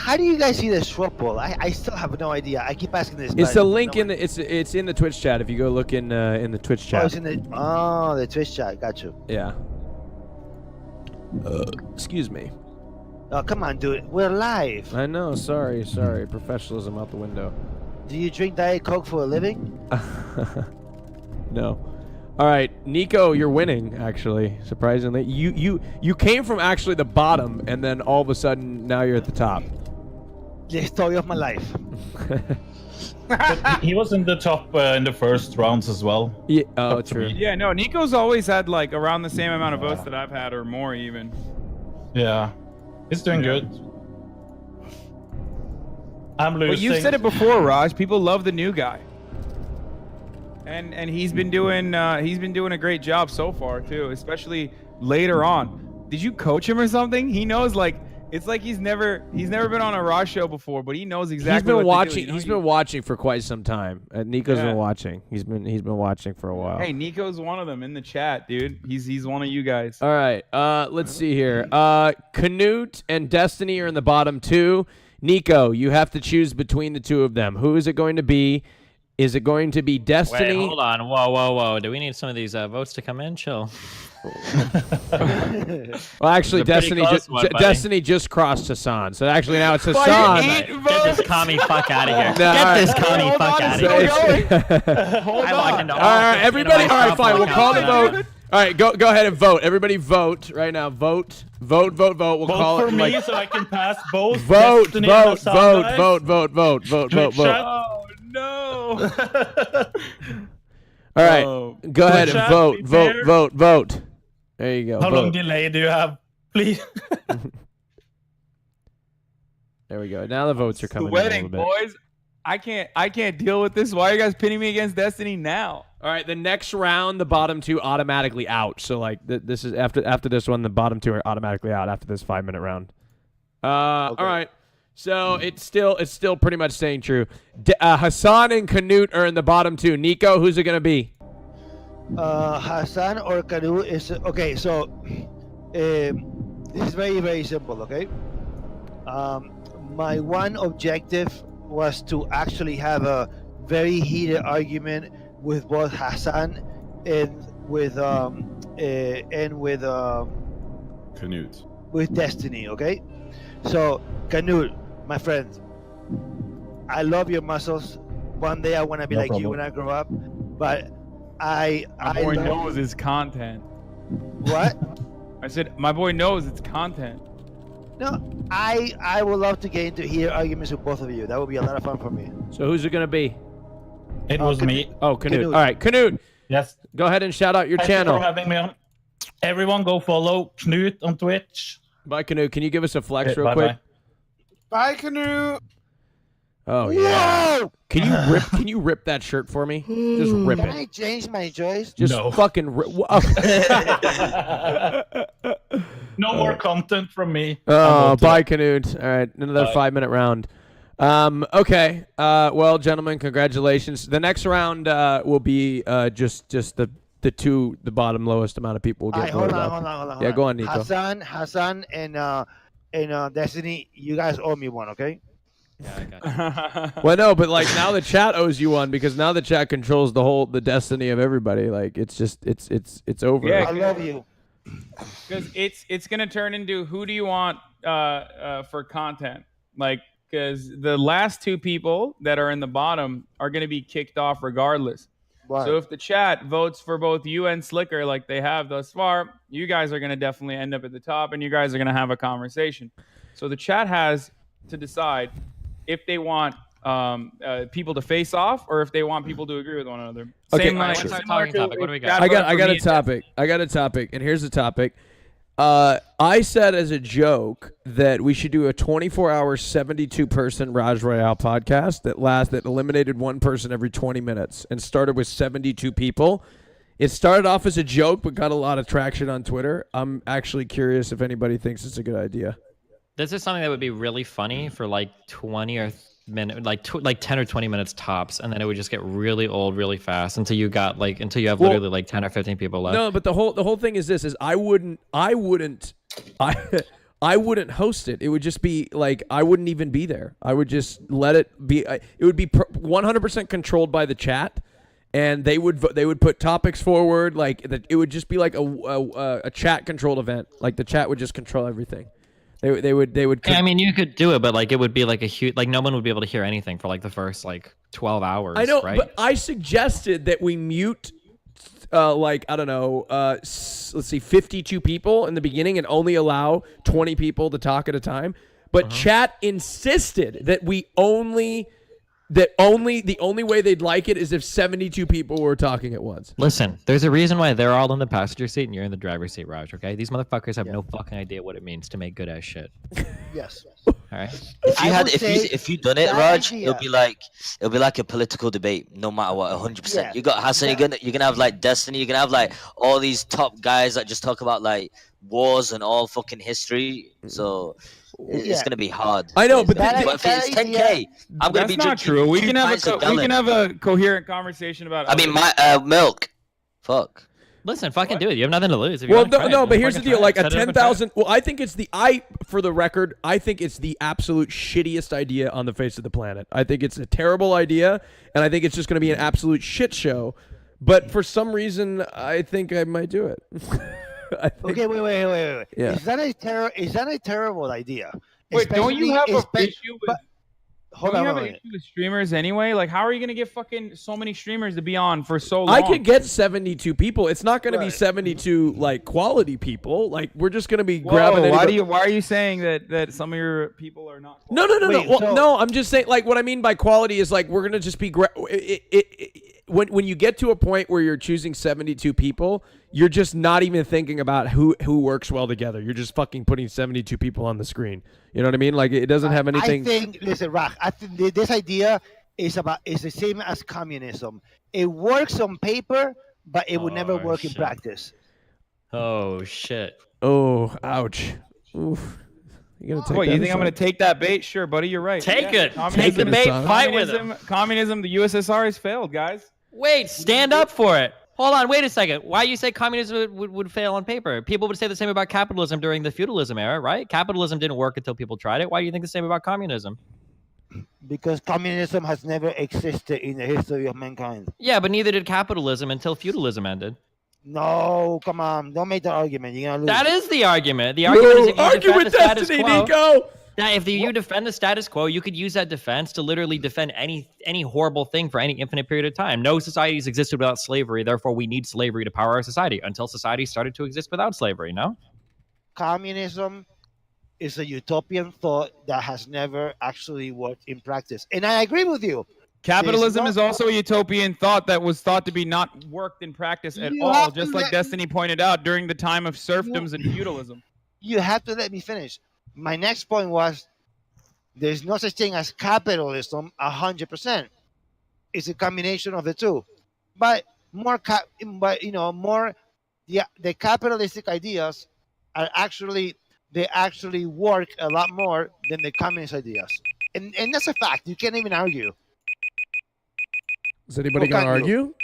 How do you guys see the swap poll? I still have no idea. I keep asking this. It's but a link no in the it's in the Twitch chat. If you go look in the Twitch Oh, chat. it's in the the Twitch chat. Got you. Yeah. Excuse me. Oh, come on, dude. We're live. I know. Sorry. Professionalism out the window. Do you drink Diet Coke for a living? No. All right, Nico, you're winning. Actually, surprisingly, you came from actually the bottom, and then all of a sudden now you're at the top. The story of my life. But he was in the top in the first rounds as well. Yeah. Oh, true. Yeah, no, Nico's always had like around the same amount of votes that I've had or more even. Yeah. He's doing good. I'm losing. But you've said it before, Raj. People love the new guy. And he's been doing a great job so far too, especially later on. Did you coach him or something? He knows, like, it's like he's never been on a Raj show before, but he knows exactly. He's been what watching. to do, He's been watching for quite some time. Nico's Yeah. been watching. He's been watching for a while. Hey, Nico's one of them in the chat, dude. He's one of you guys. All right. Let's see here. KNUT and Destiny are in the bottom two. Nico, you have to choose between the two of them. Who is it going to be? Is it going to be Destiny? Wait, hold on. Whoa. Do we need some of these votes to come in? Chill. Well, actually, Destiny Destiny just crossed Hasan. So actually now it's Hasan. Get this commie fuck out of here. No, Get this commie fuck out of here. Hold I logged into All right, everybody. All right, fine. We'll call the vote. vote. All right, go ahead and vote. Everybody vote right now. Vote. We'll Vote call for it me like so I can pass both. vote, Destiny and Hasan, guys. vote. Twitch chat. Oh no! All right, go ahead Twitch and chat, vote. be fair. Vote. There you go. How vote. long delay do you have? Please. There we go. Now the votes are coming Sweating, in a little bit. boys. I can't deal with this. Why are you guys pinning me against Destiny now? All right, the next round, the bottom two automatically out. So like this is after this one, the bottom two are automatically out after this 5-minute round. All right. So it's still pretty much staying true. Hasan and KNUT are in the bottom two. Nico, who's it gonna be? Hasan or KNUT is okay. So this is very, very simple. Okay. My one objective was to actually have a very heated argument with both Hasan and with KNUT. with Destiny. Okay. So KNUT, my friend, I love your muscles. One day I want to be No like you problem. when I grow up, but I My boy love- knows his content. What? I said my boy knows it's content. No, I would love to get into heated arguments with both of you. That would be a lot of fun for me. So who's it gonna be? It was me. Oh, KNUT. KNUT. All right, KNUT. Yes. Go ahead and shout out your Thank you channel. for having me on. Everyone go follow Knut on Twitch. Bye, KNUT. Can you give us a flex real Bye-bye. quick? Bye, Canoe. Oh yeah. Whoa! Can you rip that shirt for me? Just rip Can it. I change my choice? Just No. fucking rip. No more content from me. Oh, bye, KNUT. All right, another Bye. 5-minute round. Okay. Well, gentlemen, congratulations. The next round will be just the bottom lowest amount of people will get Alright, hold voted on, up. hold on. Yeah, go on, Nico. Hasan, and Destiny, you guys owe me one, okay? Well, no, but like now the chat owes you one because now the chat controls the destiny of everybody. Like it's over. Yeah, I love you. Because it's gonna turn into who do you want for content? Like, because the last two people that are in the bottom are gonna be kicked off regardless. Right. So if the chat votes for both you and SLIKER like they have thus far, you guys are gonna definitely end up at the top, and you guys are gonna have a conversation. So the chat has to decide if they want people to face off or if they want people to agree with one another. Okay, Same like, what's our similar talking to topic? What do we if got? Dad I voted got for a me and topic. I got a topic, and here's the topic. I said as a joke that we should do a 24-hour, 72-person Raj Royale podcast that eliminated one person every 20 minutes and started with 72 people. It started off as a joke, but got a lot of traction on Twitter. I'm actually curious if anybody thinks it's a good idea. This is something that would be really funny for like 20 or minute, like 10 or 20 minutes tops, and then it would just get really old really fast until you have literally like 10 or 15 people left. No, but the whole thing is this: is I wouldn't I wouldn't host it. It would just be like I wouldn't even be there. I would just let it be. It would be 100% controlled by the chat, and they would put topics forward. Like it would just be like a chat controlled event. Like the chat would just control everything. They would. Yeah, I mean, you could do it, but like it would be like a huge, like no one would be able to hear anything for like the first like 12 hours. I know, right? but I suggested that we mute, like I don't know, let's see, 52 people in the beginning, and only allow 20 people to talk at a time. But chat insisted that the only way they'd like it is if 72 people were talking at once. Listen, there's a reason why they're all in the passenger seat and you're in the driver's seat, Raj, okay? These motherfuckers have no fucking idea what it means to make good ass shit. Yes. All right. If you done it, Raj, it'll be like a political debate, no matter what, 100%. Yeah. You got Hasan, you're gonna have like Destiny, you're gonna have like all these top guys that just talk about like wars and all fucking history. So it's gonna be hard. I know, but if it's 10K, I'm gonna be That's not true. We can have a coherent conversation about. I mean, my milk. Fuck. Listen, fucking do it. You have nothing to lose. If you Well, wanna try no, it, but here's the fucking deal. try Like it. a Set it up and try it. 10,000. Well, I think it's for the record, I think it's the absolute shittiest idea on the face of the planet. I think it's a terrible idea, and I think it's just going to be an absolute shit show. But for some reason, I think I might do it. Okay, wait. Yeah. Is that a terrible idea? Wait, don't you have an Especially- issue with? Hold Don't you on, have wait, an wait. issue with streamers anyway? Like, how are you gonna get fucking so many streamers to be on for so long? I could get 72 people. It's not going to be 72 like quality people. Like we're just going to be grabbing. Why are you saying that some of your people are not? No. Well, no, I'm just saying, like, what I mean by quality is, like, we're going to just be... When you get to a point where you're choosing 72 people, you're just not even thinking about who works well together. You're just fucking putting 72 people on the screen. You know what I mean? Like, it doesn't have anything... I think, listen, Rach, I think this idea is the same as communism. It works on paper, but it would never work in practice. Oh, shit. Oh, ouch. Oof. You gonna take What, that you think I'm aside? going to take that bait? Sure, buddy, you're right. Take it. Communism- Take the bait. Fight with it. Communism, the USSR has failed, guys. Wait, stand up for it. Hold on, wait a second. Why you say communism would fail on paper? People would say the same about capitalism during the feudalism era, right? Capitalism didn't work until people tried it. Why do you think the same about communism? Because communism has never existed in the history of mankind. Yeah, but neither did capitalism until feudalism ended. No, come on. Don't make the argument. You're gonna lose. That is the argument. The argument is if you argue defend with the status Destiny, quo. Nico! That if you defend the status quo, you could use that defense to literally defend any horrible thing for any infinite period of time. No societies existed without slavery, therefore we need slavery to power our society until society started to exist without slavery, no? Communism is a utopian thought that has never actually worked in practice. And I agree with you. Capitalism is also a utopian thought that was thought to be not worked in practice at You all, have just to like let- Destiny pointed out during the time of serfdoms and feudalism. You have to let me finish. My next point was there's no such thing as capitalism 100%. It's a combination of the two. But the capitalistic ideas are actually work a lot more than the communist ideas. And that's a fact. You can't even argue. Is anybody Well, going to can't you? argue?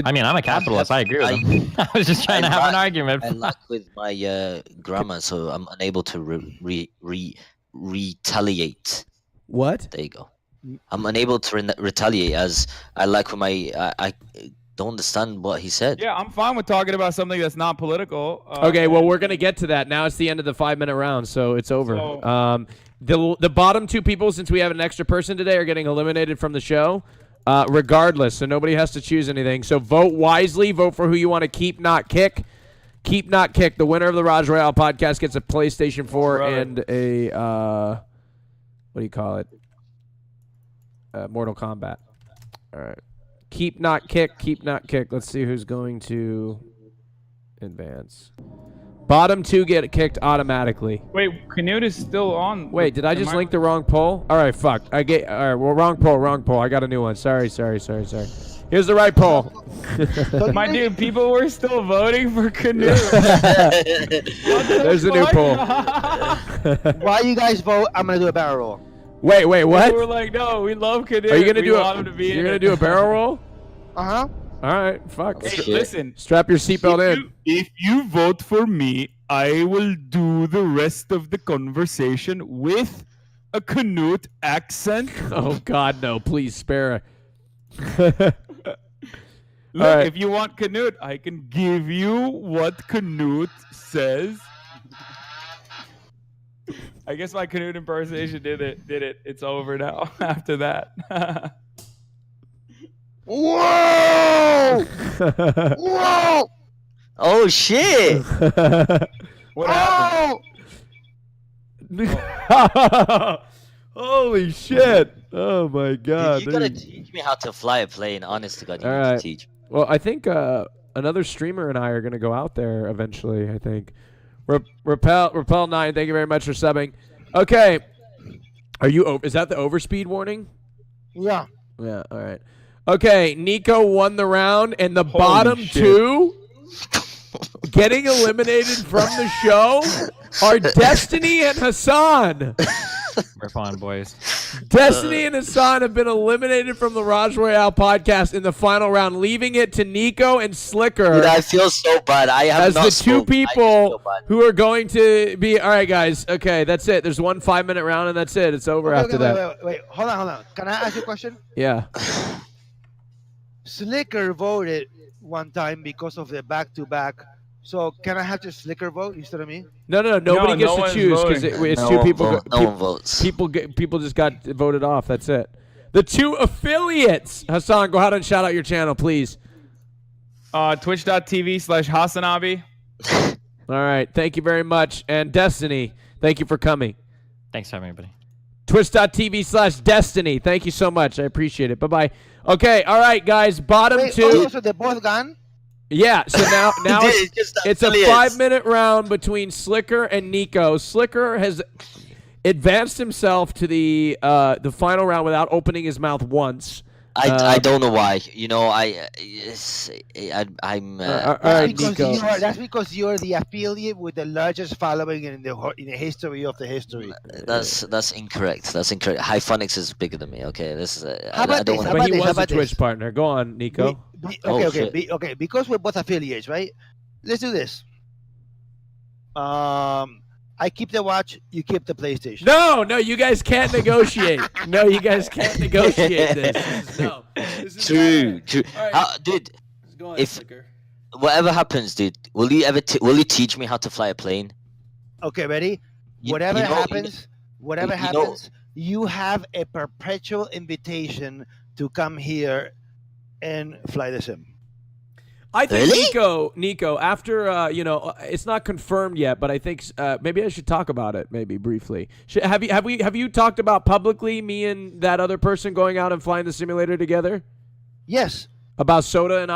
I mean, I'm a capitalist. I agree with him. I was just trying to have an argument. I lack with my grammar, so I'm unable to retaliate. What? There you go. I'm unable to retaliate as I like with my. I don't understand what he said. Yeah, I'm fine with talking about something that's not political. Okay, well, we're going to get to that. Now it's the end of the 5-minute round, so it's over. The bottom two people, since we have an extra person today, are getting eliminated from the show, regardless, so nobody has to choose anything. So vote wisely. Vote for who you want to keep, not kick. Keep, not kick. The winner of the Raj Royale podcast gets a PlayStation 4 and a, what do you call it? Mortal Kombat. All right. Keep, not kick. Keep, not kick. Let's see who's going to advance. Bottom two get kicked automatically. Wait, KNUT is still on. Wait, did I just link the wrong poll? All right, fuck. All right, well, wrong poll. I got a new one. Sorry. Here's the right poll. My dude, people were still voting for KNUT. There's a new poll. While you guys vote, I'm going to do a barrel roll. Wait, what? We were like, no, we love KNUT. Are you gonna We do want him to be You're in gonna it. do a barrel roll? Uh-huh. All right, fuck. Hey, listen. Strap your seatbelt in. If you vote for me, I will do the rest of the conversation with a KNUT accent. Oh God, no! Please spare. Look, right. if you want KNUT, I can give you what KNUT says. I guess my KNUT impersonation did it. It's over now after that. Whoa! Whoa! Oh shit! What happened? Holy shit! Oh my God! Dude, you gotta teach me how to fly a plane. Honest to God, you All need right. to teach. Well, I think another streamer and I are gonna go out there eventually. I think. Repel 9. Thank you very much for subbing. Okay. Are you? Is that the overspeed warning? Yeah. Yeah. All right. Okay. Nico won the round, and the Holy bottom shit. two getting eliminated from the show are Destiny and Hasan. Rip on, boys. Destiny and Hasan have been eliminated from the Raj Royale podcast in the final round, leaving it to Nico and SLIKER. Dude, I feel so bad. I have as not the two spoken. I people feel bad. who are going to be. All right, guys. Okay, that's it. There's one 5-minute round, and that's it. It's over after that. Wait. Hold on. Can I ask you a question? Yeah. SLIKER voted one time because of the back-to-back. So can I have just SLIKER vote instead of me? No. Nobody gets to one's choose because voting. it's No two one people. vote- no one votes. People just got voted off. That's it. The two affiliates. Hasan, go ahead and shout out your channel, please. Twitch.tv/Hasanabi. All right. Thank you very much. And Destiny, thank you for coming. Thanks for having me, buddy. Twitch.tv/Destiny. Thank you so much. I appreciate it. Bye-bye. Okay. All right, guys. Bottom Wait, two. so they're both gone? Yeah, so now it's a affiliates. 5-minute round between SLIKER and Nico. SLIKER has advanced himself to the final round without opening his mouth once. I don't know why. You know, I'm. all right, Nico. That's because you're the affiliate with the largest following in the history of the history. That's incorrect. That's incorrect. Hyphonics is bigger than me. Okay, this is. How about this? But he was a Twitch partner. Go on, Nico. Okay. Because we're both affiliates, right? Let's do this. I keep the watch. You keep the PlayStation. No, you guys can't negotiate. No, you guys can't negotiate this. No. True. Right. Dude, Go on, if SLIKER. whatever happens, dude, will you teach me how to fly a plane? Okay, ready? Whatever happens, you have a perpetual invitation to come here and fly the sim. I think Really? Nico, after it's not confirmed yet, but I think maybe I should talk about it maybe briefly. Have you talked about publicly me and that other person going out and flying the simulator together? Yes. About Soda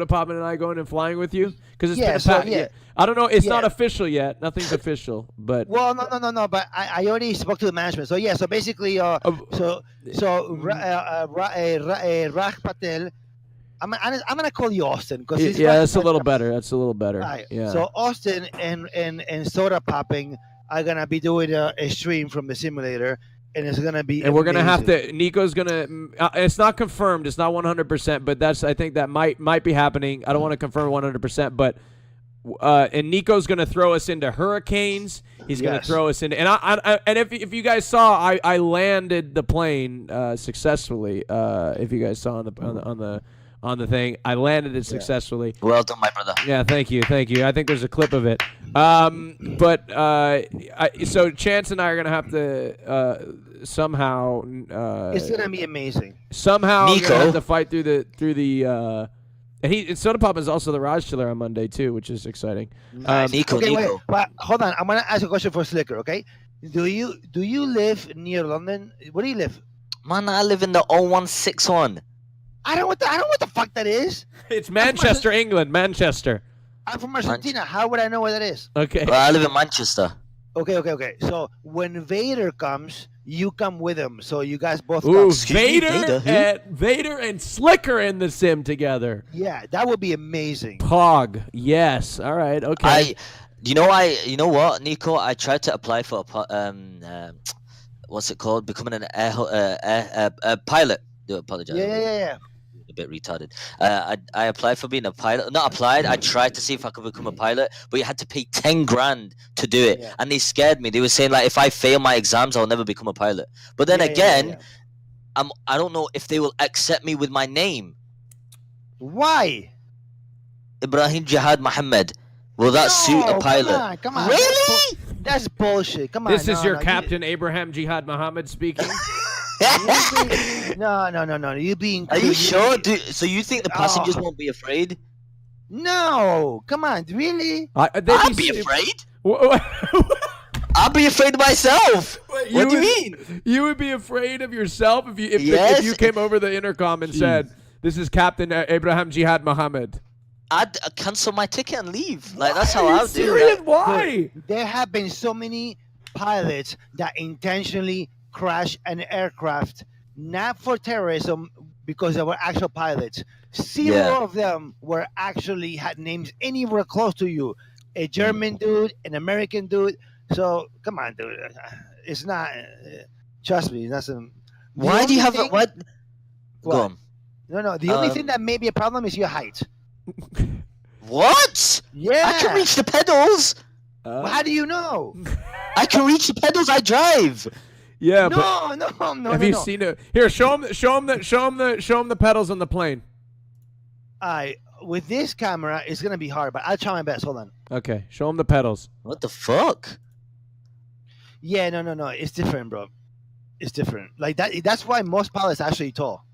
Poppin and I going and flying with you? Because it's Yeah, I don't know. It's not Yeah. official yet. Nothing's official, but Well, no. But I already spoke to the management. So yeah. So basically, Raj Patel. I'm gonna call you Austin because that's a little better. That's a little better. Right. Yeah. So Austin and Soda Popping are gonna be doing a stream from the simulator, and it's gonna be. And we're gonna have amazing. to. Nico's gonna. It's not confirmed. It's not 100%, but I think that might be happening. I don't want to confirm 100%, but and Nico's gonna throw us into hurricanes. He's gonna throw us into. And if you guys saw, I landed the plane successfully. If you guys saw on the thing, I landed it successfully. Well done, my brother. Yeah, thank you. I think there's a clip of it. So Chance and I are gonna have to somehow. It's gonna be amazing. Somehow, Nico. we're gonna have to fight through the. And Soda Pop is also the Raj Chiller on Monday too, which is exciting. Nico. Wait, but hold on. I'm gonna ask a question for SLIKER. Okay, do you live near London? Where do you live? Man, I live in the 0161. I don't know what the fuck that is. It's Manchester, England. Manchester. I'm from Argentina. How would I know where that is? Okay. Well, I live in Manchester. Okay. So when Vader comes, you come with him. So you guys both Ooh, come. Vader and SLIKER in the sim together. Yeah, that would be amazing. Pog. Yes. All right. Okay. You know what, Nico? I tried to apply for what's it called? Becoming an air pilot. Do apologize. Yeah. bit retarded. I applied for being a pilot. Not applied. I tried to see if I could become a pilot, but you had to pay 10 grand to do it, and they scared me. They were saying like, if I fail my exams, I'll never become a pilot. But then again, I don't know if they will accept me with my name. Why? Ibrahim Jihad Mohammed. Will that suit a pilot? Come on. Really? That's bullshit. Come on. This is your Captain Abraham Jihad Muhammad speaking. No. You being? Are you sure? So you think the passengers won't be afraid? No. Come on. Really? I'd be afraid. I'd be afraid myself. What do you mean? You would be afraid of yourself if you came over the intercom and said, "This is Captain Abraham Jihad Muhammad." I'd cancel my ticket and leave. Like that's how I would do it. Why? There have been so many pilots that intentionally crash an aircraft, not for terrorism, because they were actual pilots. Zero of them were actually had names anywhere close to you. A German dude, an American dude. So come on, dude. It's not. Trust me, that's a. Why do you have what? Go on. No. The only thing that may be a problem is your height. What? Yeah. I can reach the pedals. Well, how do you know? I can reach the pedals. I drive. Yeah, no. Have you seen it? Here, show him the pedals on the plane. With this camera, it's gonna be hard, but I'll try my best. Hold on. Okay, show him the pedals. What the fuck? Yeah, no. It's different, bro. It's different. Like that. That's why most pilots are actually tall.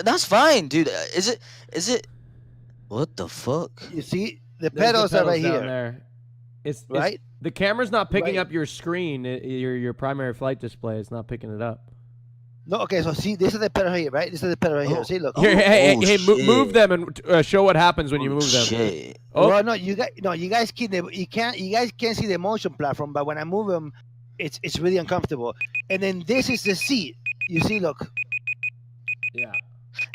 That's fine, dude. Is it? What the fuck? You see, the pedals are right here. There. It's right. The camera's not picking up your screen. Your primary flight display is not picking it up. No, okay. So see, this is the pedal here, right? This is the pedal right here. See, look. Here, hey, move them and show what happens when you move them. Shit. Oh well, you guys can't see the motion platform, but when I move them, it's really uncomfortable. And then this is the seat. You see, look. Yeah.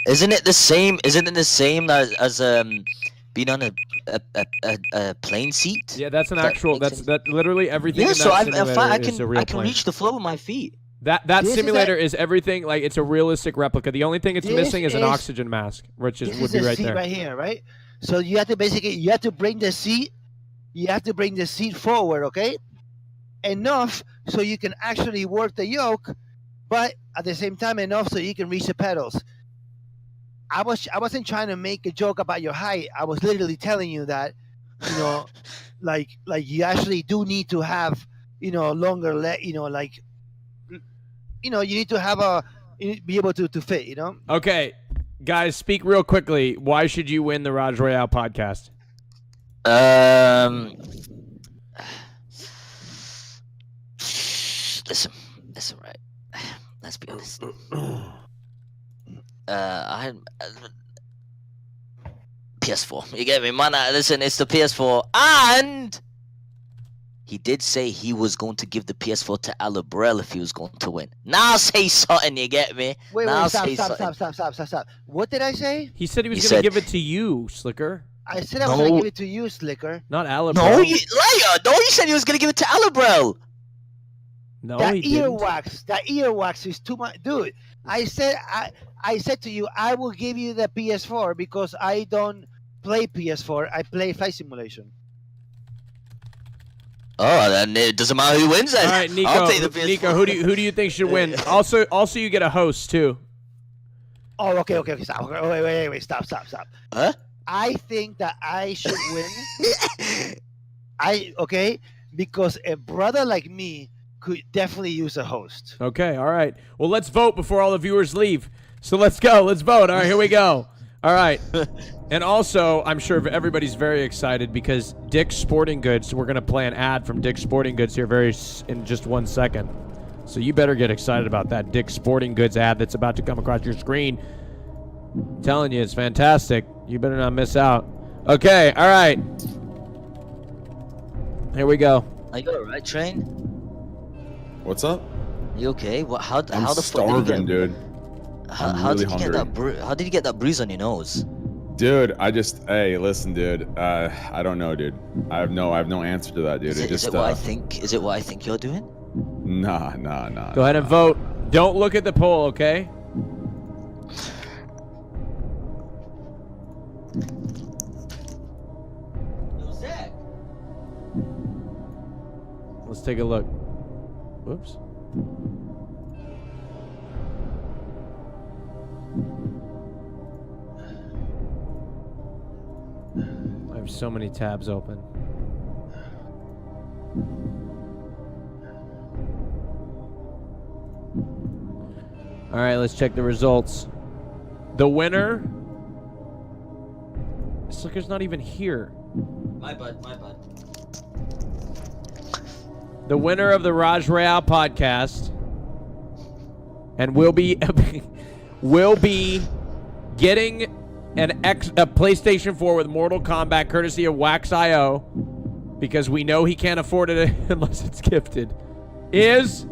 Isn't it the same? Isn't it the same as being on a plane seat? Yeah, that's an actual. That's literally everything. Yeah, in so that simulator I can reach the floor with my feet. That simulator is everything. Like it's a realistic replica. The only thing it's missing is an oxygen mask, which would be right there. Right here, right. So you have to bring the seat. You have to bring the seat forward, okay? Enough so you can actually work the yoke, but at the same time enough so you can reach the pedals. I wasn't trying to make a joke about your height. I was literally telling you that, like you actually do need to have, longer leg, you need to have be able to fit, Okay, guys, speak real quickly. Why should you win the Raj Royale podcast? Listen, right. Let's be honest. PS4. You get me, man? Listen, it's the PS4, and he did say he was going to give the PS4 to Alabrel if he was going to win. Now say something, you get me? Wait, stop. What did I say? He said he was going to give it to you, Sliker. I said I was going to give it to you, Sliker. Not Alabrel. No, you said he was going to give it to Alabrel. No, that he didn't. earwax is too much, dude. I said to you, I will give you the PS4 because I don't play PS4. I play Flight Simulation. Oh, then it doesn't matter who wins. Then. All right, Nico. I'll take the PS4. Nico, who do you think should win? Also, you get a host too. Oh, okay. Stop. Wait. Stop. Huh? I think that I should win. Because a brother like me could definitely use a host. Okay, all right. Well, let's vote before all the viewers leave. So let's go. Let's vote. All right, here we go. All right. And also, I'm sure everybody's very excited because Dick's Sporting Goods, we're going to play an ad from Dick's Sporting Goods here in just 1 second. So you better get excited about that Dick's Sporting Goods ad that's about to come across your screen. I'm telling you, it's fantastic. You better not miss out. Okay, all right. Here we go. Are you all right, Train? What's up? You okay? How the fuck starving, dude. How did you get that bruise on your nose? Dude, hey, listen, dude. I don't know, dude. I have no answer to that, dude. Is it what I think you're doing? Nah. Go ahead and vote. Don't look at the poll, okay? Let's take a look. Whoops. I have so many tabs open. All right, let's check the results. The winner... Sliker's not even here. My bad, my bad. The winner of the Raj Royale podcast, and will be getting a PlayStation 4 with Mortal Kombat courtesy of Wax.io, because we know he can't afford it unless it's gifted, is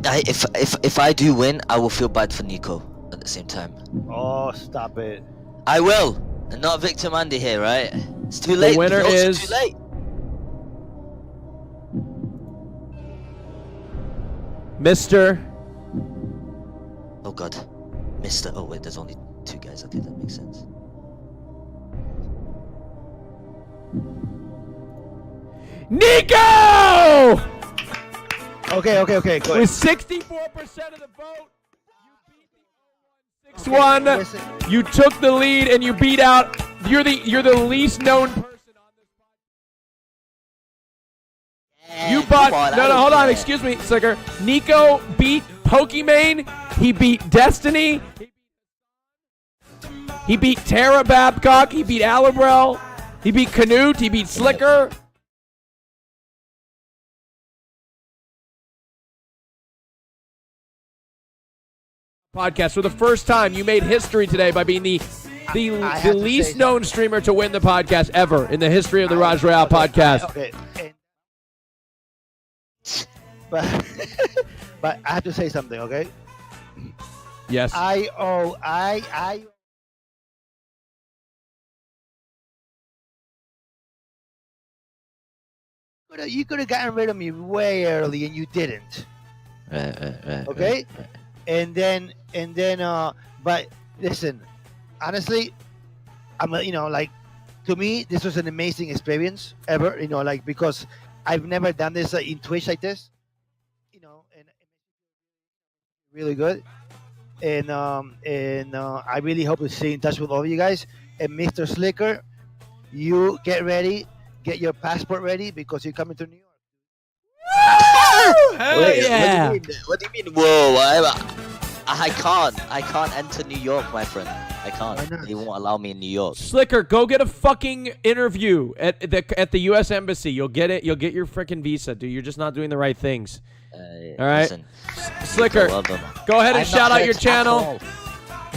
If I do win, I will feel bad for Nico at the same time. Oh, stop it. I will. I'm not Victor Mandy here, right? It's too late. The winner is too late. Mr. Oh god. Mr. Oh wait, there's only 2 guys. Okay, that makes sense. Nico! Okay. Go With ahead. 64% of the vote, you beat the 6-1. You took the lead and you beat out. You're the least known person on this podcast. You bought hold on, excuse me, Sliker. Nico beat Pokimane. He beat Destiny. He beat Tara Babcock. He beat Alabrel. He beat KNUT. He beat SLIKER. Podcast for the first time, you made history today by being the least known streamer to win the podcast ever in the history of the Raj Royale podcast. Okay. But I have to say something, okay? Yes. You could have gotten rid of me way early, and you didn't. Okay. And then, but listen, honestly, to me, this was an amazing experience ever, because I've never done this in Twitch like this, and really good. And I really hope to stay in touch with all of you guys. And Mr. SLIKER, you get ready, get your passport ready, because you're coming to New York. Wait, yeah. What do you mean? Whoa, I can't enter New York, my friend. I can't. They won't allow me in New York. SLIKER, go get a fucking interview at the U.S. Embassy. You'll get it. You'll get your freaking visa, dude. You're just not doing the right things. All right, Listen, SLIKER, go ahead and shout out your channel.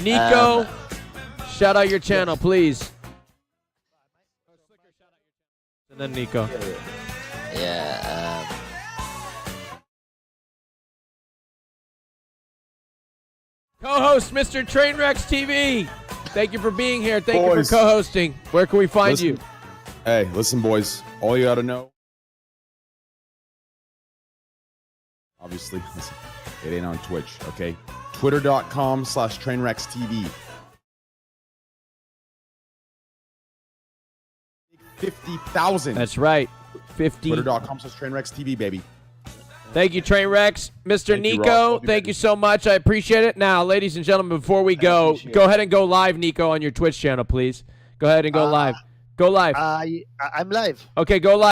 Nico, shout out your channel, please. And then Nico. Yeah. Co-host Mr. Trainwrecks TV. Thank you for being here. Thank you for co-hosting. Where can we find you? Hey, listen, boys. All you gotta know. Obviously, listen, it ain't on Twitch, okay? Twitter.com/TrainwrecksTV. 50,000. That's right. 50. Twitter.com/TrainwrecksTV, baby. Thank you, Trainwrecks. Mr. Nico, thank you so much. I appreciate it. Now, ladies and gentlemen, before we go ahead and go live, Nico, on your Twitch channel, please. Go ahead and go live. Go live. I'm live. Okay, go live.